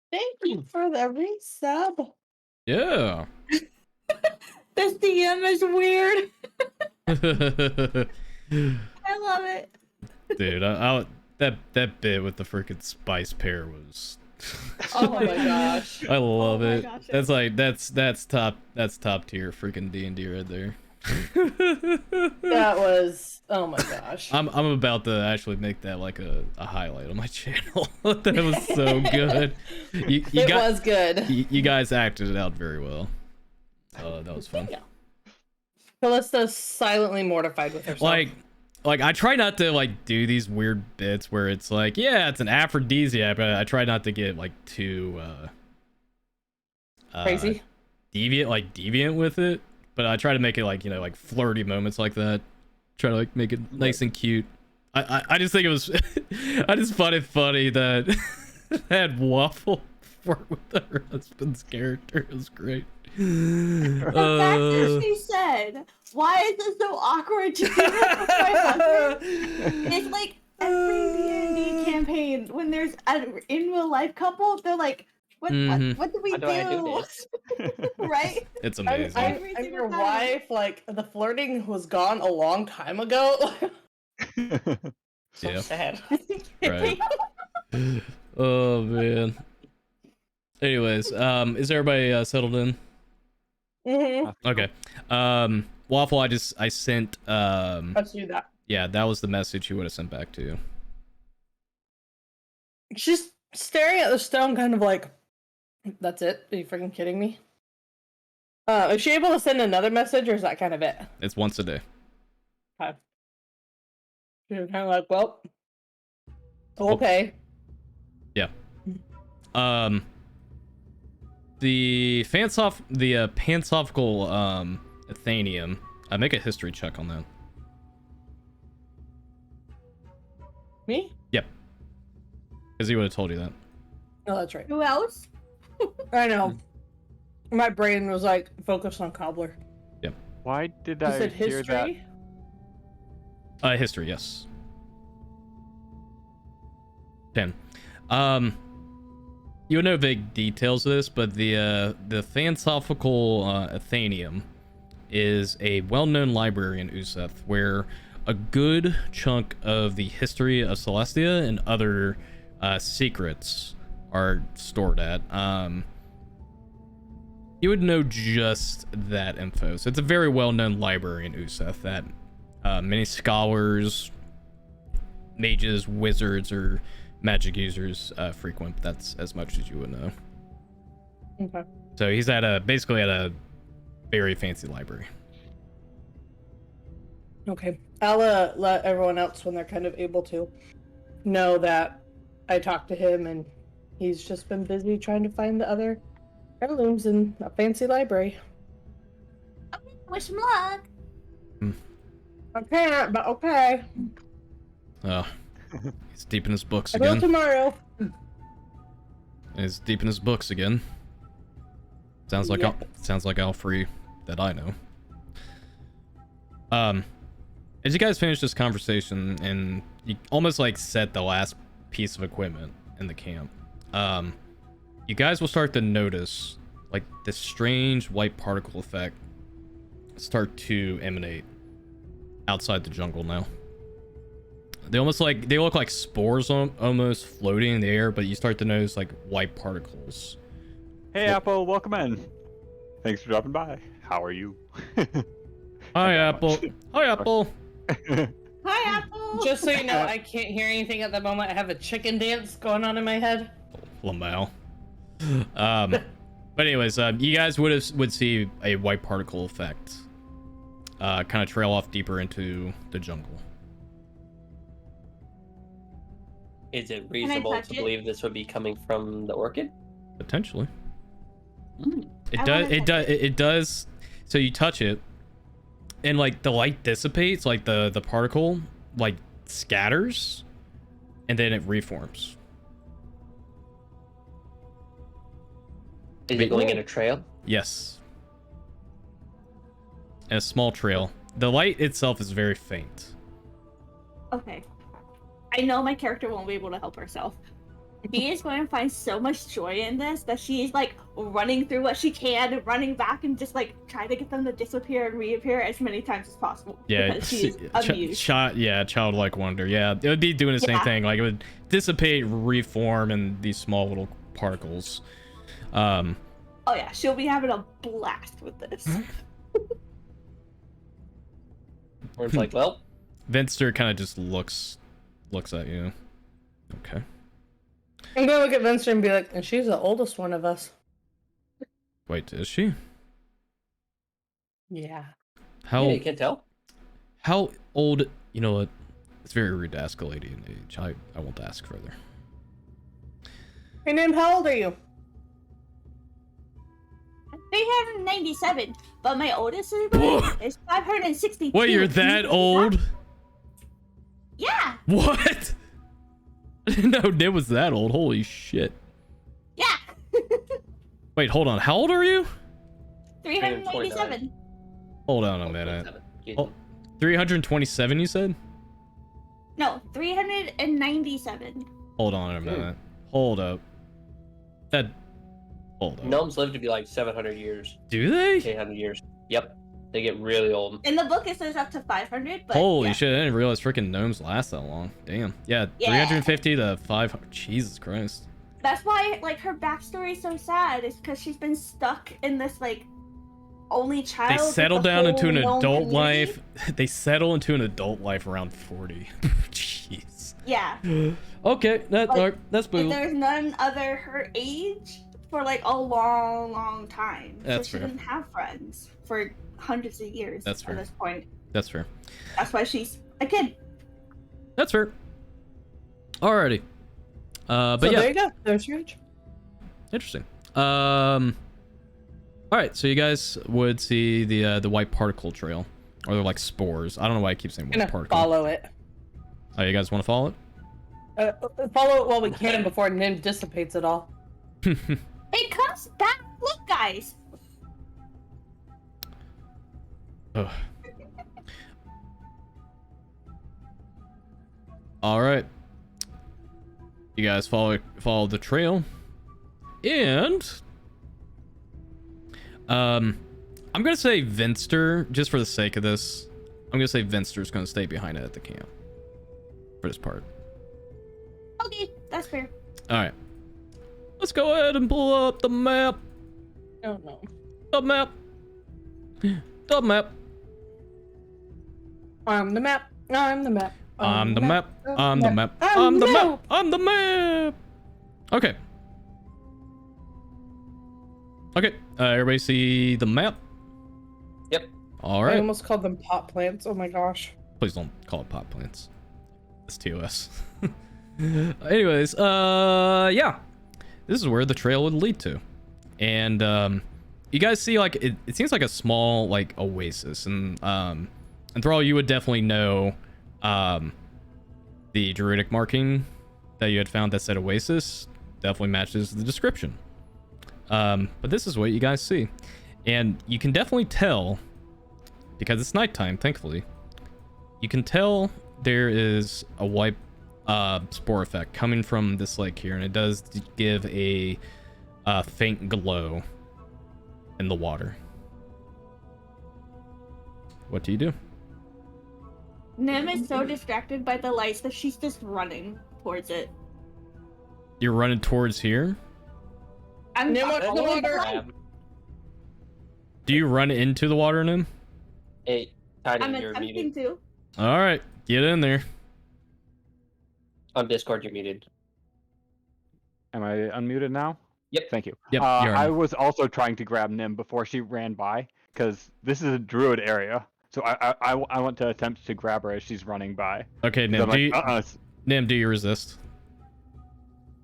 Thank you for the resub. Yeah. This DM is weird. I love it. Dude, that bit with the freaking spice pear was. Oh my gosh. I love my it. gosh, That's like that's top tier freaking D&D right there. That was, oh my gosh. I'm about to actually make that like a highlight on my channel. That was so good. It was good. You guys acted it out very well. That was fun. Yeah. Callista's silently mortified with herself. Like I try not to like do these weird bits where it's like, yeah, it's an aphrodisiac, but I try not to get like too Crazy. deviant with it. But I try to make it like, you know, like flirty moments like that. Try to like make it nice and cute. I just think it was I just find it funny that that Waffle flirt with her husband's character. It was great. The fact that she said, "Why is it so awkward to do this with my husband?" It's like every D&D campaign when there's an in real life couple, they're like, "What do we How do I do this? Right? It's amazing. I'm your wife. Like, the flirting was gone a long time ago. So Yeah. sad. Right. Oh man. Anyways, is everybody settled in? Mm-hmm. Okay. Waffle, I sent Let's do that. yeah, that was the message you would have sent back to you. She's staring at the stone, kind of like, that's it? Are you freaking kidding me? Is she able to send another message, or is that kind of it? It's once a day. Okay. She's kind of like, well, okay. Yeah. The Pansophical Athenium. I make a history check on that. Me? Yep. Because he would have told you that. No, that's right. Who else? I know. My brain was like focused on Cobbler. Why did You I said hear that? history? History, yes. 10. You would know vague details of this, but the Pansophical Athenium is a well-known library in Euseth where a good chunk of the history of Celestia and other secrets are stored at. You would know just that info. So it's a very well-known library in Euseth that many scholars, mages, wizards, or magic users frequent. But that's as much as you would know. Okay. So he's basically at a very fancy library. Okay. I'll let everyone else, when they're kind of able to, know that I talked to him and he's just been busy trying to find the other heirlooms in a fancy library. Wish him luck. I can't, but okay. Oh, he's deep in his books I will again. tomorrow. He's deep in his books again. Sounds like Yep. sounds like Alfrey that I know. As you guys finish this conversation and you almost like set the last piece of equipment in the camp, you guys will start to notice like this strange white particle effect start to emanate outside the jungle now. They look like spores almost floating in the air, but you start to notice like white particles. Hey, Apple, welcome in. Thanks for dropping by. How are you? Hi, Apple. Hi, Apple. Hi, Apple. Just so you know, I can't hear anything at the moment. I have a chicken dance going on in my head. Lamau. But anyways, you guys would see a white particle effect kind of trail off deeper into the jungle. Is it reasonable touch to it? believe this would be coming from the orchid? Potentially. Mm. It I does. wanna It touch does. It does. So you touch it, and like the light dissipates, like the particle like scatters, and then it reforms. Is it going in a trail? Yes. A small trail. The light itself is very faint. Okay. I know my character won't be able to help herself. She is going to find so much joy in this that she is like running through what she can and running back and just like trying to get them to disappear and reappear as many times as possible. Yeah, because she is amused. childlike wonder. Yeah, it would be doing the same thing. Like it would dissipate, reform in these small little particles. Oh yeah, she'll be having a blast with this. Where it's like, well, Venster kind of just looks at you. Okay. I'm gonna look at Vincent and be like, and she's the oldest one of us. Wait, is she? Yeah. How yeah, you can't tell. how old? You know what? It's very rude to ask a lady in age. I won't ask further. Hey, Nim, how old are you? 397, but my oldest is 562. Wait, you're that old? Yeah. What? I didn't know Nim was that old. Holy shit. Yeah. Wait, hold on. How old are you? 397. Hold on a minute. 27. Oh, 327, you said? No, 397. Hold on a minute. Hold up. Hold up. Gnomes live to be like 700 years, Do they? 800 years. Yep, they get really old. In the book, it says up to 500, but Holy yeah. shit, I didn't realize freaking gnomes last that long. Damn. Yeah, Yeah. 350 to 500. Jesus Christ. That's why, like, her backstory is so sad. Is because she's been stuck in this, like, only child. They with settle the down whole into an gnome adult community. life. They settle into an adult life around 40. Jeez. Yeah. Okay, that's Like, that's If boo. there's none other her age for, like, a long, long time. That's so she fair. didn't have friends for hundreds of years That's fair. at this point. That's fair. That's why she's a kid. That's fair. Alrighty. But So yeah, there you go. There's your age. interesting. All right, so you guys would see the white particle trail, or they're like spores. I don't know why I keep saying I'm white gonna particle. follow it. Oh, you guys want to follow Follow it while we can before Nim dissipates it all. it? It comes back. Look, guys. Ugh. All right. You guys follow the trail, and I'm gonna say Vinster, just for the sake of this. I'm gonna say Vinster's gonna stay behind it at the camp for this part. Okay, that's fair. All right. Let's go ahead and pull up the map. Oh no. The map. The map. I'm the map. I'm the map. I'm the map. I'm the map. I'm the map. I'm the map. Okay. Okay. Everybody see the map? Yep. All I right. almost called them pot plants. Oh my gosh. Please don't call it pot plants. It's TOS. Anyways, yeah. This is where the trail would lead to. And you guys see like it seems like a small like oasis, and Thrall, you would definitely know the druidic marking that you had found that said oasis definitely matches the description. But this is what you guys see, and you can definitely tell, because it's nighttime, thankfully, you can tell there is a white spore effect coming from this lake here, and it does give a faint glow in the water. What do you do? Nim is so distracted by the lights that she's just running towards it. You're running towards here? I'm Nim, what's the following water? light. Do you run into the water, Nim? Hey, Tiny, I'm you're attempting muted. to. All right, get in there. On Discord, you're muted. Am I unmuted now? Yep. Thank you. Yep, you're I on. was also trying to grab Nim before she ran by, because this is a druid area. So I want to attempt to grab her as she's running by. Okay, I'm Nim, like, Nim, do you resist?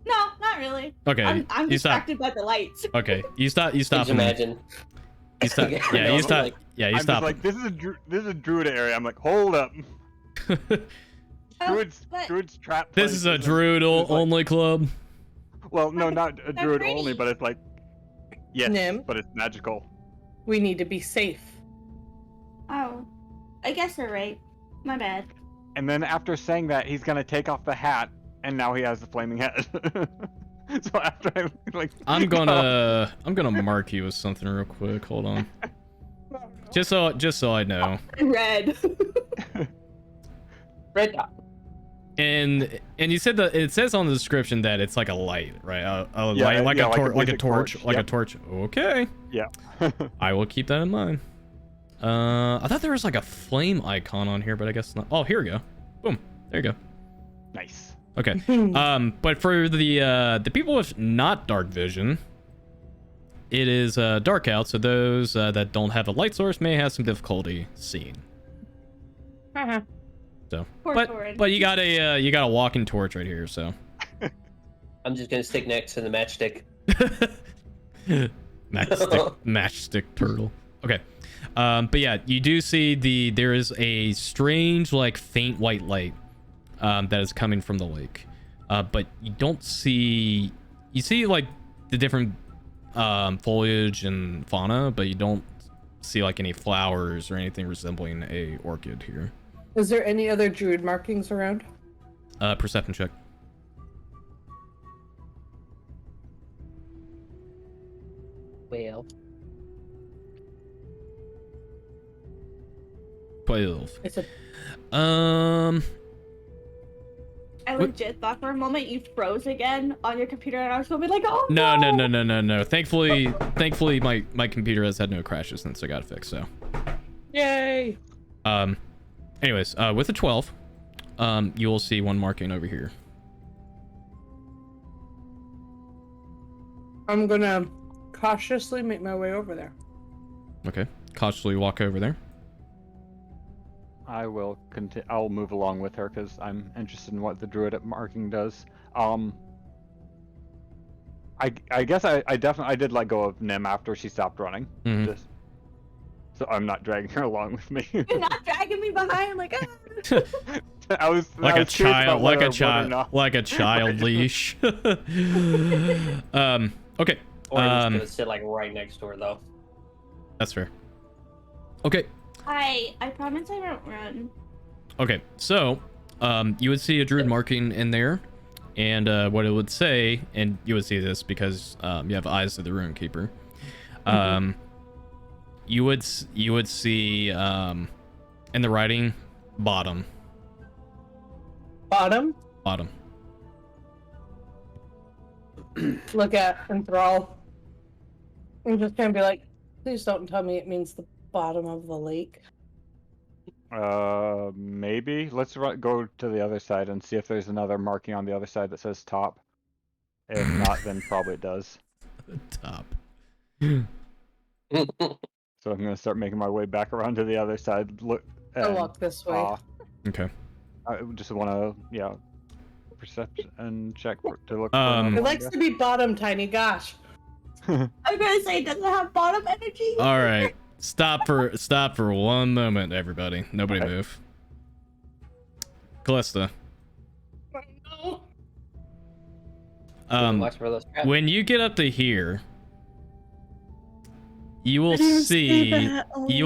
No, not really. Okay, I'm you stop. distracted by the lights. Okay, you stop. You stop. Just imagine. You stop. Yeah, Yeah, no, you stop. like- Yeah, you I'm stop. just like, this is a druid area. I'm like, hold up. Oh, but Druid's trap. This place is a isn't- druid is like- only club. Well, no, not a They're druid pretty. only, but it's like, yes, Nim. but it's magical. We need to be safe. oh, I guess you're right. My bad. And then after saying that, he's gonna take off the hat and now he has the flaming head. So after I like, I'm gonna mark you with something real quick. Hold on. Just so I know. Red. Red dot. And you said that it says on the description that it's like a light, right? A Yeah, light, like yeah, a like a like a basic torch, torch, like a yep. torch. Okay. yeah. I will keep that in mind. I thought there was like a flame icon on here, but I guess not. Oh, here we go. Boom. There you go. Nice. Okay. But for the people with not dark vision, it is dark out, so those that don't have a light source may have some difficulty seeing. So, Poor but Torrid. you got a walking torch right here, so. I'm just gonna stick next to the matchstick. matchstick turtle. Okay. But yeah, you do see there is a strange, like, faint white light that is coming from the lake. But you don't see... You see, like, the different foliage and fauna, but you don't see, like, any flowers or anything resembling a orchid here. Is there any other druid markings around? Perception check. Well, 12. It's a I legit thought for a moment you froze again on your computer, and I was gonna be like, oh No. Thankfully, my computer has had no crashes since I got it fixed. So, yay. Anyways, with a 12, you will see one marking over here. I'm gonna cautiously make my way over there. Okay. Cautiously walk over there. I will continue. I'll move along with her because I'm interested in what the druid marking does. I guess I definitely did let go of Nim after she stopped running. Mhm. Just, so I'm not dragging her along with me. You're not dragging me behind, like, ah. I was Like I a was curious about child, like whether a or child, not. like a child leash. Okay. or I'm just gonna sit like right next to her though. That's fair. Okay. I promise I won't run. Okay. So, you would see a druid marking in there, and what it would say, and you would see this because you have eyes of the rune keeper. You would see in the writing bottom. Bottom. Bottom. Look at Enthrall. I'm just gonna be like, please don't tell me it means the bottom of the lake. Maybe. Let's go to the other side and see if there's another marking on the other side that says top. If not, then probably it does. Top. So I'm gonna start making my way back around to the other side. Look. I'll walk this way. Okay. I just want to, perception and check to look. It likes to be bottom, Tiny. Gosh. I'm gonna say it doesn't have bottom energy. All right. Stop for one moment, everybody. Nobody Okay. move. Callista. Watch for those traps. When you get up to here, you will see you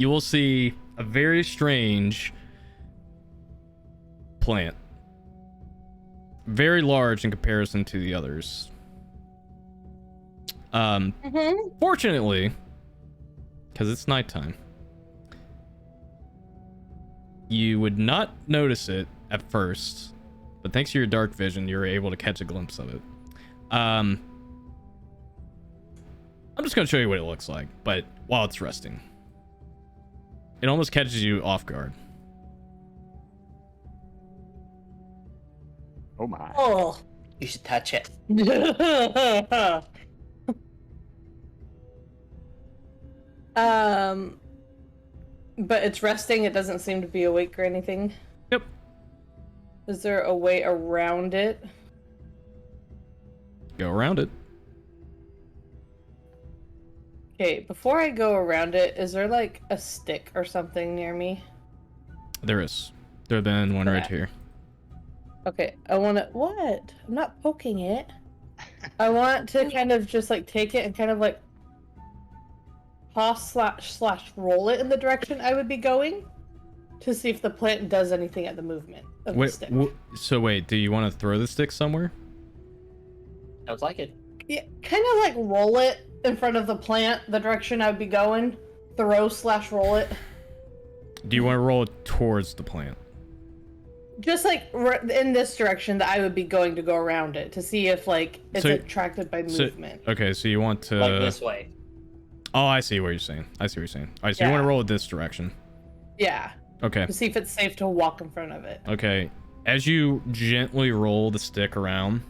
will see a very strange plant. Very large in comparison to the others. Fortunately, because it's nighttime, you would not notice it at first, but thanks to your dark vision, you were able to catch a glimpse of it. I'm just going to show you what it looks like, but while it's resting. It almost catches you off guard. Oh my. Oh. You should touch it. But it's resting. It doesn't seem to be awake or anything. Yep. Is there a way around it? Go around it. Okay, before I go around it, is there like a stick or something near me? There is. There'd been one right Okay. here. Okay, I want to... What? I'm not poking it. I want to kind of just like take it and kind of like toss slash roll it in the direction I would be going. to see if the plant does anything at the movement of the stick. So wait, do you want to throw the stick somewhere? Sounds like it. Yeah, kind of like roll it in front of the plant, the direction I'd be going. Throw/roll it. Do you want to roll it towards the plant? Just like in this direction that I would be going to go around it to see if like it's attracted by movement. Okay, so you want to Like this way. Oh, I see what you're saying. All right, so you want to roll it this direction. Yeah. Okay. To see if it's safe to walk in front of it. Okay. As you gently roll the stick around,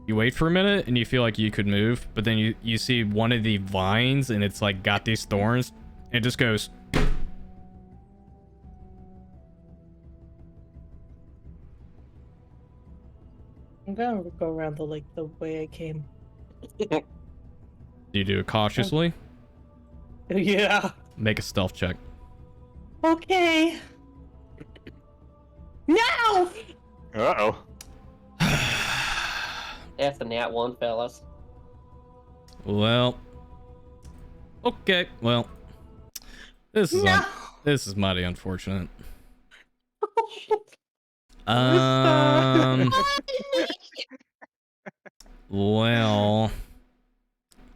you wait for a minute and you feel like you could move, but then you see one of the vines and it's like got these thorns and it just goes. I'm gonna go around the way I came. Do you do it cautiously? Yeah. Make a stealth check. Okay. No! Uh-oh. F the nat 1, fellas. Well. Okay. Well. This is mighty unfortunate. Well.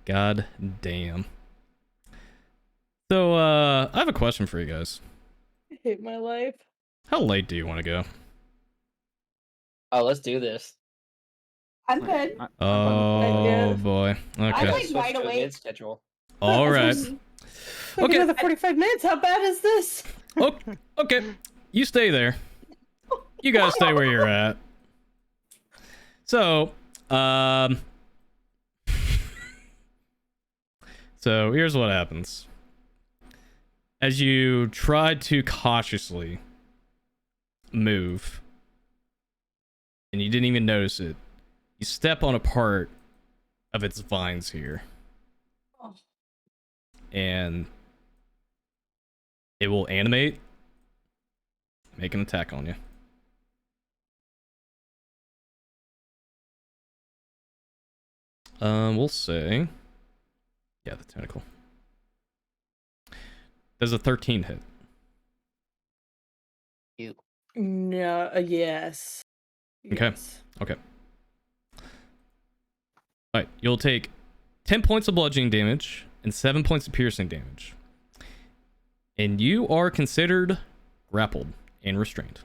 God damn. So, I have a question for you guys. I hate my life. How late do you want to go? Oh, let's do this. I'm good. Oh boy. I Okay. like right Switch to a away. mid-schedule. All right. Okay. Another 45 minutes. How bad is this? Okay. You stay there. You guys stay where you're at. So, so here's what happens. As you try to cautiously move, and you didn't even notice it, you step on a part of its vines here. Oh. And it will animate, make an attack on you. We'll say, yeah, the tentacle. Does a 13 hit? No. Yes. Okay. Yes. Okay. Alright, you'll take 10 points of bludgeoning damage and 7 points of piercing damage. And you are considered grappled and restrained.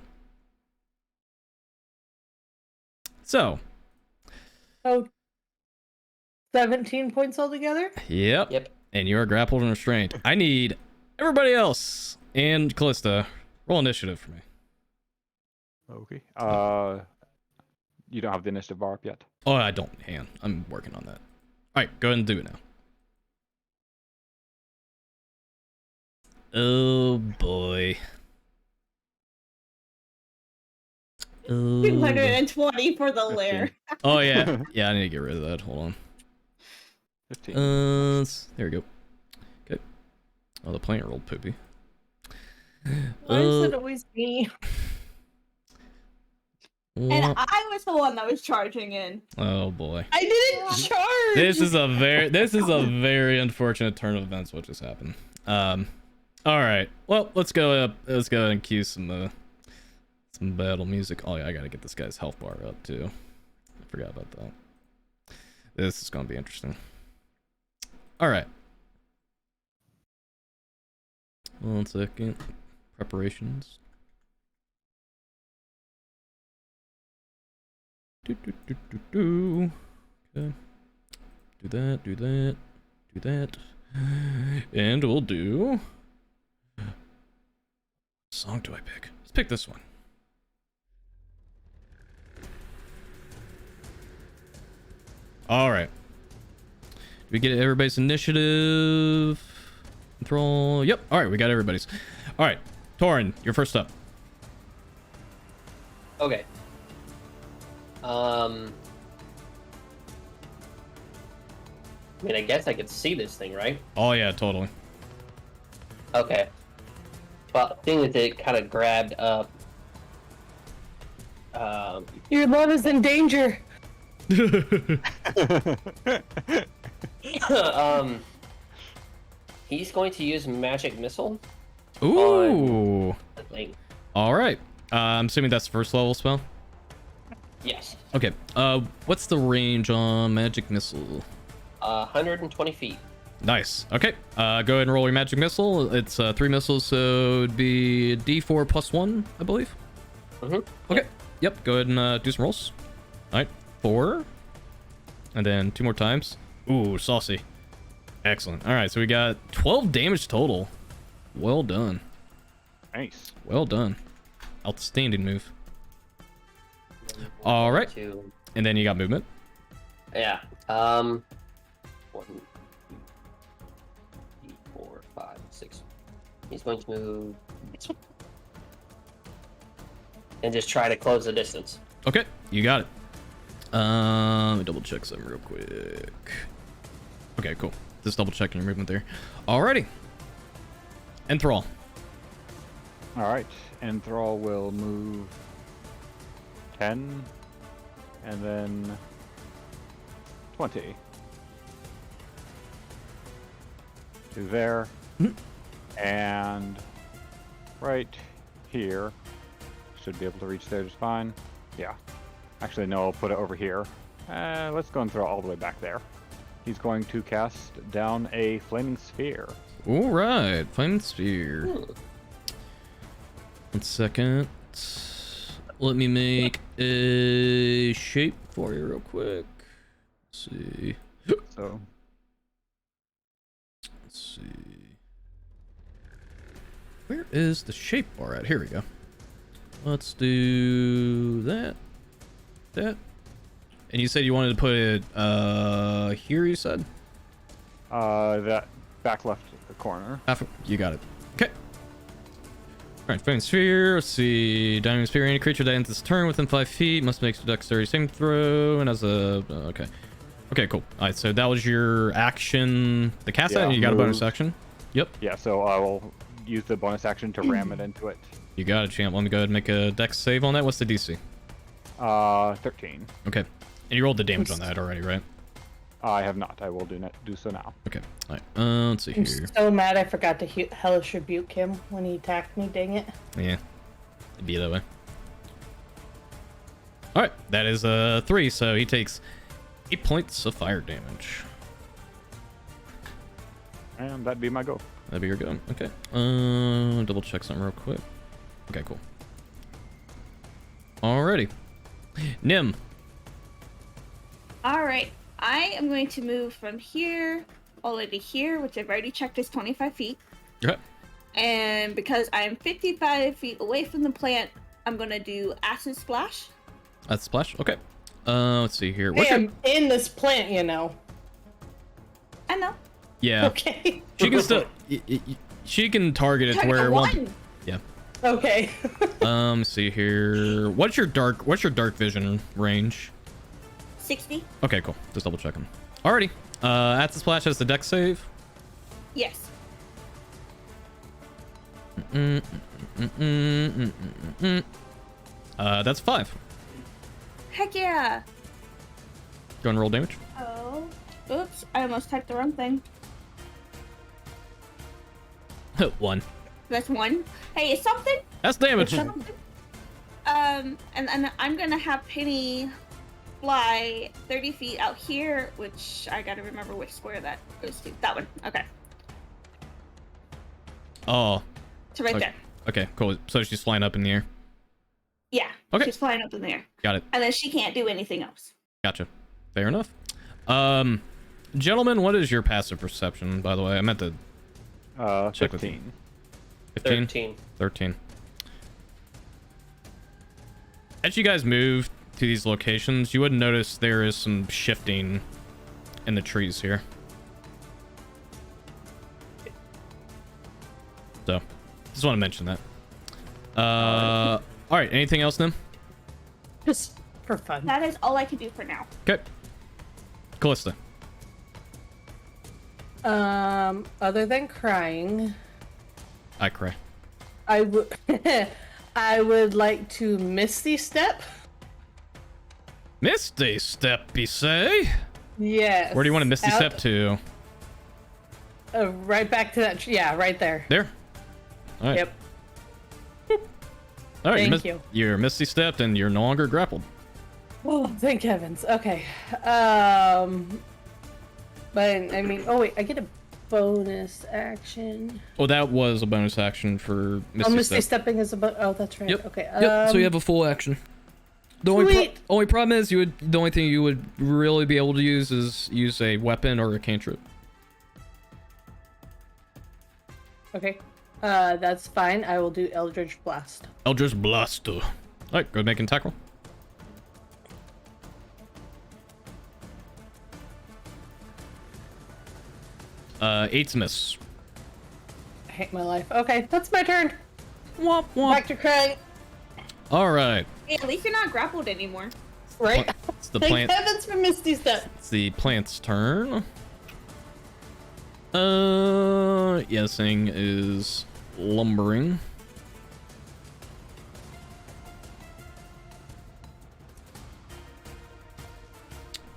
So. Oh. 17 points altogether? Yep. And you are grappled and restrained. I need everybody else and Callista roll initiative for me. Okay. You don't have the initiative bar up yet. Oh, I don't, Han. I'm working on that. Alright, go ahead and do it now. Oh boy. Oh. 220 for the 15. lair. Oh yeah. Yeah, I need to get rid of that. Hold on. 15. There we go. Okay. Oh, the plant rolled poopy. Why is it always me? And I was the one that was charging in. Oh boy. I didn't charge. This is a very unfortunate turn of events what just happened. All right. Well, let's go and cue some battle music. Oh yeah, I gotta get this guy's health bar up too. I forgot about that. This is gonna be interesting. All right. 1 second. Preparations. Okay. Do that. And we'll do. What song do I pick? Let's pick this one. All right. Do we get everybody's initiative? Control. Yep. All right, we got everybody's. All right, Torin, you're first up. Okay. I mean, I guess I could see this thing, right? Oh yeah, totally. Okay. But the thing is, it kind of grabbed up. Your love is in danger. He's going to use magic missile. Ooh. The thing. All right. I'm assuming that's the first level spell. Yes. Okay. What's the range on magic missile? 120 feet. Nice. Okay. Go ahead and roll your magic missile. It's 3 missiles, so it'd be D4 plus 1, I believe. Mm-hmm. Okay. Yep. Go ahead and do some rolls. All right. 4. And then 2 more times. Ooh, saucy. Excellent. All right. So we got 12 damage total. Well done. Nice. Well done. Outstanding move. All right. And then you got movement. Yeah. 1, 2, 3, 4, 5, 6. He's going to move and just try to close the distance. Okay, you got it. Let me double check something real quick. Okay, cool. Just double checking your movement there. Alrighty. Enthrall. All right. Enthrall will move 10 and then 20 to there. And right here. Should be able to reach there just fine. Yeah. Actually, no, I'll put it over here. Let's go and throw it all the way back there. He's going to cast down a flaming sphere. All right, flaming sphere. 1 second. Let me make a shape for you real quick. Let's see. So Let's see. Where is the shape bar at? Here we go. Let's do that. That. And you said you wanted to put it here, you said? that back left corner. You got it. Okay. Alright, flaming sphere. Let's see. Diamond sphere. Any creature that ends this turn within 5 feet must make a dexterity saving throw. And as a. Okay. Okay, cool. Alright, so that was your action. The cast that, and you got a bonus action. Yep. Yeah, so I will use the bonus action to ram it into it. You got it, champ. Let me go ahead and make a dex save on that. What's the DC? 13. Okay. And you rolled the damage on that already, right? I have not. I will do so now. Okay. All right. Let's see I'm here. so mad I forgot to hellish rebuke him when he attacked me, dang it. Yeah. It'd be that way. All right. That is 3, so he takes 8 points of fire damage. And that'd be my go. That'd be your go. Okay. Double check something real quick. Okay, cool. Alrighty. Nim. All right. I am going to move from here all the way to here, which I've already checked is 25 feet. Okay. And because I'm 55 feet away from the plant, I'm going to do acid splash. That's splash. Okay. Let's see here. Hey, I'm in this plant, you know. I know. Yeah. Okay. She can still. She can target it to where it won't. Yeah. Okay. Let's see here. What's your dark vision range? 60. Okay, cool. Just double checking. Alrighty. At the splash has the dex save. Yes. That's 5. Heck yeah. Go and roll damage. Oh. Oops. I almost typed the wrong thing. 1. That's 1. Hey, it's something. That's damage. Something. And I'm gonna have Penny fly 30 feet out here, which I gotta remember which square that goes to. That one. Okay. Oh. So right Okay. there. Okay, cool. So she's flying up in the air. Yeah. Okay. She's flying up in the air. Got it. And then she can't do anything else. Gotcha. Fair enough. Gentlemen, what is your passive perception, by the way? I meant to check with you. 15. 15? 13. As you guys move to these locations, you would notice there is some shifting in the trees here. So, just want to mention that. All right. Anything else, Nim? Just for fun. That is all I can do for now. Okay. Callista. Other than crying, I cry. I would I would like to Misty Step. Misty Step, you say? Yes. Where do you want to Misty Step to? Right back to that. Yeah, right there. There. All right. Yep. All right. Thank you. You're misty stepped and you're no longer grappled. Oh, thank heavens. Okay. But I mean, oh wait, I get a bonus action. Oh, that was a bonus action for misty Misty step. stepping is a oh, that's right. Yep. Okay. Yep. So you have a full action. The only problem is the only thing you would really be able to use is use a weapon or a cantrip. Okay. That's fine. I will do Eldritch Blast. Eldritch Blast. All right, go make an attack roll. 8's miss. I hate my life. Okay, that's my turn. Womp womp. Back to crying. All right. Hey, at least you're not grappled anymore. Right? It's the Thank plant. heavens for Misty Step. It's the plant's turn. Yes, thing is lumbering.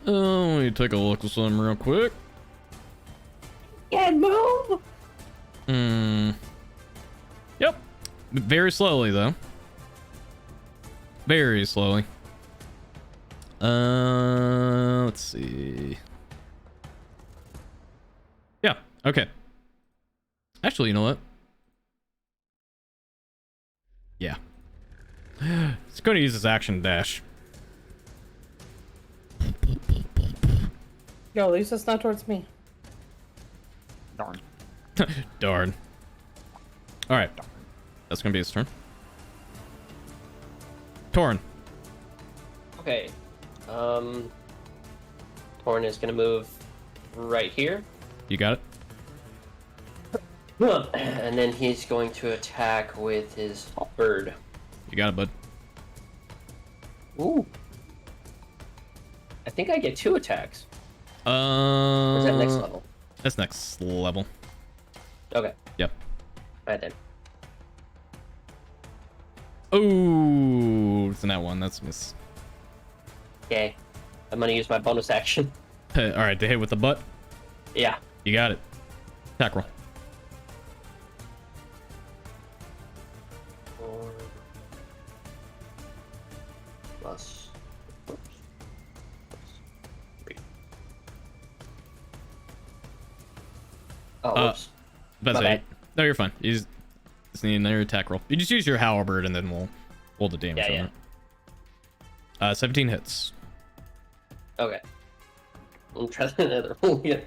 Let me take a look at some real quick. Can't move. Yep. Very slowly though. Very slowly. Let's see. Yeah, okay. Actually, you know what? Yeah. It's going to use his action dash. Yo, at least it's not towards me. Darn. Darn. Alright. That's going to be his turn. Torn. Okay. Torn is gonna move right here. You got it? And then he's going to attack with his bird. You got it, bud. Ooh. I think I get 2 attacks. Or is that next level? That's next level. Okay. Yep. Alright then. Oh, it's in that one. That's a miss. Okay. I'm gonna use my bonus action. Alright, to hit with the butt. Yeah. You got it. Attack roll. 4 plus. Oops. Plus 3. Oh, whoops. That's My it. bad. No, you're fine. You just need another attack roll. You just use your halberd and then we'll roll the damage Yeah, on it. 17 hits. Okay. I'm trying another roll again.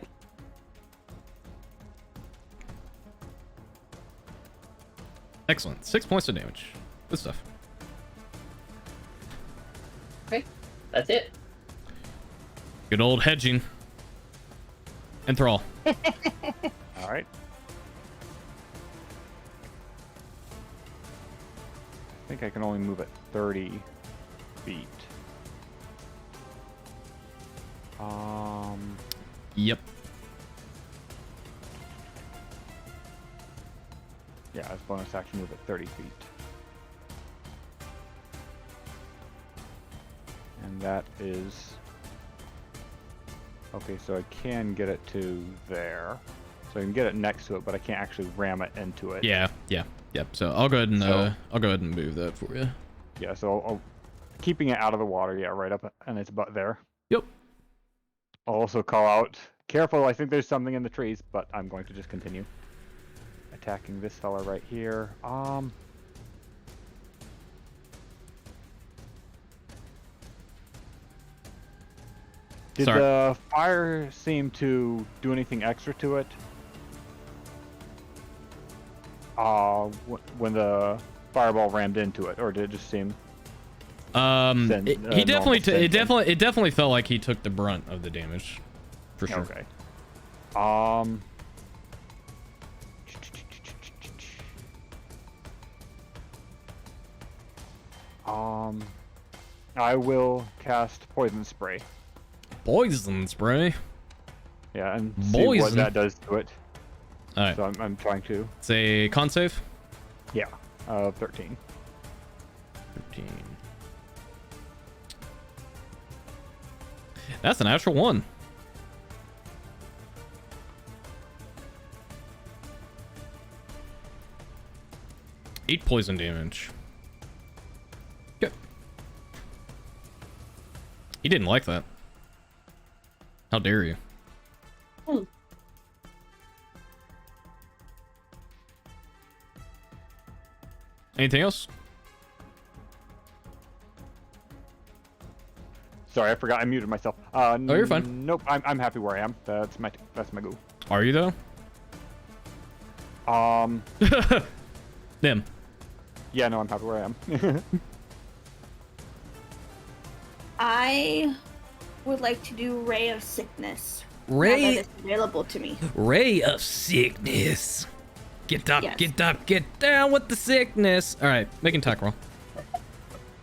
Excellent. 6 points of damage. Good stuff. Okay. That's it. Good old hedging. Enthrall. All right. I think I can only move at 30 feet. Yep. Yeah, as bonus action, move at 30 feet. And that is... Okay, so I can get it to there. So I can get it next to it, but I can't actually ram it into it. Yeah. So I'll go ahead and move that for you. Yeah, so I'll keeping it out of the water, yeah, right up and its butt there. Yep. I'll also call out, careful, I think there's something in the trees, but I'm going to just continue. Attacking this fella right here. Did Sorry. the fire seem to do anything extra to it? When the fireball rammed into it, or did it just seem? It normal definitely felt like he took the brunt of the damage, for sure. Okay. I will cast poison spray. Poison spray. Yeah, and see what Poison. that does to it. All right. So I'm trying to. It's a con save. Yeah, 13. 13. That's an actual 1. 8 poison damage. Good. He didn't like that. How dare you? Anything else? Sorry, I forgot I muted myself. Oh, you're fine. Nope, I'm happy where I am. That's my goal. Are you though? Them. Yeah, no, I'm happy where I am. I would like to do Ray of Sickness. Ray. Now that it's available to me. Ray of sickness. Get up, Yes. get up, get down with the sickness. All right, make an attack roll.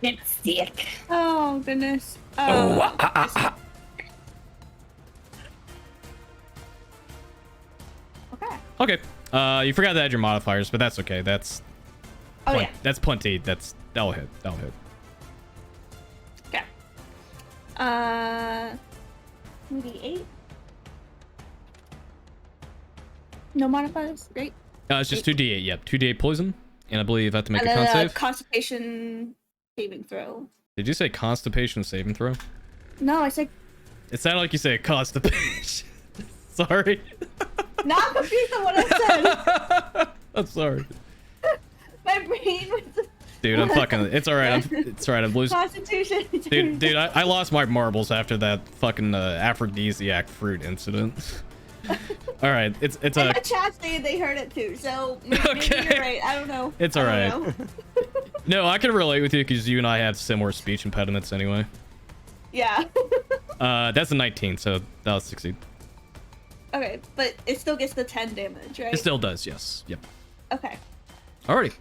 Get sick. Oh goodness. Okay. Okay. You forgot to add your modifiers, but that's okay. That's Oh yeah. that's plenty. That'll hit. That'll hit. Okay. Maybe 8. No modifiers, right? It's just 2d8. Yep, 2d8 poison, and I believe I have to make And a con then save. Constitution saving throw. Did you say constipation saving throw? No, I said. It sounded like you said constipation. Sorry. Now I'm confused on what I said. I'm sorry. My brain was. Dude, I'm fucking. It's all right. It's all right. I'm losing. Constitution. Dude, I lost my marbles after that fucking aphrodisiac fruit incident. All right, it's And a. my chat saying they heard it too, so maybe Okay. you're right. I don't know. It's all right. No, I can relate with you because you and I have similar speech impediments anyway. Yeah. That's a 19, so that'll succeed. Okay, but it still gets the 10 damage, right? It still does, yes. Yep. Okay. Alrighty.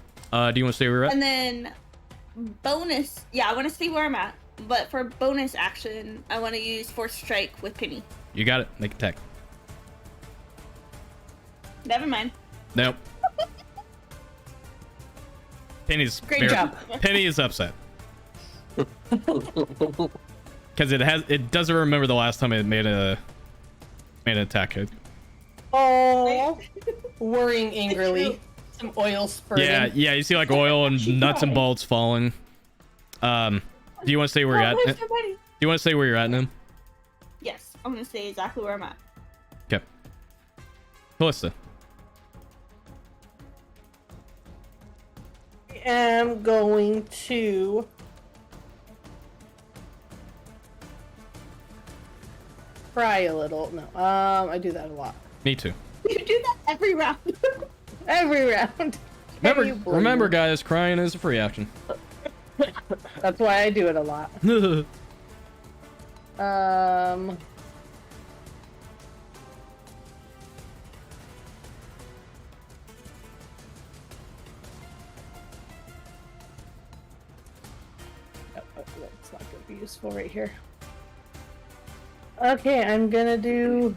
Do you want to stay where you're at? And then bonus, yeah, I want to see where I'm at. But for bonus action, I want to use Force Strike with Penny. You got it. Make attack. Never mind. Nope. Penny's Great job. Penny is upset because it doesn't remember the last time it made an attack hit. Oh, worrying angrily. Some oil spurting. Yeah. You see like oil and nuts and bolts falling. Do you want to stay where you're at? Where's the Penny? Do you want to stay where you're at now? Yes, I'm gonna stay exactly where I'm at. Okay. Callista. I am going to cry a little. No, I do that a lot. Me too. You do that every round. Every round. Can you believe Remember, it? guys, crying is a free action. That's why I do it a lot. That's not gonna be useful right here. Okay, I'm gonna do.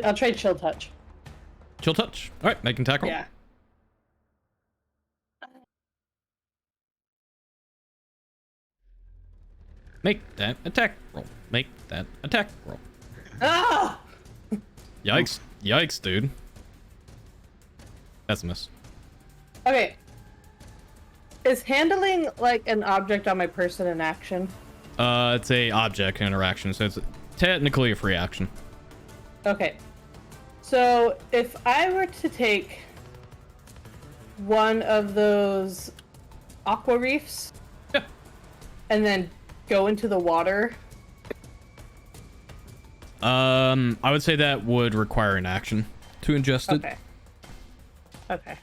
I'll try chill touch. Chill touch. All right, make an attack roll. Yeah. Make that attack roll. Make that attack roll. Ah! Yikes. Yikes, dude. That's a miss. Okay. Is handling like an object on my person an action? It's a object interaction, so it's technically a free action. Okay. So if I were to take one of those aqua reefs Yeah. and then go into the water. I would say that would require an action to ingest it. Okay. Okay.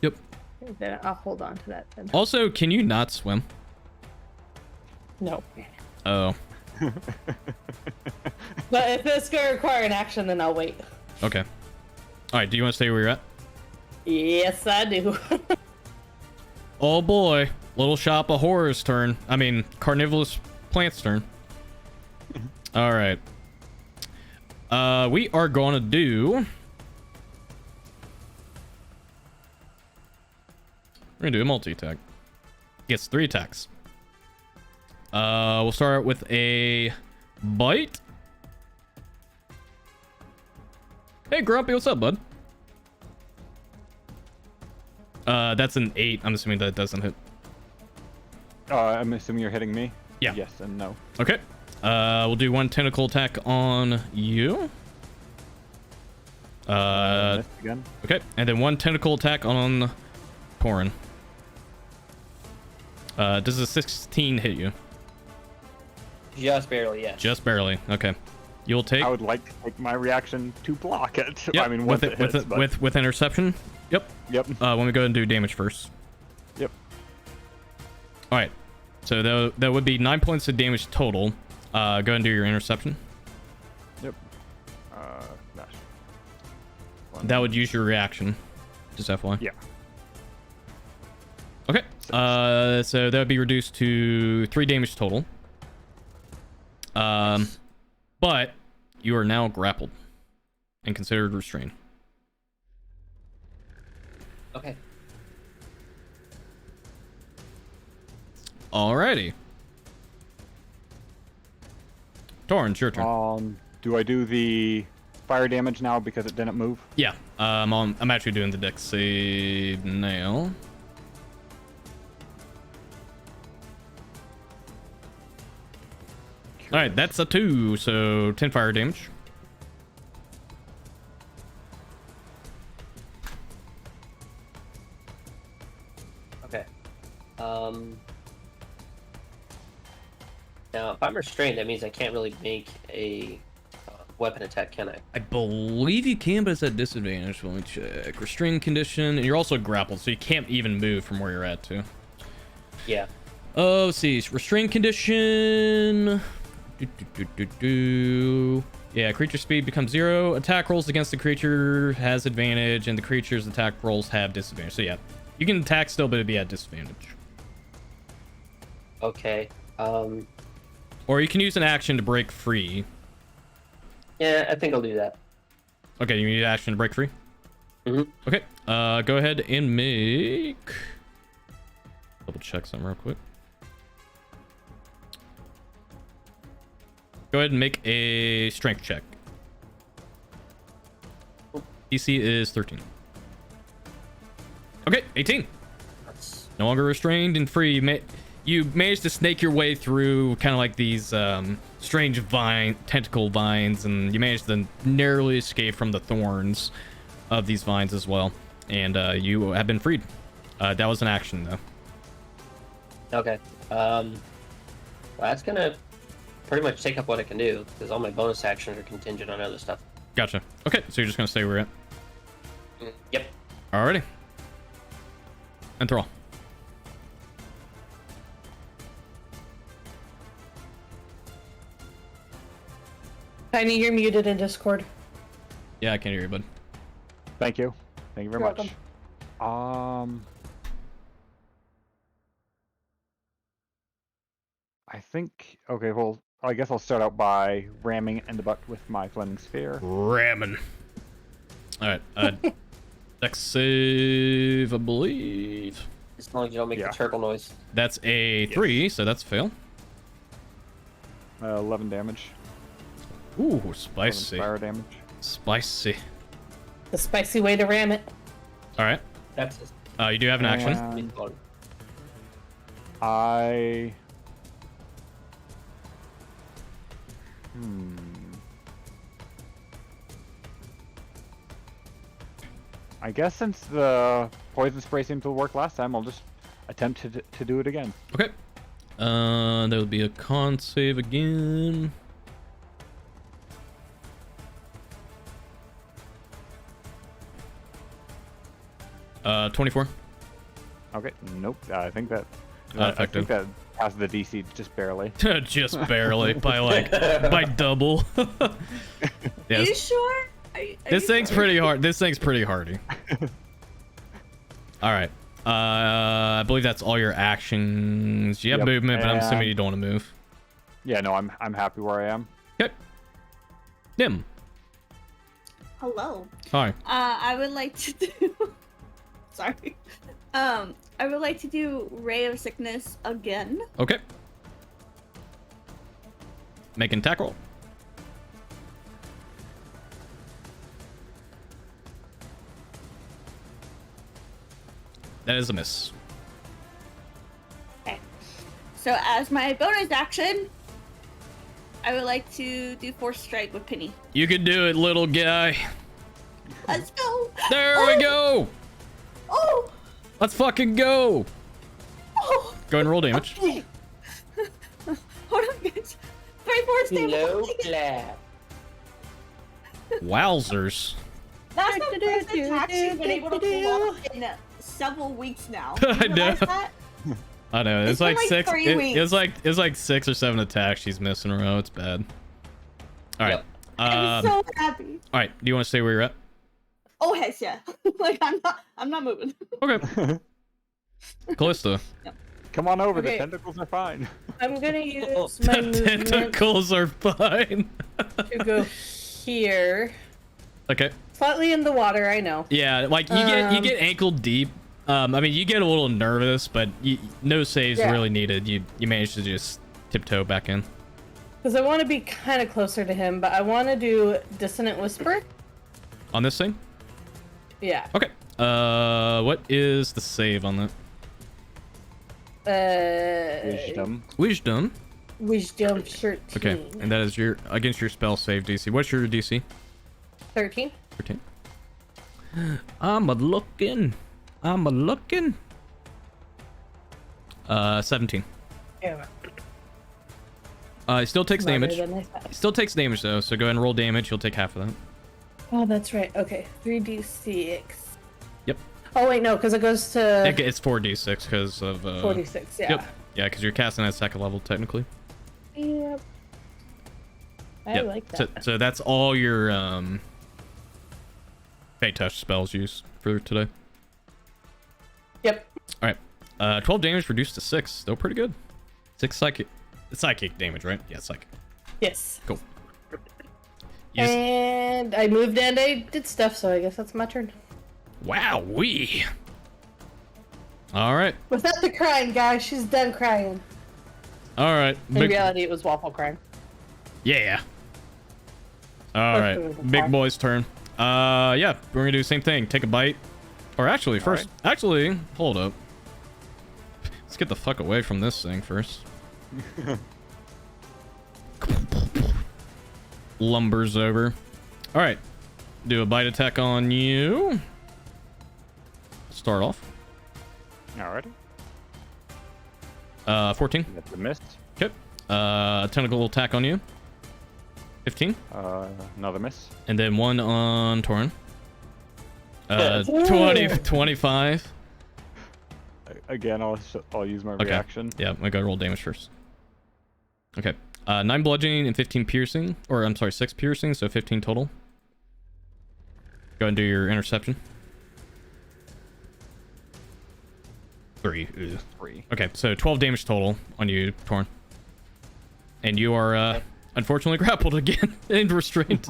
Yep. Then I'll hold on to that then. Also, can you not swim? No. Oh. But if it's gonna require an action, then I'll wait. Okay. All right. Do you want to stay where you're at? Yes, I do. Oh boy, Little Shop of Horrors turn. I mean, Carnivorous Plants turn. All right. We are going to do. We're gonna do a multi-attack. Gets 3 attacks. We'll start with a bite. Hey, Grumpy, what's up, bud? That's an 8. I'm assuming that doesn't hit. I'm assuming you're hitting me? Yeah. Yes and no. Okay. We'll do 1 tentacle attack on you. Missed again. Okay, and then 1 tentacle attack on Torin. Does a 16 hit you? Just barely, yes. Just barely. Okay. You'll take. I would like to take my reaction to block it. Yep, I mean, once it hits, but... with interception. Yep. Yep. Let me go ahead and do damage first. Yep. All right. So that would be 9 points of damage total. Go ahead and do your interception. Yep. Dash. That would use your reaction. Just FYI. Yeah. Okay. So that would be reduced to 3 damage total. But you are now grappled and considered restrained. Okay. Alrighty. Torin, it's your turn. Do I do the fire damage now because it didn't move? Yeah. I'm actually doing the dex save now. All right, that's a 2, so 10 fire damage. Okay. Now, if I'm restrained, that means I can't really make a weapon attack, can I? I believe you can, but it's at disadvantage. Let me check. Restrained condition, and you're also grappled, so you can't even move from where you're at, too. Yeah. Oh, let's see. Restrained condition. Yeah, creature speed becomes 0. Attack rolls against the creature has advantage, and the creature's attack rolls have disadvantage. So yeah, you can attack still, but it'd be at disadvantage. Okay. Or you can use an action to break free. Yeah, I think I'll do that. Okay, you need an action to break free? Mm-hmm. Okay, go ahead and make... Double check something real quick. Go ahead and make a strength check. DC is 13. Okay, 18. That's... No longer restrained and free. You managed to snake your way through kind of like these strange tentacle vines, and you managed to narrowly escape from the thorns of these vines as well. And you have been freed. That was an action, though. Okay. Well, that's gonna pretty much take up what I can do, because all my bonus actions are contingent on other stuff. Gotcha. Okay, so you're just gonna stay where you're at. Yep. Alrighty. And throw. Tiny, you're muted in Discord. Yeah, I can't hear you, bud. Thank you. Thank you very You're much. I think... Okay, well, I guess I'll start out by ramming it in the butt with my flaming sphere. Ramming. Alright, dex save, I believe. As long as you don't make the turtle noise. That's a 3, so that's a fail. 11 damage. Ooh, 11 spicy. fire damage. Spicy. The spicy way to ram it. Alright. That's You do have an action. And I... I guess since the poison spray seemed to work last time, I'll just attempt to do it again. Okay. That would be a con save again. Uh, 24. Okay, nope. I think that... Effective. I think that has the DC just barely. Just barely, by double. Are Yes. you sure? This thing's pretty hard. This thing's pretty hardy. All right. I believe that's all your actions. You have Yep, movement, but I'm assuming and- you don't want to move. Yeah, no, I'm happy where I am. Okay. Nim. Hello. Hi. I would like to do. Sorry. I would like to do Ray of Sickness again. Okay. Making attack roll. That is a miss. Okay. So as my bonus action, I would like to do Force Strike with Penny. You can do it, little guy. Let's go. There we go. Oh. Let's fucking go. Oh. Go ahead and roll damage. Okay. Hold on, guys. 3 force damage. Low clap. Wowzers. That's the first attack she's been able to pull off in several weeks now. I You know. realize that? I know. It's It's been like like 6. 3 It's like 6 or 7 attacks she's missing in a row. It's bad. All right. Yep. I'm so happy. All right. Do you want to stay where you're at? Oh heck yeah. Like I'm not moving. Okay. Callista. Come on over. Okay. The tentacles are fine. I'm gonna use my movement Tentacles are fine. to go here. Okay. Slightly in the water, I know. Yeah, like you get ankle deep. I mean, you get a little nervous, but no saves Yeah. really needed. You managed to just tiptoe back in. Because I want to be kind of closer to him, but I want to do Dissonant Whisper. On this thing? Yeah. Okay. What is the save on that? Wisdom. Wisdom. Wisdom 13. Okay, and that is your against your spell save DC. What's your DC? 13. 13. I'm a looking. 17. Yeah. It still takes Smarter damage. than I thought. It still takes damage though, so go ahead and roll damage. You'll take half of that. Oh, that's right. Okay. 3d6. Yep. Oh, wait, no, because it goes to It's 4d6 because of 46. Yeah. Yep. Yeah, because you're casting at second level technically. Yep. I Yep. like So, that. so that's all your Fate Touch spells used for today. Yep. All right. 12 damage reduced to 6. Still pretty good. 6 psychic damage, right? Yeah, psychic. Yes. Cool. You just- And I moved and I did stuff, so I guess that's my turn. Wowee. All right. Without the crying, guys, she's done crying. All right. In reality, it was Waffle crying. Yeah. All right. Big boy's turn. Yeah, we're gonna do the same thing. Take a bite. Or actually, first, hold up. Let's get the fuck away from this thing first. Lumbers over. All right. Do a bite attack on you. Start off. Alrighty. 14. That's a miss. Okay. Tentacle attack on you. 15. Another miss. And then one on Torin. 25. Again, I'll use my reaction. Yeah, I'm gonna go roll damage first. Okay. 9 bludgeoning and 15 piercing. Or, I'm sorry, 6 piercing, so 15 total. Go and do your interception. 3. Ugh. 3. Okay, so 12 damage total on you, Torn. And you are, unfortunately grappled again and restrained.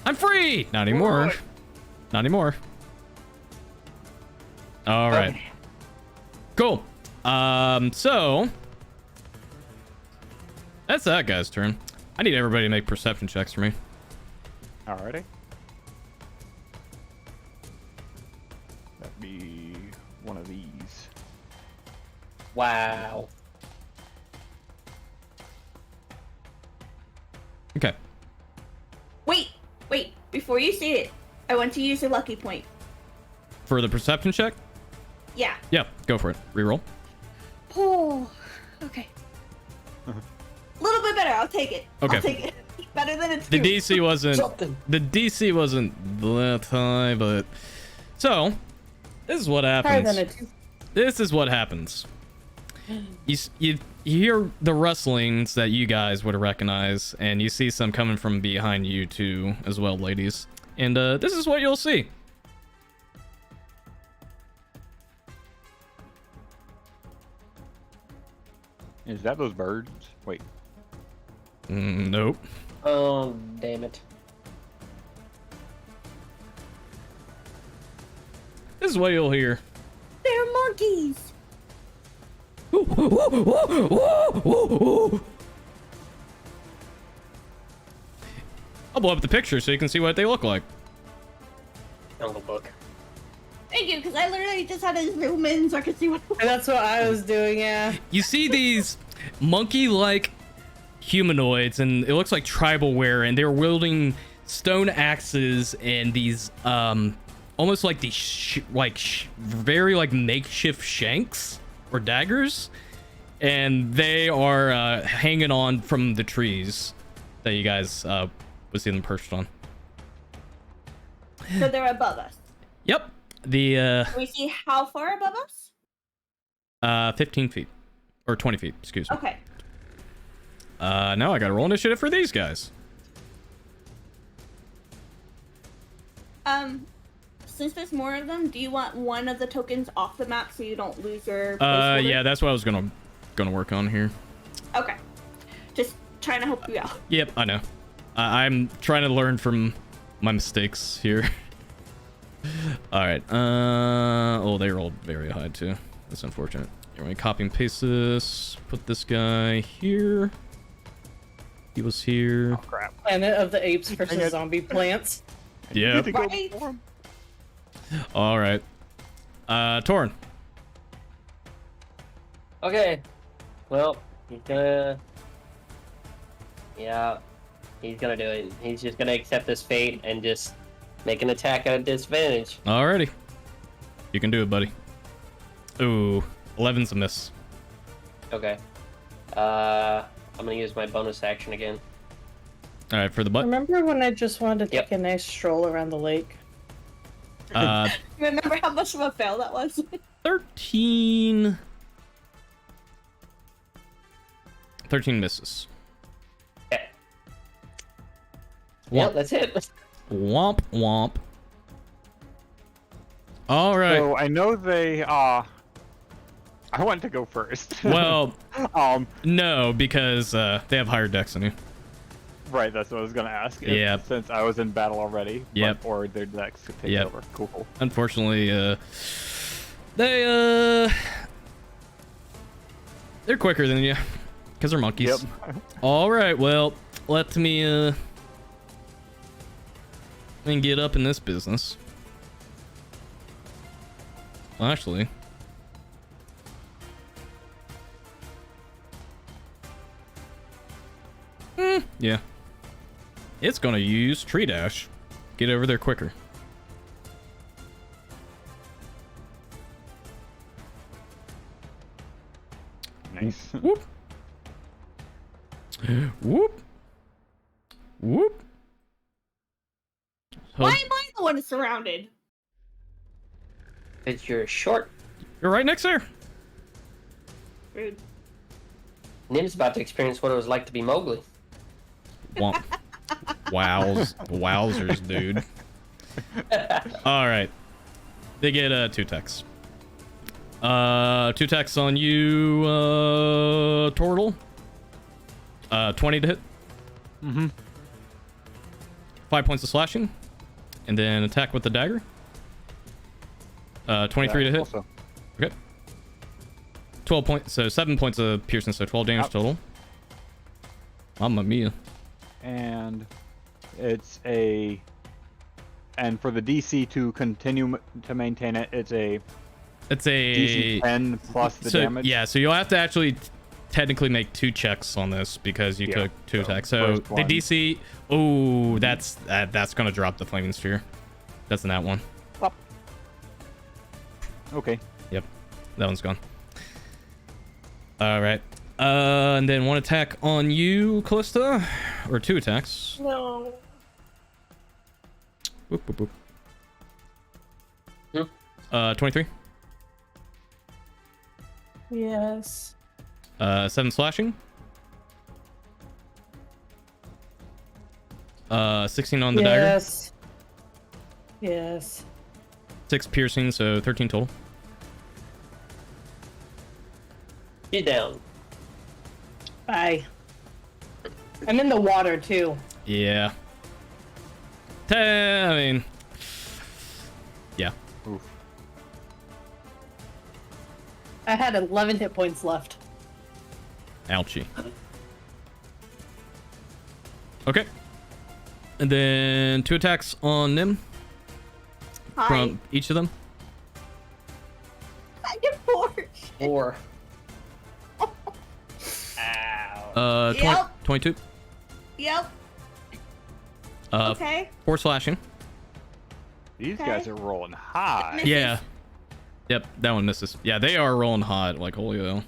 I'm free! Not anymore. Not anymore. All right. Cool. So that's that guy's turn. I need everybody to make perception checks for me. Alrighty. That'd be one of these. Wow. Okay. Wait. Before you say it, I want to use a lucky point. For the perception check? Yeah. Yeah, go for it. Reroll. Oh, okay. A little bit better. I'll take it. Okay. I'll take it. Better than it's The DC wasn't that high, but so this is what Higher happens. than a 2. This is what happens. You hear the rustlings that you guys would recognize, and you see some coming from behind you too, as well, ladies. And this is what you'll see. Is that those birds? Wait. Nope. Oh, damn it. This is what you'll hear. They're monkeys. I'll blow up the picture so you can see what they look like. Jungle Book. Thank you, because I literally just had to zoom in so I could see what. And that's what I was doing, yeah. You see these monkey-like humanoids, and it looks like tribal wear, and they're wielding stone axes and these almost like these very like makeshift shanks or daggers, and they are hanging on from the trees that you guys was seeing them perched on. So they're above us. Yep. The Can we see how far above us? 15 feet or 20 feet, excuse me. Okay. Now I gotta roll initiative for these guys. Since there's more of them, do you want one of the tokens off the map so you don't lose your placeholder? Yeah, that's what I was gonna work on here. Okay. Just trying to help you out. Yep, I know. I'm trying to learn from my mistakes here. All right. Oh, they rolled very high too. That's unfortunate. Here, let me copy and paste this. Put this guy here. He was here. Oh crap. Planet of the Apes versus zombie plants. Yeah. Right. All right. Torn. Okay. Well, he's gonna. Yeah, he's gonna do it. He's just gonna accept this fate and just make an attack at a disadvantage. Alrighty. You can do it, buddy. Ooh, 11's a miss. Okay. I'm gonna use my bonus action again. All right, for the butt. Remember when I just wanted to Yep. take a nice stroll around the lake? Remember how much of a fail that was? 13. 13 misses. Okay. Womp. Yep, that's it. Womp womp. All right. So I know they I want to go first. Well, no, because they have higher decks than you. Right, that's what I was gonna ask. Yeah. Since I was in battle already. Yep. Or their decks could take Yep. over. Cool. Unfortunately, they're quicker than you, because they're monkeys. Yep. All right, well, let me get up in this business. Well, actually, yeah, it's gonna use tree dash. Get over there quicker. Nice. Whoop. Whoop. Whoop. Why am I the one surrounded? Because you're short. You're right next there. Rude. Nim's about to experience what it was like to be Mowgli. Womp. Wowzers, dude. All right. They get 2 attacks. 2 attacks on you, Turtle. 20 to hit. Mm-hmm. 5 points of slashing. And then attack with the dagger. 23 to hit. Also. Okay. 12 points, so 7 points of piercing, so 12 damage total. Mamma mia. And it's a, and for the DC to continue to maintain it, it's a DC 10 plus the damage. Yeah, so you'll have to actually technically make 2 checks on this because you took 2 attacks. So first the one. DC, oh, that's gonna drop the flaming sphere. That's in that one. Okay. Yep, that one's gone. All right. And then 1 attack on you, Callista, or 2 attacks. No. Boop, boop, boop. 23. Yes. 7 slashing. 16 on the dagger. Yes. Yes. 6 piercing, so 13 total. Get down. Bye. I'm in the water too. Yeah. I mean, yeah. Oof. I had 11 hit points left. Ouchie. Okay. And then 2 attacks on Nim Hi. from each of them. I get 4. 4. Ow. 20, Yep. 22. Yep. Okay. 4 slashing. These Okay. guys are rolling high. Misses. Yeah. Yep, that one misses. Yeah, they are rolling hot, like holy hell.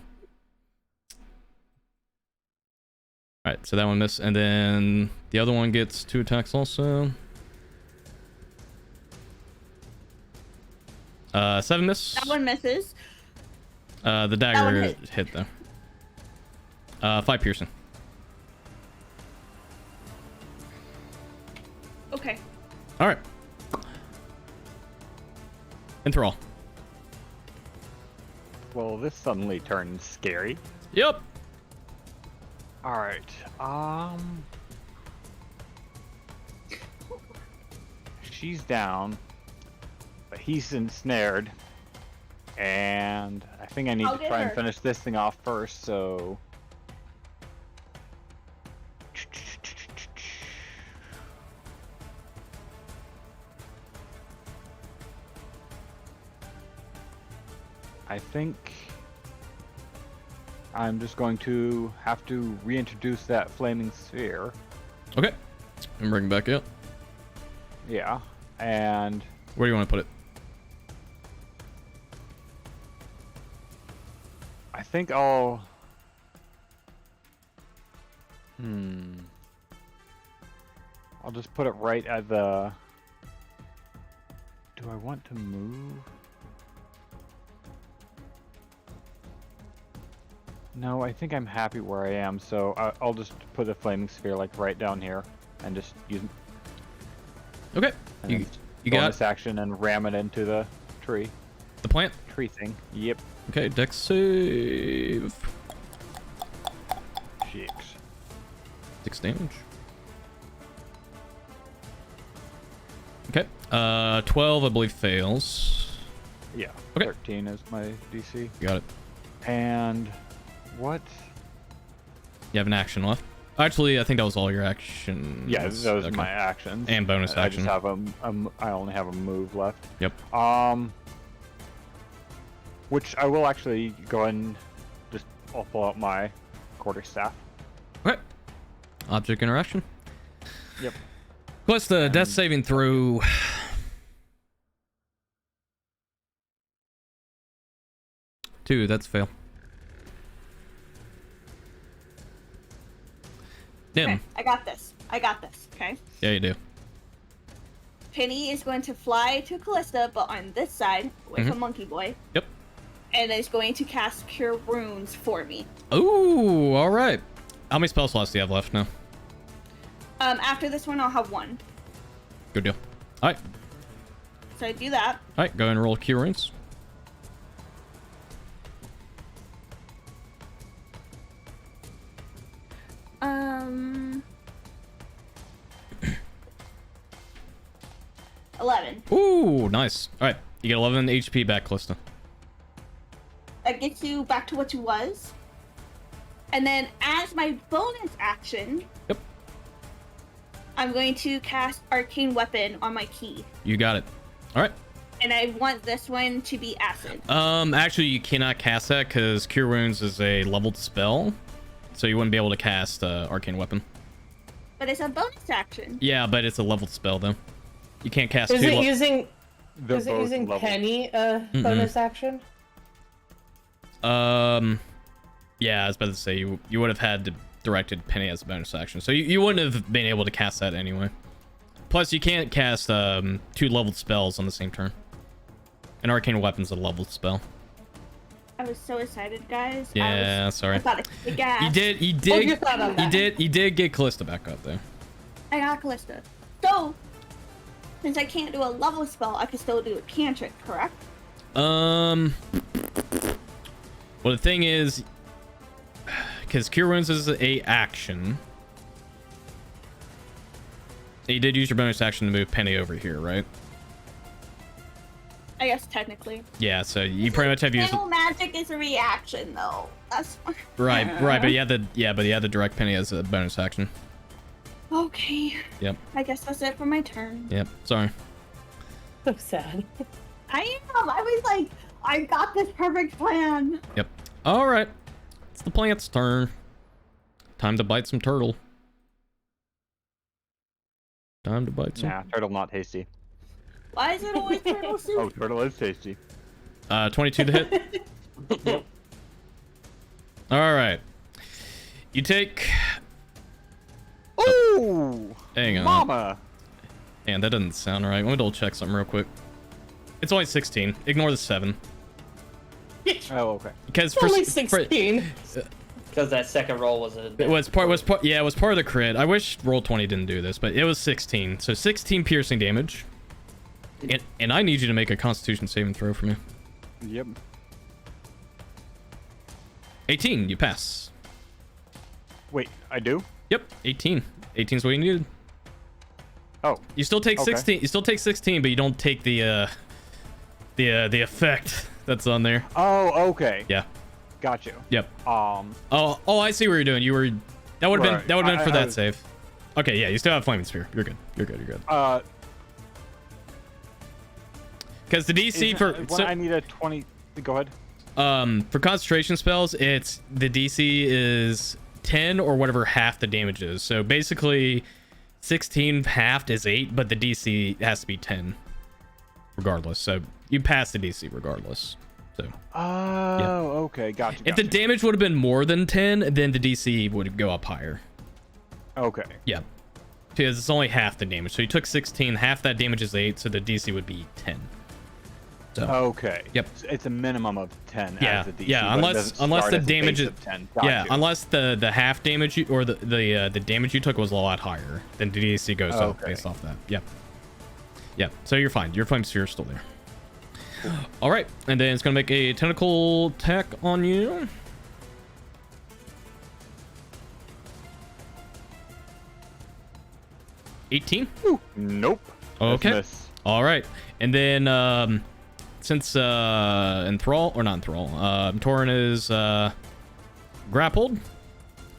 Alright, so that one missed, and then the other one gets 2 attacks also. 7 miss. That one misses. The one dagger hit. hit though. 5 piercing. Okay. Alright. Enthrall. Well, this suddenly turned scary. Yep. All right. She's down, but he's ensnared, and I think I need I'll to get try and her. finish this thing off first. So. I think I'm just going to have to reintroduce that flaming sphere. Okay. And bring it back up. Yeah, and Where do you want to put it? I think I'll. I'll just put it right at the. Do I want to move? No, I think I'm happy where I am, so I'll just put the flaming sphere like right down here, and just use Okay. and You, then you got bonus action and ram it into the tree the plant? thing. Yep. Okay, dex save. Jeez. 6 damage. Okay. 12 I believe fails. Yeah. Okay. 13 is my DC. You got it. And what? You have an action left. Actually, I think that was all your actions. Yeah, those are Okay. my actions. And bonus I action. just have I only have a move left. Yep. Which I will actually go ahead and just I'll pull out my quarterstaff. Okay. Object interaction. Yep. Plus the death saving throw. Two, that's fail. Nim. Okay. I got this. I got this. Okay. Yeah, you do. Penny is going to fly to Callista, but on this side with a monkey boy. Yep. And is going to cast Cure Wounds for me. Ooh, all right. How many spell slots do you have left now? After this one, I'll have 1. Good deal. All right. So I do that. All right, go ahead and roll Cure Wounds. Um. 11. Ooh, nice. All right, you get 11 HP back, Callista. That gets you back to what you was. And then as my bonus action, Yep. I'm going to cast Arcane Weapon on my key. You got it. All right. And I want this one to be acid. Actually, you cannot cast that because Cure Wounds is a leveled spell, so you wouldn't be able to cast Arcane Weapon. But it's a bonus action. Yeah, but it's a leveled spell though. You can't cast Is two. it using They're is it both using level. Penny bonus action? Yeah, I was about to say you would have had to directed Penny as a bonus action, so you wouldn't have been able to cast that anyway. Plus, you can't cast 2 leveled spells on the same turn. An Arcane Weapon's a leveled spell. I was so excited, guys. Yeah, I sorry. thought it kick ass. You Hold your thought on that. you did get Callista back up there. I got Callista. So, since I can't do a level spell, I can still do a cantrip, correct? Well, the thing is, because Cure Wounds is a action, you did use your bonus action to move Penny over here, right? I guess technically. Yeah, so you pretty much have used. Channel magic is a reaction, though. That's Right, but you had the direct Penny as a bonus action. Okay. Yep. I guess that's it for my turn. Yep. Sorry. So sad. I am. I was like, I got this perfect plan. Yep. All right. It's the plant's turn. Time to bite some turtle. Time to bite some. Nah, turtle not tasty. Why is it always turtle soup? Oh, turtle is tasty. 22 to hit. All right. You take. Ooh! Hang on. Mama! Man, that doesn't sound right. Let me double check something real quick. It's only 16. Ignore the 7. Oh, okay. Because Only 16. Because that second roll was a. It was part of the crit. I wish roll 20 didn't do this, but it was 16. So 16 piercing damage. And I need you to make a Constitution saving throw for me. Yep. 18, you pass. Wait, I do? Yep, 18. 18 is what you needed. Oh. You still take Okay. 16. You still take 16, but you don't take the effect that's on there. Oh, okay. Yeah. Got you. Yep. Um. Oh, I see what you're doing. That would have Right. been for I that was- save. Okay, yeah, you still have flaming sphere. You're good. You're good. Because the DC I need a 20. Go ahead. for concentration spells, it's the DC is 10 or whatever half the damage is. So basically 16 halved is 8, but the DC has to be 10 regardless. So you pass the DC regardless. So Oh, okay. Gotcha. if the damage would have been more than 10, then the DC would go up higher. Okay. Yeah. Because it's only half the damage. So you took 16, half that damage is 8, so the DC would be 10. So Okay. Yep. So it's a minimum of 10 yeah, as a DC. yeah, but it unless doesn't the start as a damage base is of 10. yeah, Got you. unless the half damage you, or the damage you took was a lot higher, then the DC goes up Okay. based off that. Yep. Yep. So you're fine. Your flame sphere is still there. All right, and then it's gonna make a tentacle attack on you. $18. Nope. Okay. Miss. All right, and then since enthrall or not enthrall, Torin is grappled.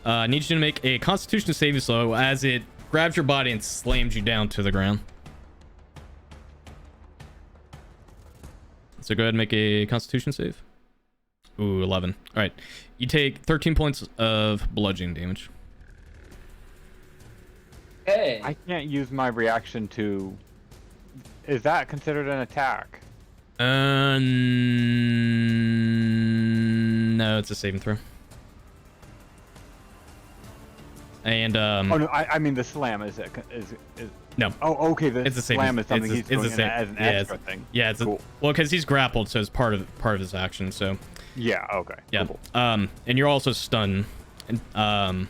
I need you to make a Constitution saving throw as it grabs your body and slams you down to the ground. So go ahead and make a Constitution save. Ooh, 11. All right, you take 13 points of bludgeoning damage. Hey. I can't use my reaction to. Is that considered an attack? No, it's a saving throw. And Oh no, I mean the slam is no. Oh, okay. The It's a saving- slam is something it's a- he's it's a doing sa- as an yeah, extra thing. Yeah, it's Cool. well, because he's grappled, so it's part of his action. So Yeah. Okay. yeah. Cool. And you're also stunned, until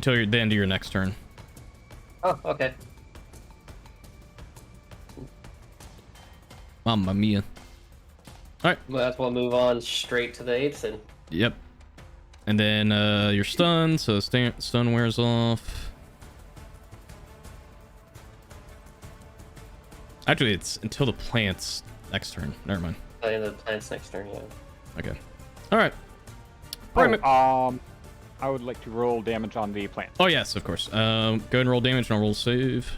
the end of your next turn. Oh, okay. Mamma mia. All right. Well, that's we'll move on straight to the 8th and Yep. And then you're stunned, so stun wears off. Actually, it's until the plant's next turn. Never mind. the end of the plant's next turn. Yeah. Okay. All right. I would like to roll damage on the plant. Oh yes, of course. Go ahead and roll damage, and I'll roll save.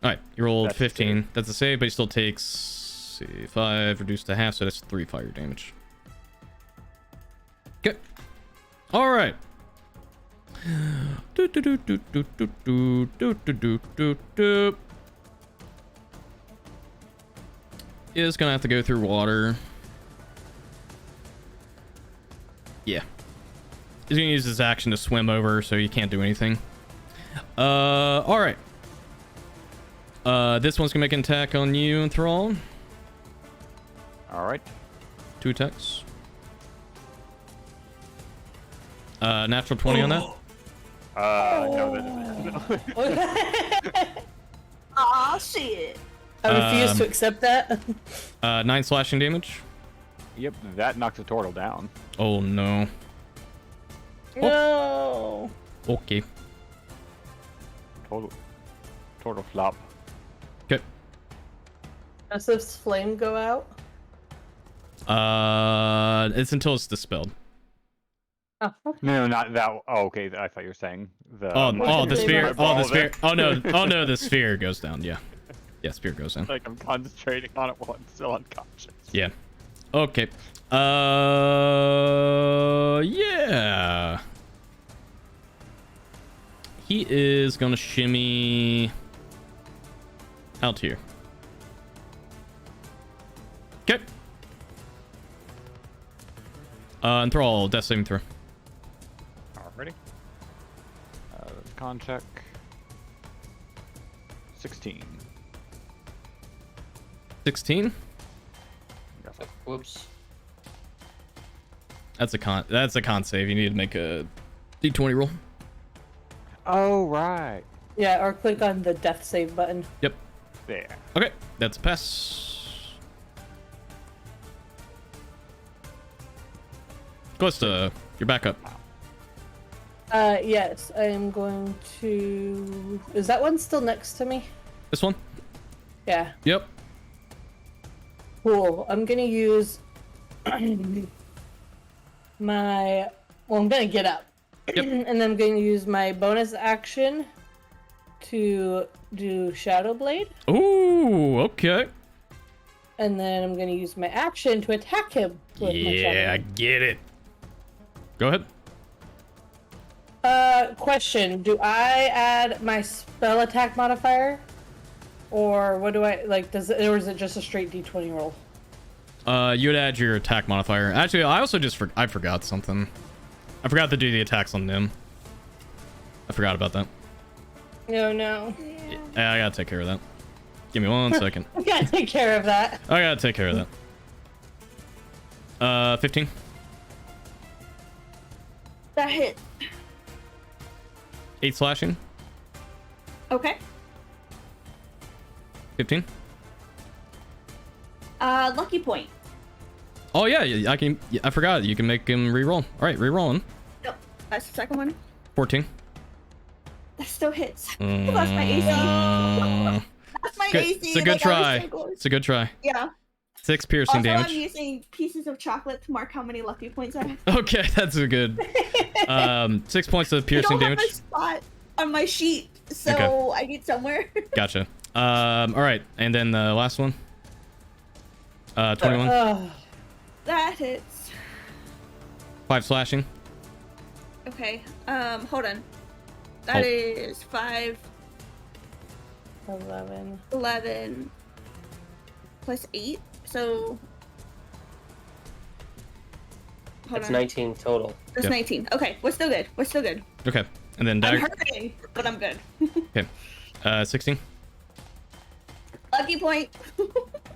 All right, you rolled That's 15. That's a save, but he still takes 5 reduced to half, so that's 3 fire damage. Okay. All right. Is gonna have to go through water. Yeah. He's gonna use his action to swim over, so he can't do anything. All right. This one's gonna make an attack on you, Enthrall. All right. 2 attacks. Natural 20 on that. No, that Aw, shit. I refuse to accept that. 9 slashing damage. Yep, that knocks the turtle down. Oh no. No. Okay. Turtle flop. Okay. Does this flame go out? It's until it's dispelled. Oh, okay. No, not that. Oh, okay. I thought you were saying the. Oh, Like the the sphere. same Oh, the ball sphere. there. Oh no. Oh no, the sphere goes down. Yeah. Yeah, sphere goes down. Like I'm concentrating on it while I'm still unconscious. Yeah. Okay. Yeah. He is gonna shimmy out here. Okay. And throw all death saving throw. Alrighty. Con check. 16. 16. Whoops. That's a con. That's a con save. You need to make a d20 roll. Oh right. Yeah, or click on the death save button. Yep. There. Okay, that's a pass. Costa, you're back up. Yes, I am going to. Is that one still next to me? This one? Yeah. Yep. Cool. I'm gonna use my. Well, I'm gonna get up. Yep. And then I'm going to use my bonus action to do Shadow Blade. Ooh, okay. And then I'm going to use my action to attack him with my Shadow Yeah, I Blade. get it. Go ahead. Question. Do I add my spell attack modifier? Or what do I, like, or is it just a straight d20 roll? You would add your attack modifier. Actually, I also I forgot something. I forgot to do the attacks on Nim. I forgot about that. No. Yeah, I gotta take care of that. Give me 1 second. I gotta take care of that. I gotta take care of that. 15. That hit. 8 slashing. Okay. 15. Lucky point. Oh yeah, I can. I forgot. You can make him reroll. All right, rerolling. Yep. That's the second one. 14. That still hits. That's my AC. That's my Good. AC. It's a good like, I was try. so close. It's a good try. Yeah. 6 piercing Also, damage. I'm using pieces of chocolate to mark how many lucky points I have. Okay, that's a good. 6 points of piercing I don't damage. have a spot on my sheet, so Okay. I need somewhere. Gotcha. All right, and then the last one. 21. That hits. 5 slashing. Okay. Hold on. That is 5, 11 plus 8. So That's 19 total. That's Yep. 19. Okay, we're still good. We're still good. Okay, and then I'm dagger. hurting, but I'm good. Okay, 16. Lucky point.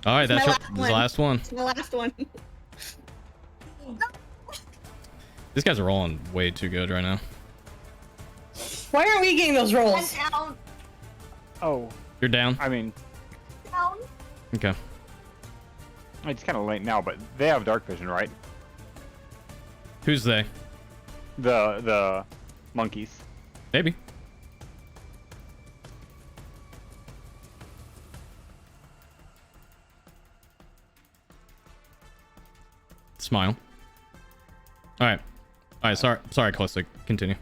All right, that's my the last one. It's the last one. These guys are rolling way too good right now. Why aren't we getting those I'm rolls? down. Oh, You're down. I mean, Down. Okay. it's kind of late now, but they have dark vision, right? Who's they? The monkeys. Maybe. Smile. All right. All right. Sorry, Closely. Continue.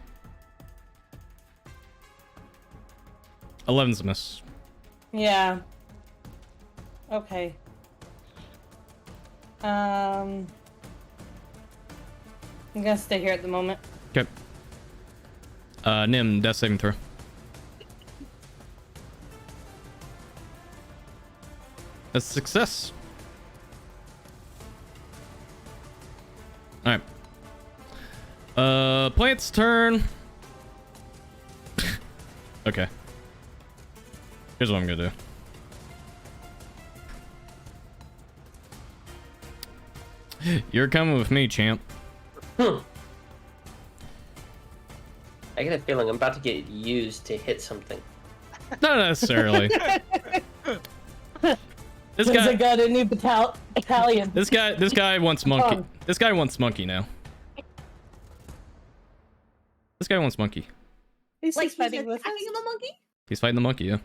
11's a miss. Yeah. Okay. I'm gonna stay here at the moment. Okay. Nim, death saving throw. That's a success. All right. Plant's turn. Okay. Here's what I'm gonna do. You're coming with me, champ. I get a feeling I'm about to get used to hit something. Not necessarily. This Since I guy, got a new battalion. this guy wants monkey. This guy wants monkey now. This guy wants monkey. He's Like he's fighting with us. attacking the monkey? He's fighting the monkey, yeah.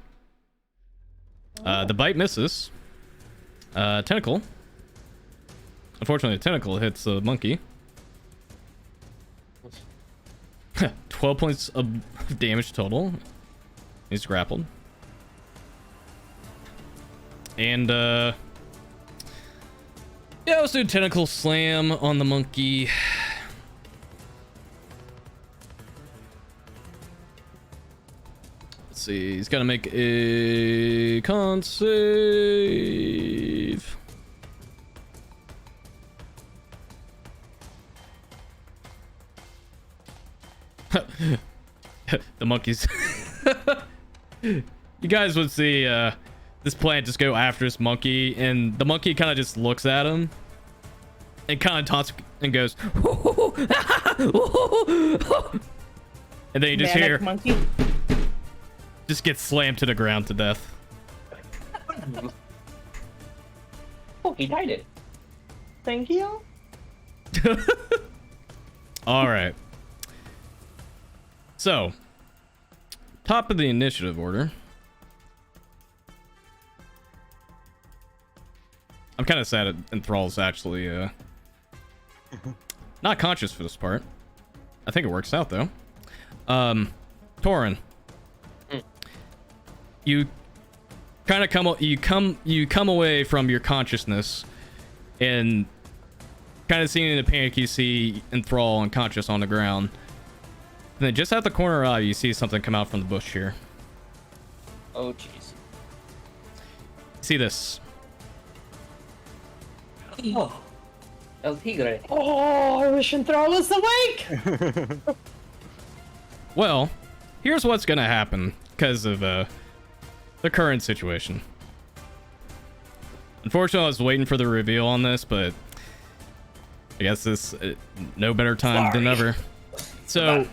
The bite misses. Tentacle. Unfortunately, the tentacle hits the monkey. 12 points of damage total. He's grappled. And, yeah, let's do tentacle slam on the monkey. Let's see, he's got to make a con save. The monkeys. You guys would see this plant just go after this monkey, and the monkey kind of just looks at him and kind of taunts and goes, and then you just hear monkey. just gets slammed to the ground to death. Oh, he died it. Thank you. All right. So, top of the initiative order. I'm kind of sad at Enthrall's actually not conscious for this part. I think it works out though. Torin, you kind of come away from your consciousness, and kind of seeing in the panic you see Enthrall unconscious on the ground. And then just at the corner of your eye, you see something come out from the bush here. Oh, jeez. See this? Oh, El Tigre. Oh, I wish Enthrall was awake. Well, here's what's gonna happen because of the current situation. Unfortunately, I was waiting for the reveal on this, but I guess this no better time than ever. So,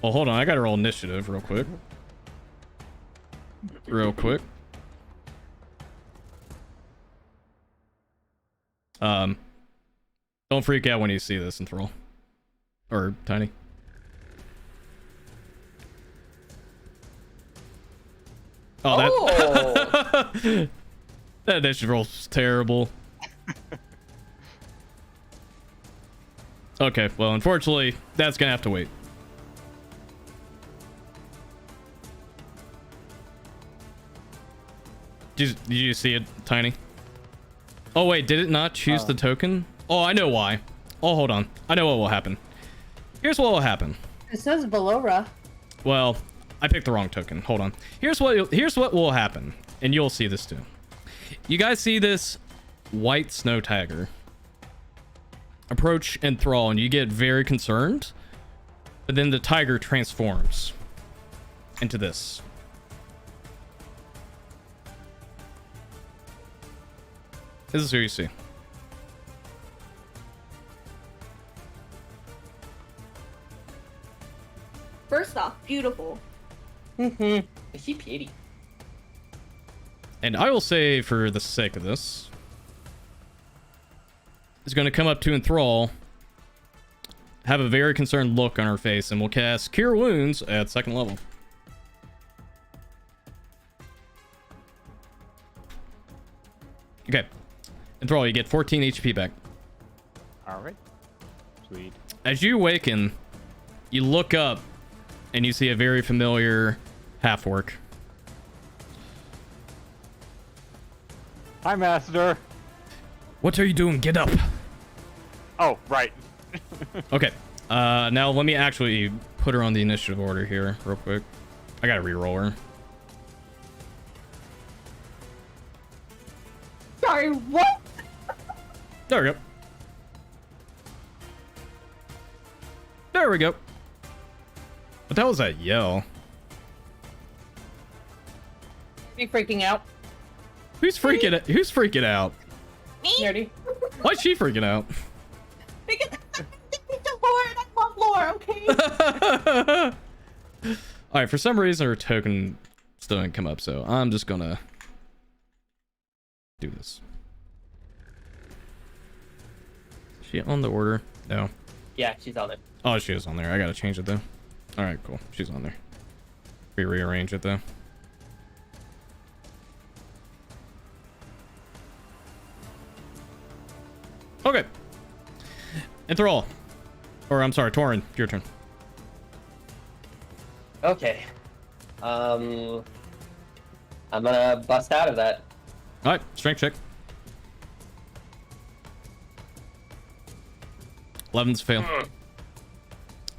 well, hold on. I gotta roll initiative real quick. Don't freak out when you see this, Enthrall. Or Tiny. Oh, that that initiative roll's terrible. Okay, well, unfortunately, that's gonna have to wait. Did you see it, Tiny? Oh, wait, did it not choose the token? Oh, I know why. Oh, hold on. I know what will happen. Here's what will happen. It says Valora. Well, I picked the wrong token. Hold on. Here's what will happen, and you'll see this too. You guys see this white snow tiger approach Enthrall, and you get very concerned, but then the tiger transforms into this. This is who you see. First off, beautiful. Mm-hmm. Is he pretty? And I will say, for the sake of this, is going to come up to Enthrall, have a very concerned look on her face, and will cast Cure Wounds at 2nd level. Okay. Enthrall, you get 14 HP back. All right. Sweet. As you awaken, you look up, and you see a very familiar half-orc. Hi, Master. What are you doing? Get up. Oh, right. Okay. Now let me actually put her on the initiative order here real quick. I gotta re-roll her. Sorry, what? There we go. There we go. What the hell was that yell? You freaking out? Who's freaking out? Nerdy. Why's she freaking out? Because the Lord, I love lore, okay? Alright, for some reason her token still didn't come up, so I'm just gonna do this. Is she on the order? No. Yeah, she's on it. Oh, she is on there. I gotta change it though. Alright, cool. She's on there. Rearrange it though. Okay. Enthrall. Or I'm sorry, Torin, your turn. Okay. I'm gonna bust out of that. All right, strength check. 11's a fail.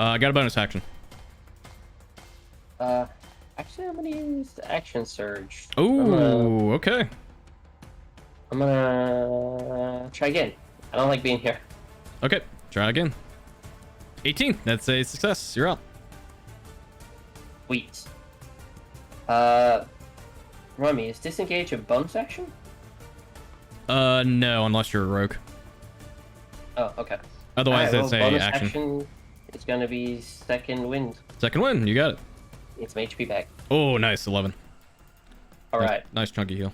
I got a bonus action. Actually, I'm gonna use the action surge. Ooh, okay. I'm gonna try again. I don't like being here. Okay, try again. 18. That's a success. You're up. Sweet. Remind me, is disengage a bonus action? No, unless you're a rogue. Oh, okay. Otherwise, Alright, it's well, a bonus action. It's gonna be second wind. Second win. You got it. It's my HP back. Oh, nice. 11. All right, Nice chunky heal.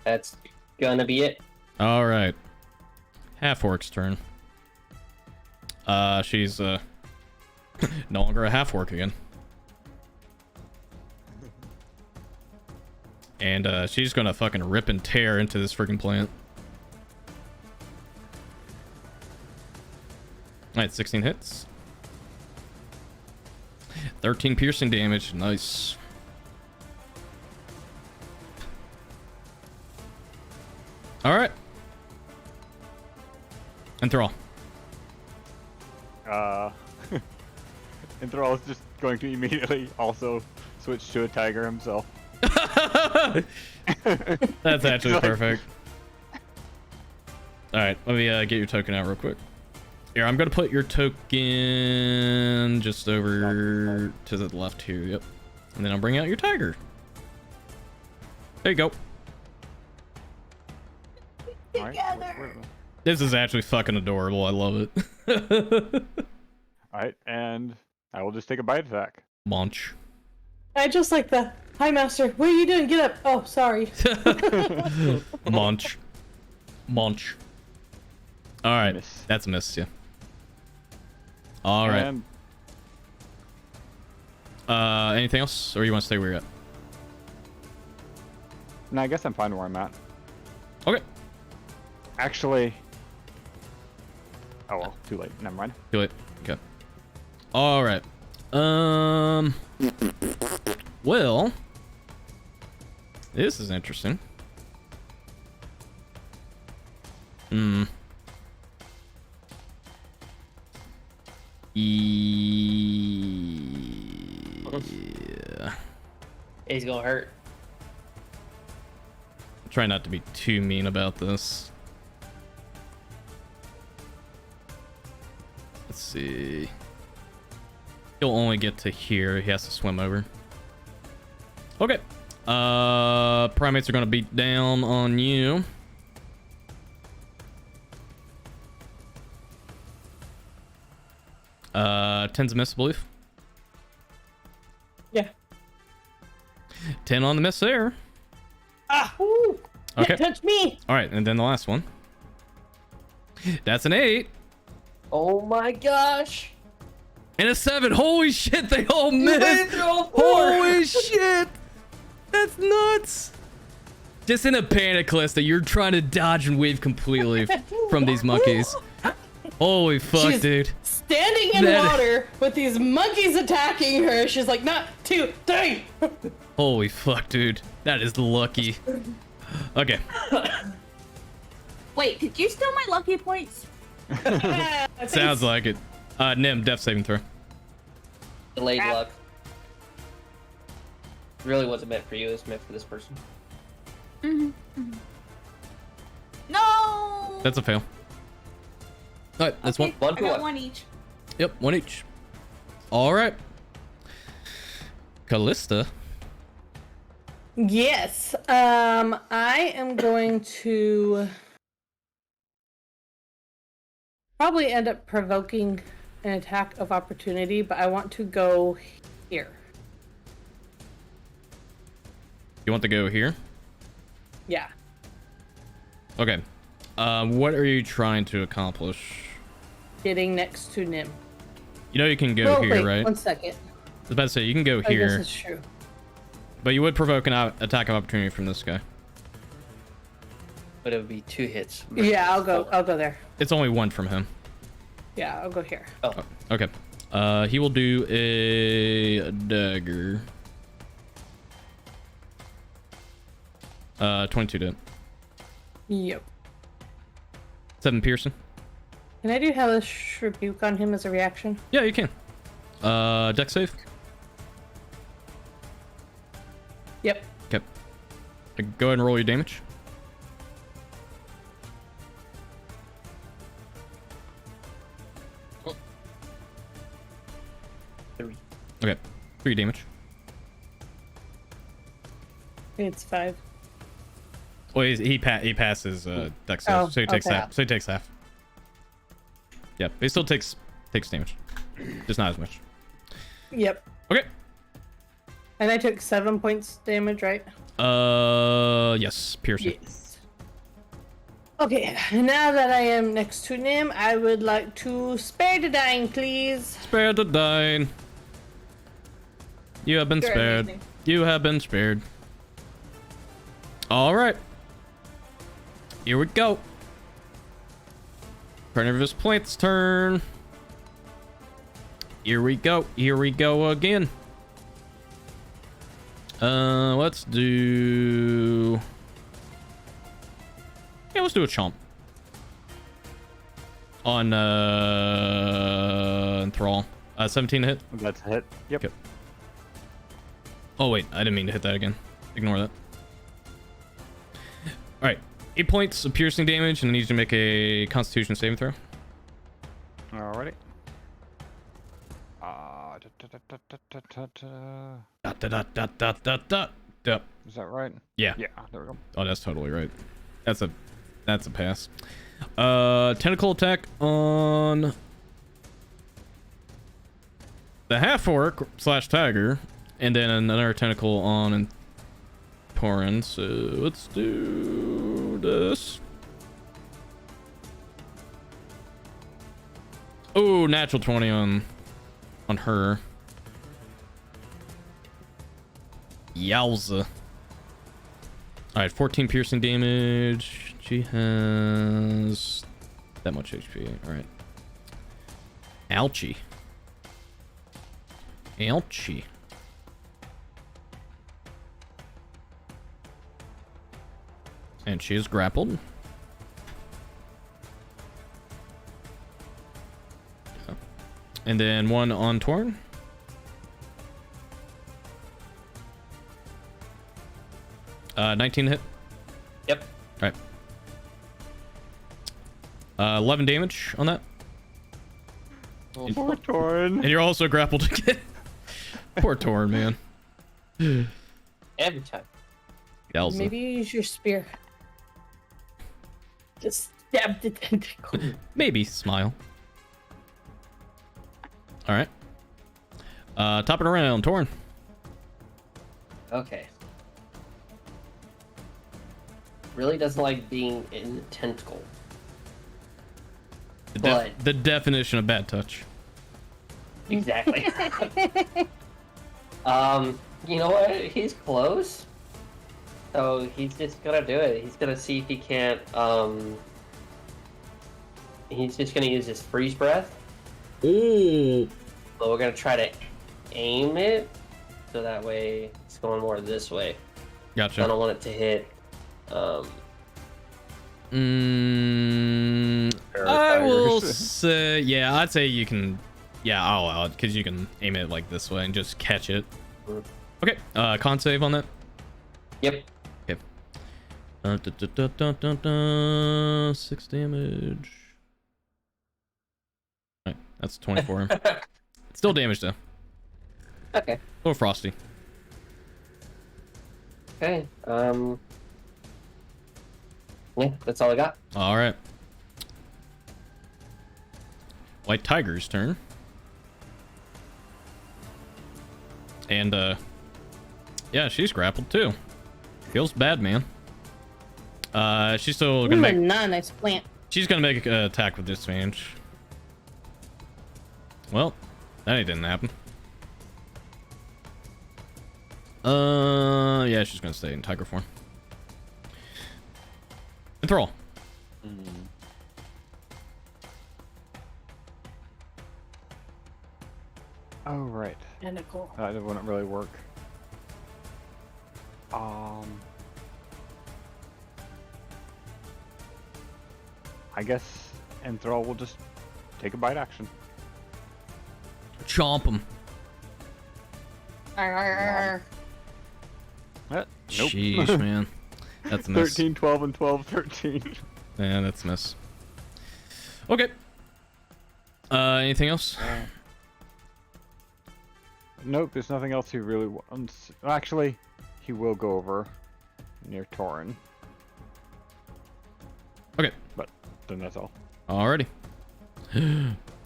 that's gonna be it. All right. Half orc's turn. She's no longer a half orc again. And she's gonna fucking rip and tear into this freaking plant. Alright, 16 hits. 13 piercing damage. Nice. Alright. Enthrall. Enthrall is just going to immediately also switch to a tiger himself. That's actually Like- perfect. Alright, let me get your token out real quick. Here, I'm gonna put your token just over to the left here, yep. And then I'll bring out your tiger. There you go. Alright, Together. This is actually fucking adorable, I love it. Alright, and I will just take a bite attack. Munch. I just like the, hi master, what are you doing? Get up. Oh, sorry. Munch. Munch. Alright, Miss. that's a miss, yeah. Alright. And Anything else? Or you want to stay where you're at? no, I guess I'm fine where I'm at. Okay. Actually, oh well, too late. Never mind. Do it. Okay. Alright. Well, this is interesting. Yeah. He's gonna hurt. Try not to be too mean about this. Let's see. He'll only get to here. He has to swim over. Okay. Primates are gonna beat down on you. Ten's a miss, I believe. Yeah. 10 on the miss there. Ah, ooh. Okay. Can't touch me. All right, and then the last one. That's an 8 Oh my gosh! and a 7. Holy shit, they all missed. Four. Holy shit. That's nuts. Just in a panic list that you're trying to dodge and weave completely from these monkeys. Holy fuck, She's dude. Standing in That- water with these monkeys attacking her. She's like, not 2, 3. Holy fuck, dude. That is lucky. Okay. Wait, did you steal my lucky points? Sounds like it. Nim, death saving throw. Delayed Crap. luck. Really wasn't meant for you. It's meant for this person. No. That's a fail. All right, that's Okay, one. One I for got one. one each. Yep, one each. All right. Callista. Yes. I am going to probably end up provoking an attack of opportunity, but I want to go here. You want to go here? Yeah. Okay. What are you trying to accomplish? Getting next to Nim. You know you can go Oh, here, wait, right? 1 second. I was about to say, you can go I guess here, it's true. but you would provoke an attack of opportunity from this guy. But it would be 2 hits. Yeah, I'll go. 4. I'll go there. It's only 1 from him. Yeah, I'll go here. Oh, Okay. He will do a dagger. 22 to hit. Yep. 7 piercing. Can I do Hellish Rebuke on him as a reaction? Yeah, you can. Dex save. Yep. Okay. Go ahead and roll your damage. Okay, 3 damage. It's 5. Well, he passes dex save, Oh, so he takes okay. half. So he takes half. Yep, he still takes damage, just not as much. Yep. Okay. And I took 7 points damage, right? Yes, piercing. Yes. Okay, now that I am next to him, I would like to spare the dying, please. Spare the dying. You have been You're spared. amazing. You have been spared. All right. Here we go. Carnivorous Plant's turn. Here we go. Here we go again. Let's do... Yeah, let's do a chomp. On, Enthrall. 17 to hit. That's a hit. Yep. Okay. Oh, wait. I didn't mean to hit that again. Ignore that. Alright. 8 points of piercing damage, and I need you to make a Constitution saving throw. Alrighty. Yep. Is that right? Yeah. Yeah, there we go. Oh, that's totally right. That's a pass. Tentacle attack on the half orc / tiger, and then another tentacle on Torin. So let's do this. Oh, natural 20 on her. Yowza. Alright, 14 piercing damage. She has that much HP. Alright. Ouchie. Ouchie. And she is grappled. And then one on Torn. Uh, 19 to hit. Yep. All right. 11 damage on that. Poor Torn. And you're also grappled again. Poor Torn, man. Every time. Yowza. Maybe you use your spear. Just stab the tentacle. Maybe smile. All right. Top it around, Torn. Okay. Really doesn't like being in the tentacle. The definition of bad touch. Exactly. You know what? He's close. So he's just gonna do it. He's gonna see if he can't, he's just gonna use his freeze breath. Ooh. But we're gonna try to aim it, so that way it's going more this way. Gotcha. I don't want it to hit, I will say, yeah, I'd say you can, yeah, I'll allow it, because you can aim it like this way and just catch it. Okay, con save on that. Yep. Okay. 6 damage. Alright, that's 24. Still damage though. Okay. A little frosty. Okay. Yeah, that's all I got. Alright. White Tiger's turn. And, yeah, she's grappled too. Feels bad, man. She's still gonna make... Not a nice plant. She's gonna make an attack with disadvantage. Well, that didn't happen. Yeah, she's gonna stay in tiger form. Enthrall. Oh, right. Tentacle. That wouldn't really work. I guess Enthrall will just take a bite action. Chomp him. Arr. Nope. Sheesh, man. That's a miss. 13, 12, and 12, 13. Yeah, that's a miss. Okay. Anything else? Nope, there's nothing else he really wants. Actually, he will go over near Torin, Okay. but then that's all. Alrighty.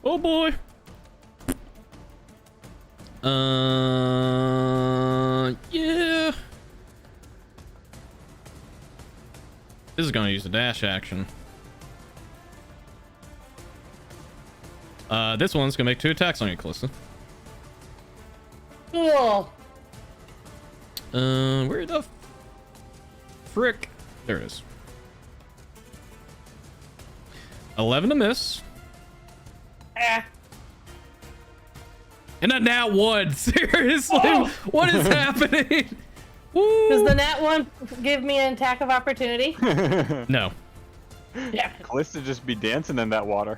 Oh boy. Yeah. This is gonna use a dash action. This one's gonna make 2 attacks on you, Calista. Cool. Where the frick? There it is. 11 to miss. Ah. And a nat 1. Seriously? Oh. What is happening? Does Woo. the nat one give me an attack of opportunity? No. Yeah. Callista just be dancing in that water.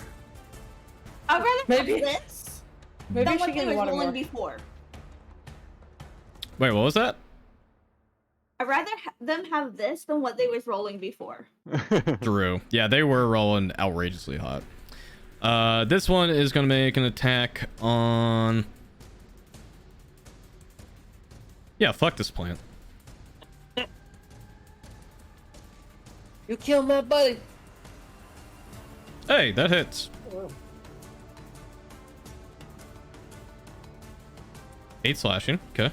I'd rather Maybe- have this Maybe than I should what get they the were water rolling more. before. Wait, what was that? I'd rather them have this than what they was rolling before. Drew. Yeah, they were rolling outrageously hot. This one is going to make an attack on... Yeah, fuck this plant. You killed my buddy. Hey, that hits. 8 slashing. Okay.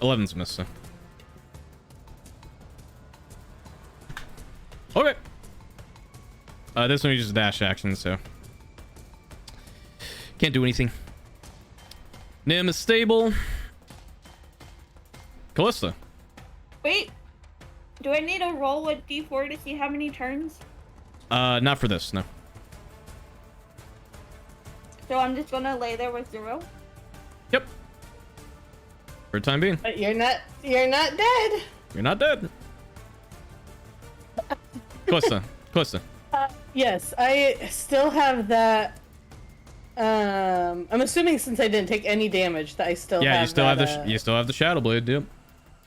11's missing. Okay. This one uses dash action, so can't do anything. Nim is stable. Callista. Wait, do I need to roll with D4 to see how many turns? Not for this, no. So I'm just gonna lay there with 0. Yep. For the time being, But you're not dead. you're not dead. Callista. Callista. Yes, I still have that. I'm assuming since I didn't take any damage that I still have. Yeah, you still have that, the you still have the shadow blade, dude.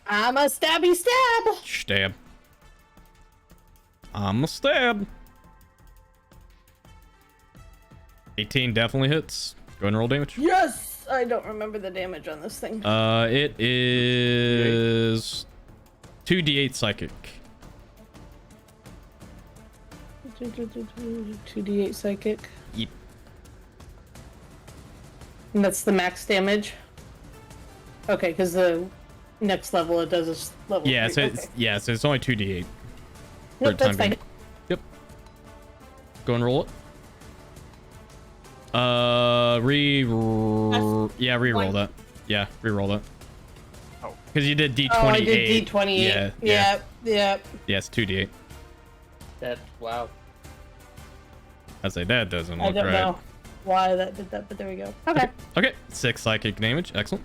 I'm a stabby stab. Stab. I'm a stab. 18 definitely hits. Go ahead and roll damage. Yes, I don't remember the damage on this thing. It is 2d8 psychic. 2d8 psychic. Yep. And that's the max damage. Okay, because the next level it does is level. Yeah, 3. so Okay. so it's only 2d8. Nope, that's fine. Yep. Go and roll it. Re-roll one. that. Yeah, re-roll that. Oh. Because you did d28. Oh, I did D28. Yeah, Yep. yeah, it's 2d8. That wow. I say that doesn't I look don't right. know why that did that, but there we go. Okay. Okay, 6 psychic damage. Excellent.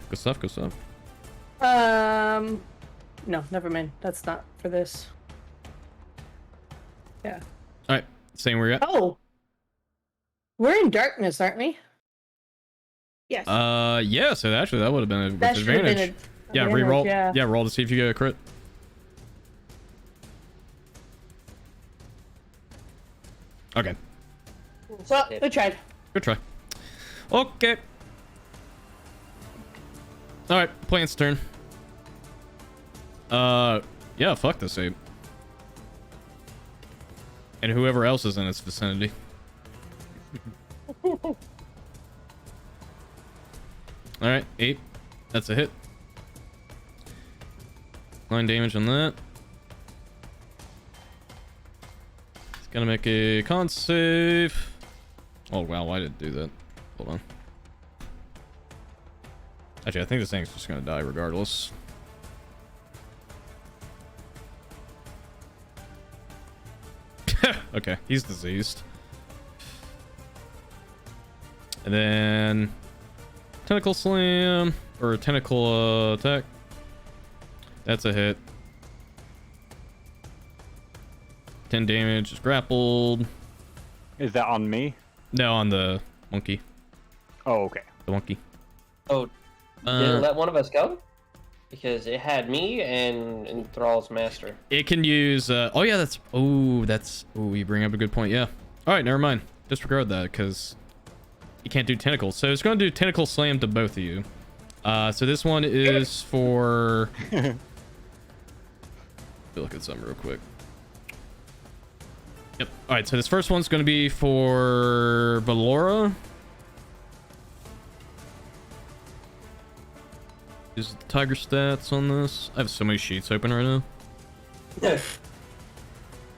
Good stuff, good stuff. No, never mind. That's not for this. Yeah. Alright, same where you're at. Oh. We're in darkness, aren't we? Yes. Yeah, so actually that would have been a That should have advantage. been Yeah, advantage, re-roll. yeah. Yeah, roll to see if you get a crit. Okay, Well, we tried. good try. Okay. Alright, plant's turn. Yeah, fuck this ape. And whoever else is in its vicinity. Alright, 8. That's a hit. 9 damage on that. It's gonna make a con save. Oh wow, why did it do that? Hold on. Actually, I think this thing's just gonna die regardless. Okay, he's diseased. And then tentacle slam or tentacle attack. That's a hit. 10 damage. Is grappled. Is that on me? No, on the monkey. Oh, okay. The monkey. Oh, did it let one of us go? Because it had me and Thrall's master. It can use. Oh yeah, that's. Oh, that's. Oh, you bring up a good point. Yeah. All right, never mind. Disregard that because you can't do tentacles. So it's going to do tentacle slam to both of you. So this one is for. Look at something real quick. Yep. All right. So this first one's going to be for Valora. Is the tiger stats on this? I have so many sheets open right now. Yeah.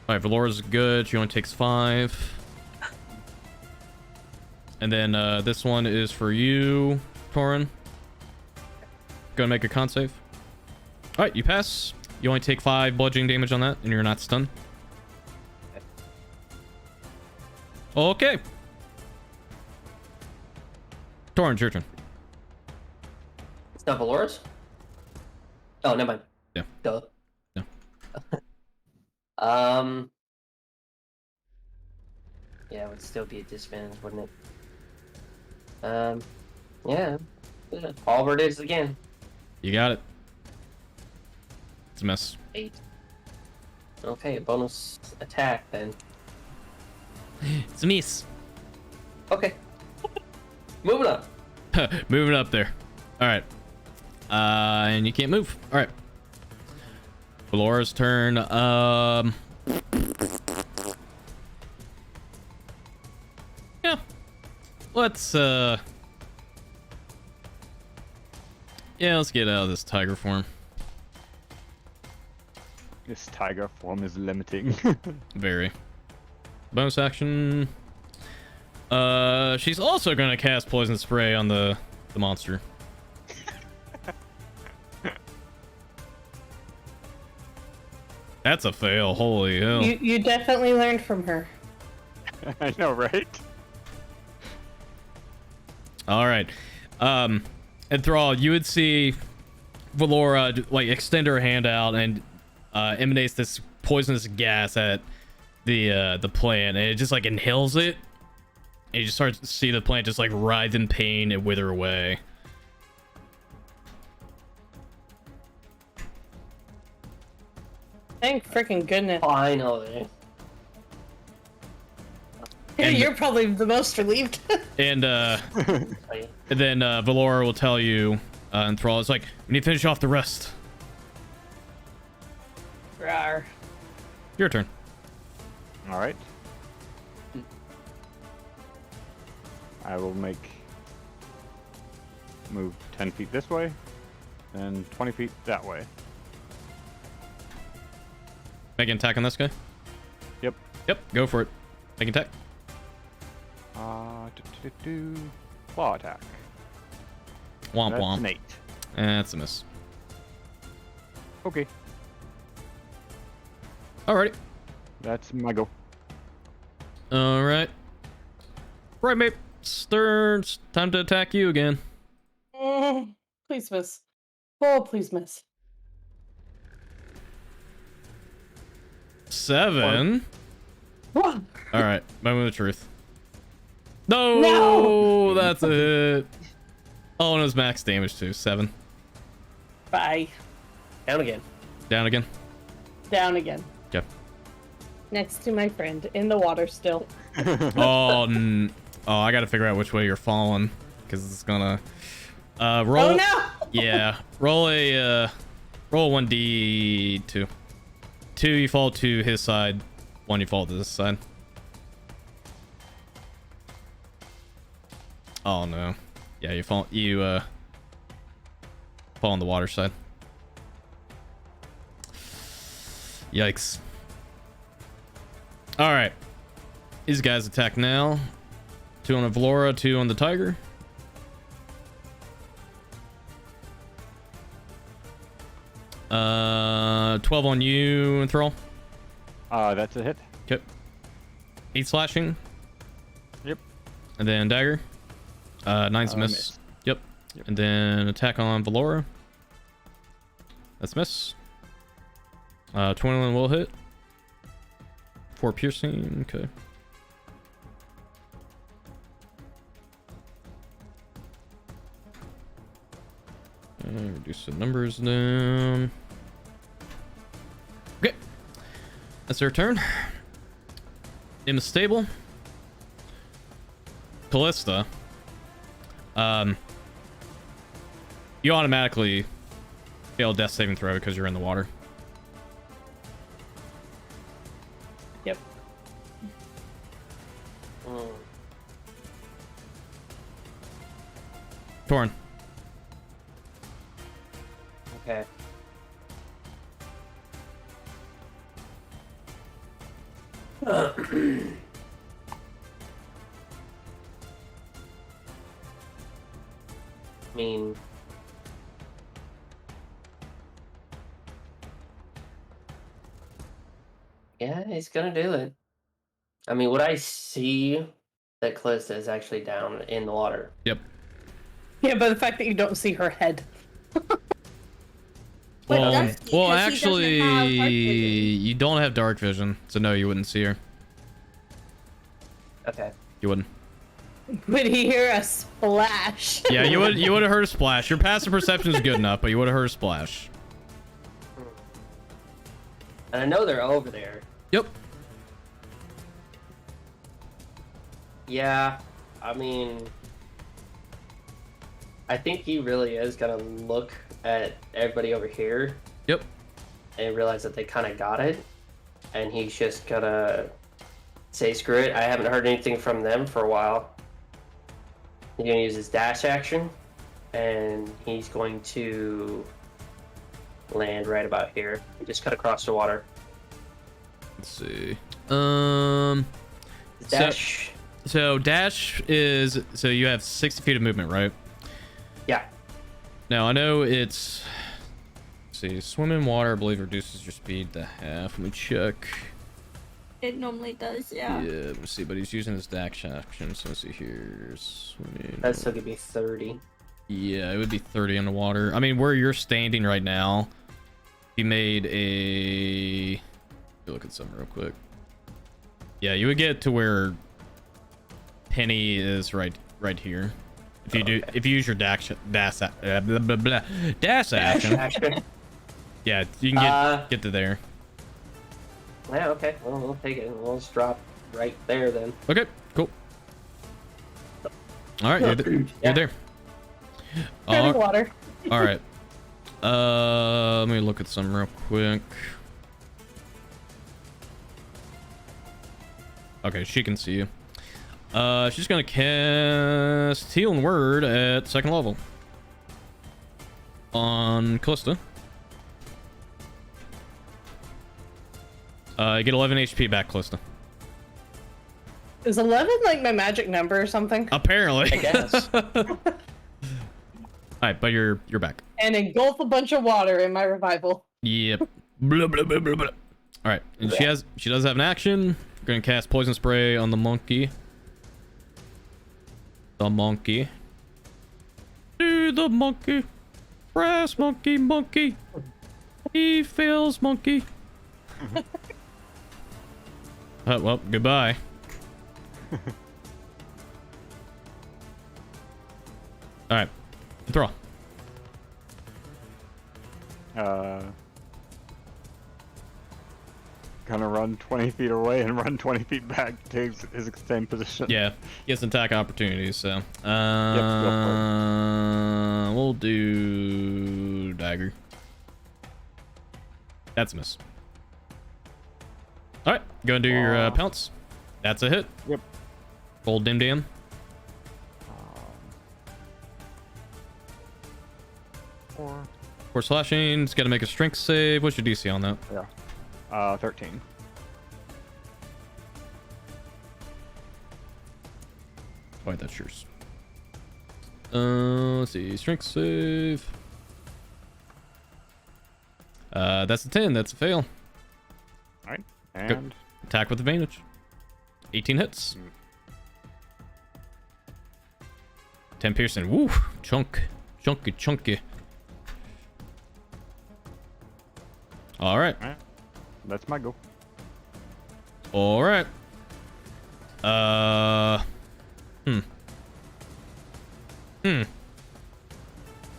All right, Valora's good. She only takes 5. And then this one is for you, Torin. Go and make a con save. All right, you pass. You only take 5 bludgeoning damage on that, and you're not stunned. Okay. Torin, your turn. It's not Valora's? Oh, never mind. Yeah. Duh. No. Yeah, it would still be a disadvantage, wouldn't it? Yeah. Halberd is again. You got it. It's a mess. 8. Okay, a bonus attack then. It's a miss. Okay. Moving on. Moving up there. All right. And you can't move. All right. Valora's turn. Yeah. Let's yeah, let's get out of this tiger form. This tiger form is limiting. Very. Bonus action. She's also gonna cast poison spray on the monster. That's a fail. Holy hell. You definitely learned from her. I know, right? All right. And Thrall, you would see Valora like extend her hand out and emanates this poisonous gas at the plant, and it just like inhales it. And you just start to see the plant just like writhe in pain and wither away. Thank freaking goodness. Finally. And- You're probably the most relieved. And then Valora will tell you, and Thrall is like, we need to finish off the rest. Rawr. Your turn. All right. I will move 10 feet this way and 20 feet that way. Make an attack on this guy. Yep. Yep, go for it. Make an attack. Claw attack. Womp That's womp. an 8. That's a miss. Okay, Alrighty. that's my go. Alright. Right, mate. Stern. Time to attack you again. Please miss. Oh, please miss. 7. What? Alright, moment of truth. No! No! That's a hit. Oh, and it was max damage too. 7. Bye. Down again. Down again. Down again. Yep. Next to my friend in the water still. Oh, oh, I gotta figure out which way you're falling. Because it's gonna... roll... Oh no! Yeah. Roll a 1d2. 2 you fall to his side. 1 you fall to this side. Oh no. Yeah, you fall on the water side. Yikes. Alright. These guys attack now. 2 on the Valora, 2 on the tiger. Uh, 12 on you, Thrall. That's a hit. Okay. 8 slashing. Yep. And then dagger. 9's a miss. Miss. Yep. And then attack on Valora. That's a miss. 21 will hit. 4 piercing. Okay. And reduce the numbers down. Okay. That's their turn. In the stable. Callista. You automatically fail death saving throw because you're in the water. Yep. Torn. Okay. I mean, yeah, he's gonna do it. I mean, would I see that Callista is actually down in the water? Yep. Yeah, but the fact that you don't see her head. But Well, Dusky, 'cause he doesn't actually, have dark vision. you don't have dark vision, so no, you wouldn't see her. Okay. You wouldn't. Would he hear a splash? Yeah, you would. You would have heard a splash. Your passive perception is good enough, but you would have heard a splash. And I know they're over there. Yep. Yeah, I mean, I think he really is gonna look at everybody over here Yep. and realize that they kind of got it, and he's just gonna say screw it. I haven't heard anything from them for a while. He's gonna use his dash action, and he's going to land right about here. Just cut across the water. Let's see. Dash. So dash is you have 60 feet of movement, right? Yeah. Now I know it's. Let's see, swim in water, I believe, reduces your speed to half. Let me check. It normally does, yeah. Yeah, let me see, but he's using his dash action. So let's see here. Swimming. That's still gonna be 30. Yeah, it would be 30 in the water. I mean, where you're standing right now, he made a. Look at something real quick. Yeah, you would get to where Penny is right here. If you if you use your dash action. Yeah, you can get to there. Yeah, okay. Well, we'll take it. We'll just drop right there then. Okay, cool. All right, you're there. Treading water. All right. Let me look at some real quick. Okay, she can see you. She's gonna cast Healing Word at 2nd level on Callista. You get 11 HP back, Callista. Is 11 like my magic number or something? Apparently. I guess. Alright, but you're back. And engulf a bunch of water in my revival. Yep. Blah, blah, blah, blah, blah. Alright, and she does have an action. We're gonna cast Poison Spray on the monkey. The monkey. Do the monkey. Brass monkey, monkey. He fails, monkey. Well, goodbye. Alright. Throw. Gonna run 20 feet away and run 20 feet back to his same position. Yeah, he has attack opportunities, so. Go We'll do dagger. That's a miss. Alright, go and do your pounce. That's a hit. Yep. Roll dim dim. For slashing, it's got to make a strength save. What's your DC on that? Yeah. 13. Wait, that's yours. Let's see, strength save. That's a 10. That's a fail. Alright. And Attack with advantage. 18 hits. 10 piercing. Woo! Chunky. All right. That's my go. All right.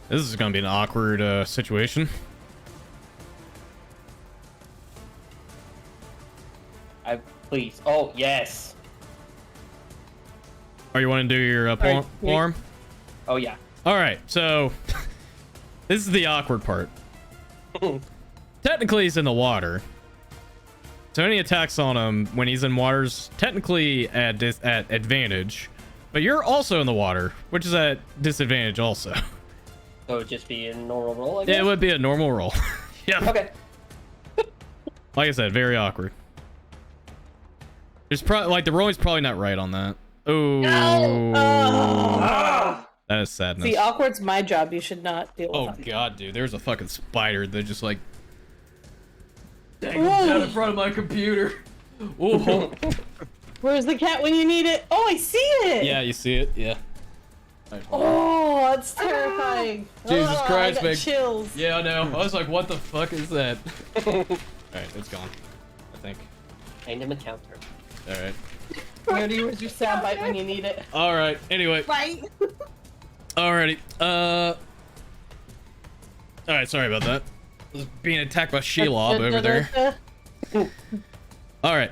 This is gonna be an awkward situation. Please. Oh, yes. Or you want to do your Alright, alarm? Oh, yeah. All right. So this is the awkward part. Technically, he's in the water. So any attacks on him when he's in water's technically at advantage, but you're also in the water, which is at disadvantage also. So it'd just be a normal roll, I guess? Yeah, it would be a normal roll. Yeah. Okay. Like I said, very awkward. There's probably like the rolling's probably not right on that. Oh. That is sadness. See, awkward's my job. You should not deal with Oh it. god, dude, there's a fucking spider that just like down in front of my computer. Ooh. Where's the cat when you need it? Oh, I see it. Yeah, you see it? Yeah. Oh, that's terrifying. Jesus Oh, Christ, I got man. chills. Yeah, I know. I was like, what the fuck is that? Alright, it's gone. I think. Find him a counter. Alright. Nerdy, where's your soundbite when you need it? Alright, anyway. Right? Alrighty. Alright, sorry about that. I was being attacked by Shelob over there. Alright.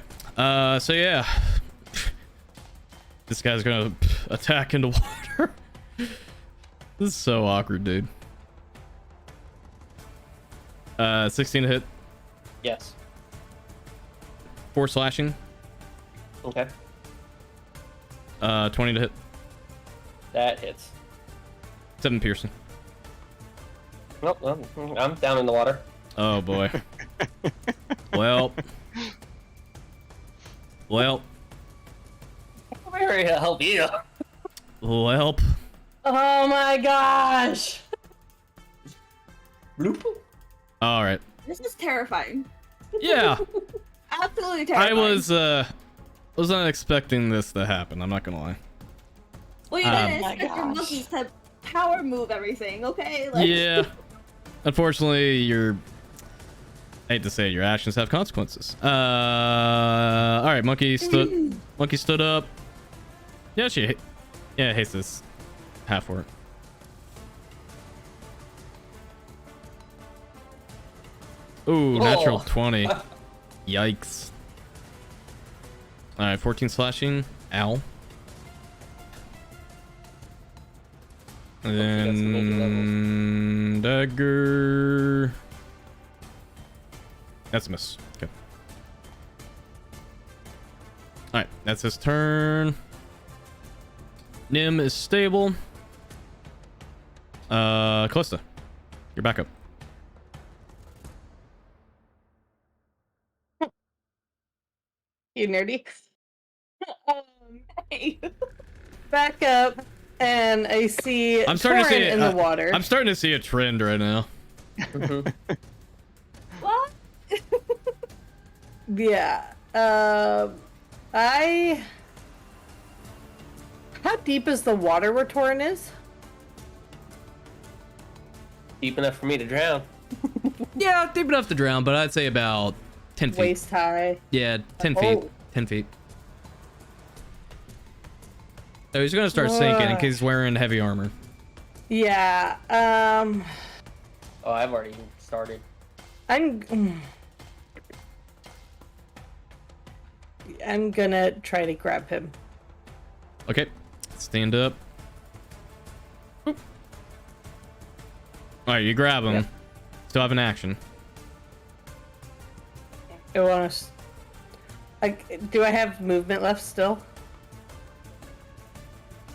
So yeah. This guy's gonna attack into water. This is so awkward, dude. 16 to hit. Yes. 4 slashing. Okay. 20 to hit. That hits. 7 piercing. Nope, I'm down in the water. Oh boy. Well. I'm here to help you. Well. Oh my gosh. Bloop. All right. This is terrifying. Yeah. Absolutely I terrifying. was not expecting this to happen. I'm not gonna lie. Well, you didn't my expect your gosh. monkeys to power move everything, okay? Like, Yeah. Unfortunately, I hate to say it, your actions have consequences. All right, monkey stood up. Yeah, hates this half orc. Ooh, natural 20. Yikes. All right, 14 slashing. Ow. And then dagger. That's a miss. Okay. All right, that's his turn. Nim is stable. Calista, you're back up. You nerdy. hey. Back up, and I see I'm starting to see Torrent in the water. I'm starting to see a trend right now. What? Yeah. How deep is the water where Torrent is? Deep enough for me to drown. Yeah, deep enough to drown, but I'd say about 10 feet. Waist high. Yeah, 10 feet. Oh. 10 feet. So he's gonna start sinking because he's wearing heavy armor. Yeah. Oh, I've already started. I'm gonna try to grab him. Okay, stand up. Boop. All right, you grab him. Yep. Still have an action. I want to. Do I have movement left still?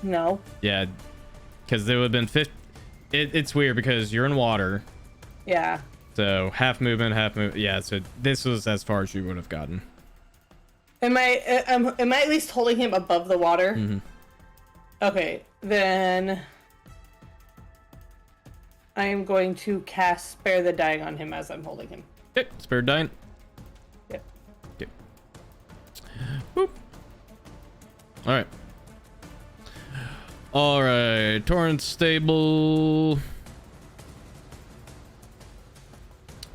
No. Yeah, because there would have been 50. It's weird because you're in water, Yeah. so half movement, half move. Yeah, so this was as far as you would have gotten. Am I at least holding him above the water? Mm-hmm. Okay, then I am going to cast Spare the Dying on him as I'm holding him. Okay, spare dying. Yep. Okay. Boop. All right. All right. Torrent stable.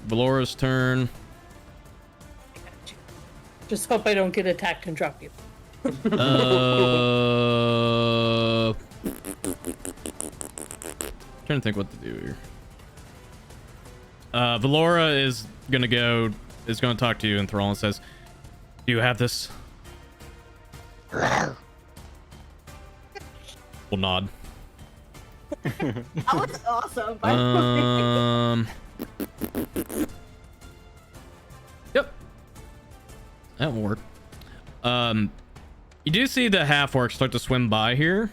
Valora's turn. Just hope I don't get attacked and drop you. Trying to think what to do here. Valora is gonna talk to you in Thrall and says, "Do you have this?" We'll nod. That was awesome. By the way. Yep. That will work. You do see the half-orc start to swim by here.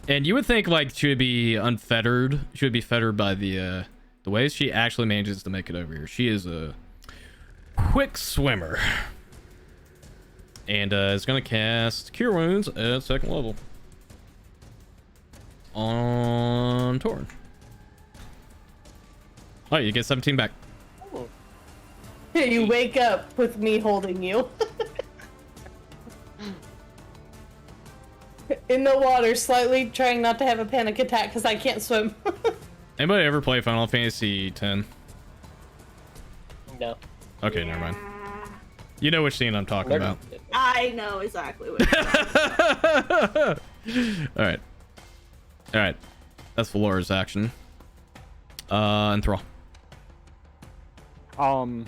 And you would think, like, she would be unfettered. She would be fettered by the waves. She actually manages to make it over here. She is a quick swimmer. And is going to cast Cure Wounds at 2nd level. On Torn. Oh, you get 17 back. You wake up with me holding you. In the water, slightly trying not to have a panic attack because I can't swim. Anybody ever play Final Fantasy X? No. Okay, never mind. You know which scene I'm talking Never- about. I know exactly what. Alright. Alright. That's Valora's action. And Thrall. I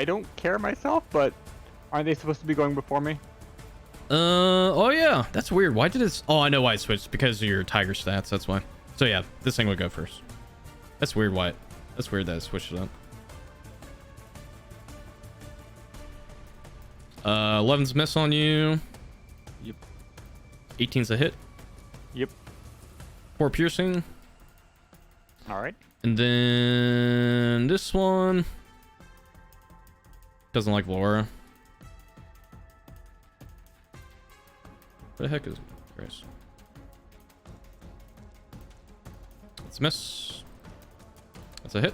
don't care myself, but aren't they supposed to be going before me? Oh yeah, that's weird. Why did it? Oh, I know why it switched. Because of your tiger stats, that's why. So yeah, this thing would go first. That's weird, why? That's weird that it switched it up. 11's miss on you. Yep. 18's a hit. Yep. 4 piercing. Alright. And then this one doesn't like Laura. What the heck is it? Christ. That's a miss. That's a hit.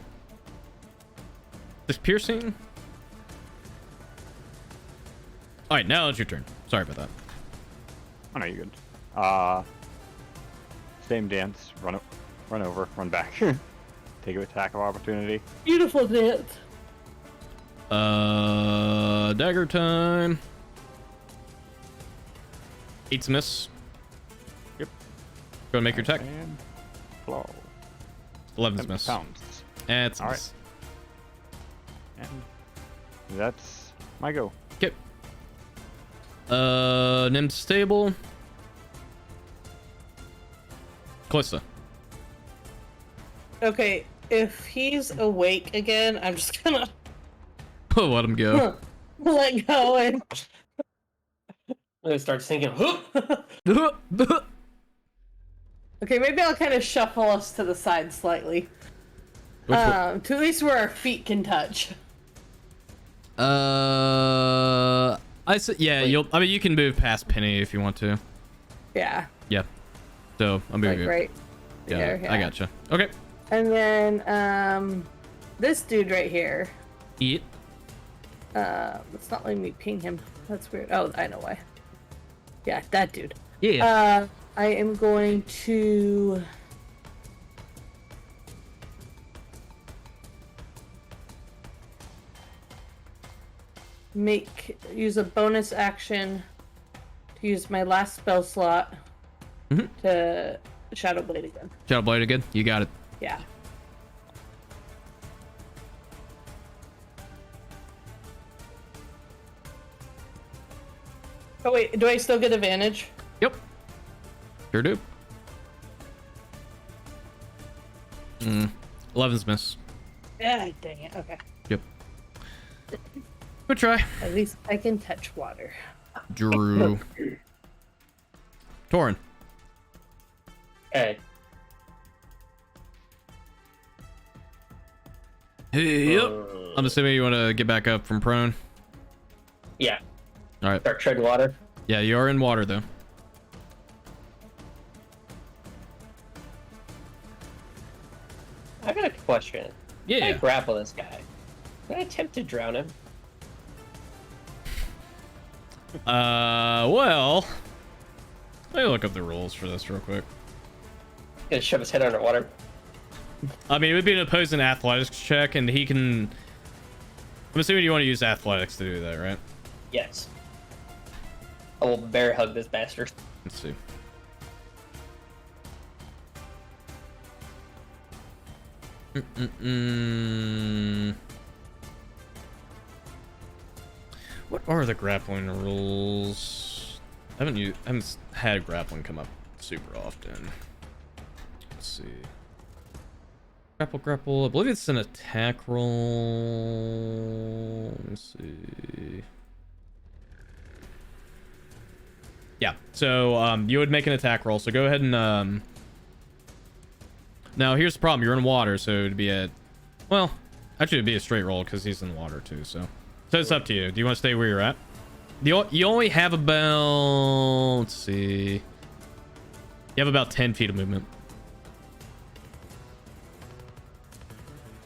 This piercing. Alright, now it's your turn. Sorry about that. Oh no, you're good. Same dance. Run over. Run back. Take an attack of opportunity. Beautiful dance. Dagger time. 8's miss. Yep. Go and make your attack. And blow. 11's miss. Pounds. And it's a All miss. And that's my go. Okay. Nim's stable. Callista. Okay, if he's awake again, I'm just gonna Let him go. let go and I'm gonna start singing. okay, maybe I'll kind of shuffle us to the side slightly. Which To at least where our feet can touch. I said, yeah, Wait. I mean, you can move past Penny if you want to. Yeah. Yeah. So I'm Like moving. right Yeah, there, I yeah. gotcha. Okay. And then this dude right here. Eat. It's not letting me ping him. That's weird. Oh, I know why. Yeah, that dude. Yeah. I am going to use a bonus action to use my last spell slot Mhm. to Shadow Blade again. Shadow Blade again. You got it. Yeah. Oh wait, do I still get advantage? Yep. Sure do. 11's miss. Yeah, dang it. Okay. Yep. Good try. At least I can touch water. Drew. Torin. Okay. Yep. I'm assuming you want to get back up from prone. Yeah. All right. Start treading water. Yeah, you are in water though. I got a question. Can I Yeah. grapple this guy? Can I attempt to drown him? Well, let me look up the rules for this real quick. Gonna shove his head underwater. I mean, it would be an opposing athletics check, and he can. I'm assuming you want to use athletics to do that, right? Yes. I will bear hug this bastard. Let's see. What are the grappling rules? I haven't had grappling come up super often. Let's see. Grapple. I believe it's an attack roll. Let me see. Yeah. So you would make an attack roll. So go ahead and Now here's the problem. You're in water, so it'd be a, well, actually it'd be a straight roll because he's in water too. So it's up to you. Do you want to stay where you're at? You only have about, let's see, you have about 10 feet of movement.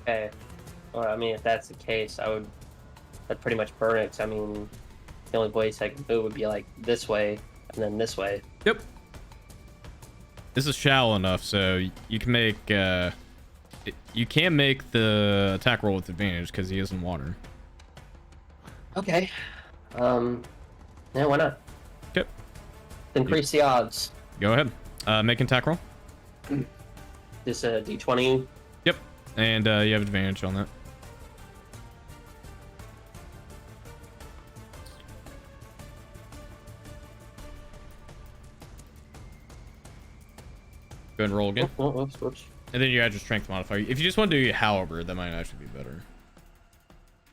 Okay. Well, I mean, if that's the case, I'd pretty much burn it. 'Cause, I mean, the only place I could move would be like this way and then this way. Yep. This is shallow enough, so you can make you can make the attack roll with advantage because he is in water. Okay. Yeah, why not? Okay. Increase the odds. Go ahead. Make an attack roll. This D20. Yep. And you have advantage on that. Go ahead and roll again. Oh, whoops. And then you add your strength modifier. If you just want to do your however, that might actually be better.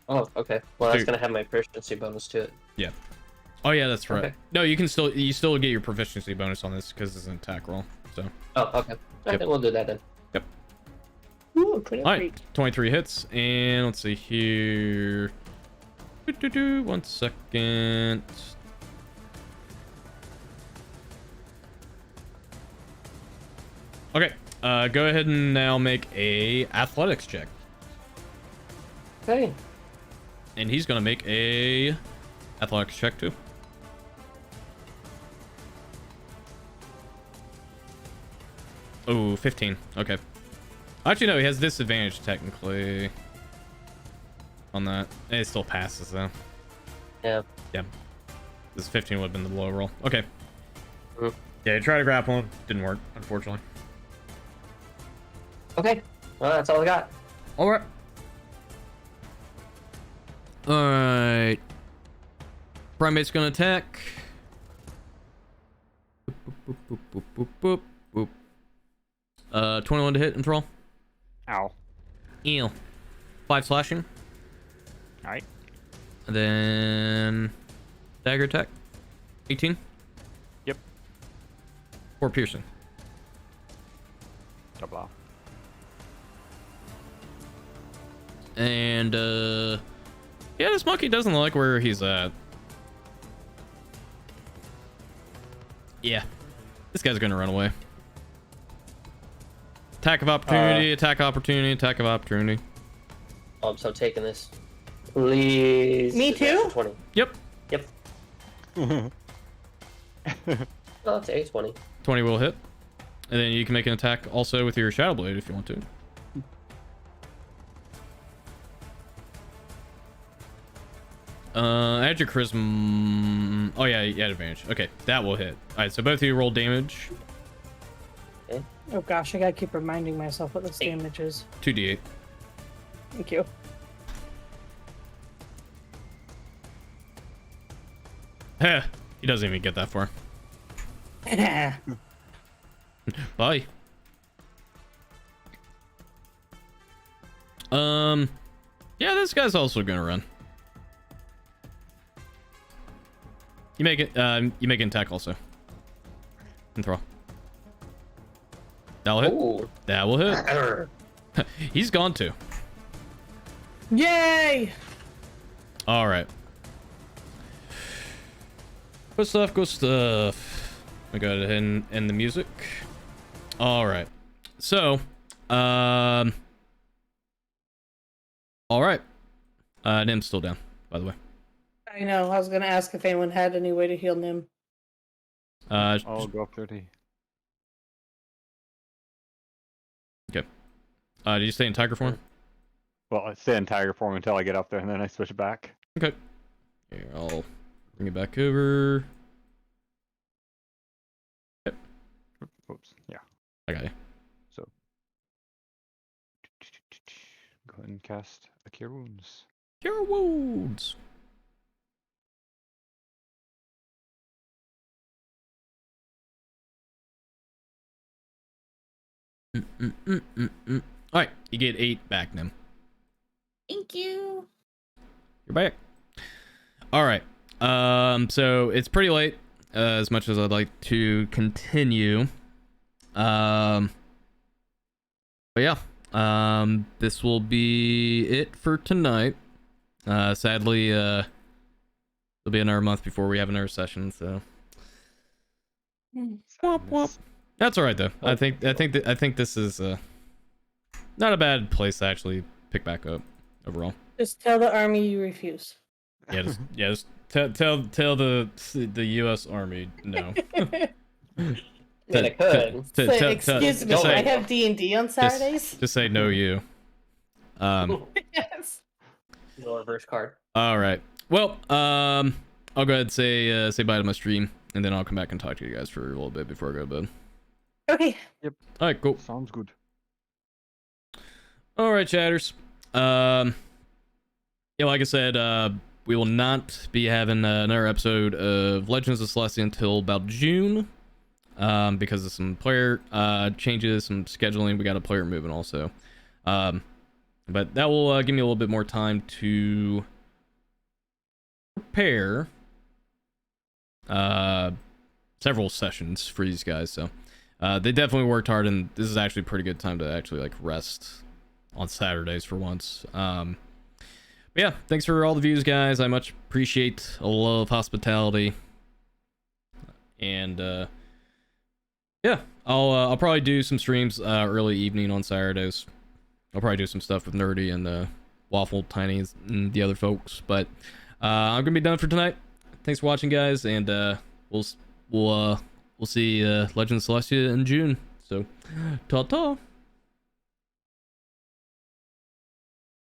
Oh, okay. Well, that's Dude. gonna have my proficiency bonus to it. Yeah. Oh yeah, that's right. Okay. No, you still get your proficiency bonus on this because it's an attack roll. So. Oh, okay. I Yep. think we'll do that then. Yep. Ooh, 23. All right, 23 hits, and let's see here. 1 second. Okay, go ahead and now make a athletics check, Okay. and he's gonna make a athletics check too. Oh, 15. Okay. Actually, no, he has disadvantage technically on that. It still passes though. Yeah. Yeah. This 15 would have been the low roll. Okay. Mhm. Yeah, try to grapple him. Didn't work, unfortunately. Okay. Well, that's all I got. All right. All right. Primate's gonna attack. Boop, boop, boop, boop, boop, boop, boop. 21 to hit and throw. Ow. Ew. 5 slashing. Alright. And then dagger attack. 18. Yep. 4 piercing. Double off. And yeah, this monkey doesn't like where he's at. Yeah. This guy's gonna run away. Attack of opportunity, attack of opportunity, attack of opportunity. Oh, I'm so taking this. Please. Me too? 20. Yep. Yep. Oh, it's a 20. 20 will hit. And then you can make an attack also with your Shadow Blade if you want to. Add your charisma. Oh yeah, you had advantage. Okay, that will hit. Alright, so both of you roll damage. Oh gosh, I gotta keep reminding myself what this damage is. 2d8. Thank you. Heh, he doesn't even get that far. Bye. Yeah, this guy's also gonna run. You make it. You make an attack also. And throw. That'll hit. Ooh. That will hit. He's gone too. Yay! All right. Good stuff. Good stuff. We go ahead and end the music. All right. So, all right. Nim's still down, by the way. I know. I was gonna ask if anyone had any way to heal Nim. I'll go up 30. Okay. Did you stay in tiger form? Well, I stay in tiger form until I get up there, and then I switch back. Okay. Here, I'll bring it back over. Oops. Yeah. I got you. So go ahead and cast a Cure Wounds. Cure wounds. All right, you get 8 back, Nim. Thank you. You're back. All right. So it's pretty late. As much as I'd like to continue. But yeah. This will be it for tonight. Sadly, it'll be another month before we have another session. So. Womp womp. That's all right though. I think this is not a bad place to actually pick back up overall. Just tell the army you refuse. Yeah, just tell the U.S. Army no. I mean, I could. So, excuse me, just I say- have D&D on Saturdays. Just say no, you. Yes. No reverse card. All right. Well, I'll go ahead and say bye to my stream, and then I'll come back and talk to you guys for a little bit before I go to bed. Okay. All right, cool. Sounds good. All right, chatters. Yeah, like I said, we will not be having another episode of Legends of Celestia until about June, because of some player changes, some scheduling. We got a player moving also, but that will give me a little bit more time to prepare several sessions for these guys. So they definitely worked hard, and this is actually a pretty good time to actually like rest on Saturdays for once. But yeah, thanks for all the views, guys. I much appreciate a lot of hospitality. And yeah, I'll probably do some streams early evening on Saturdays. I'll probably do some stuff with Nerdy and Waffle, Tiny, and the other folks. But I'm gonna be done for tonight. Thanks for watching, guys, and we'll see Legends of Celestia in June. So, ta-ta.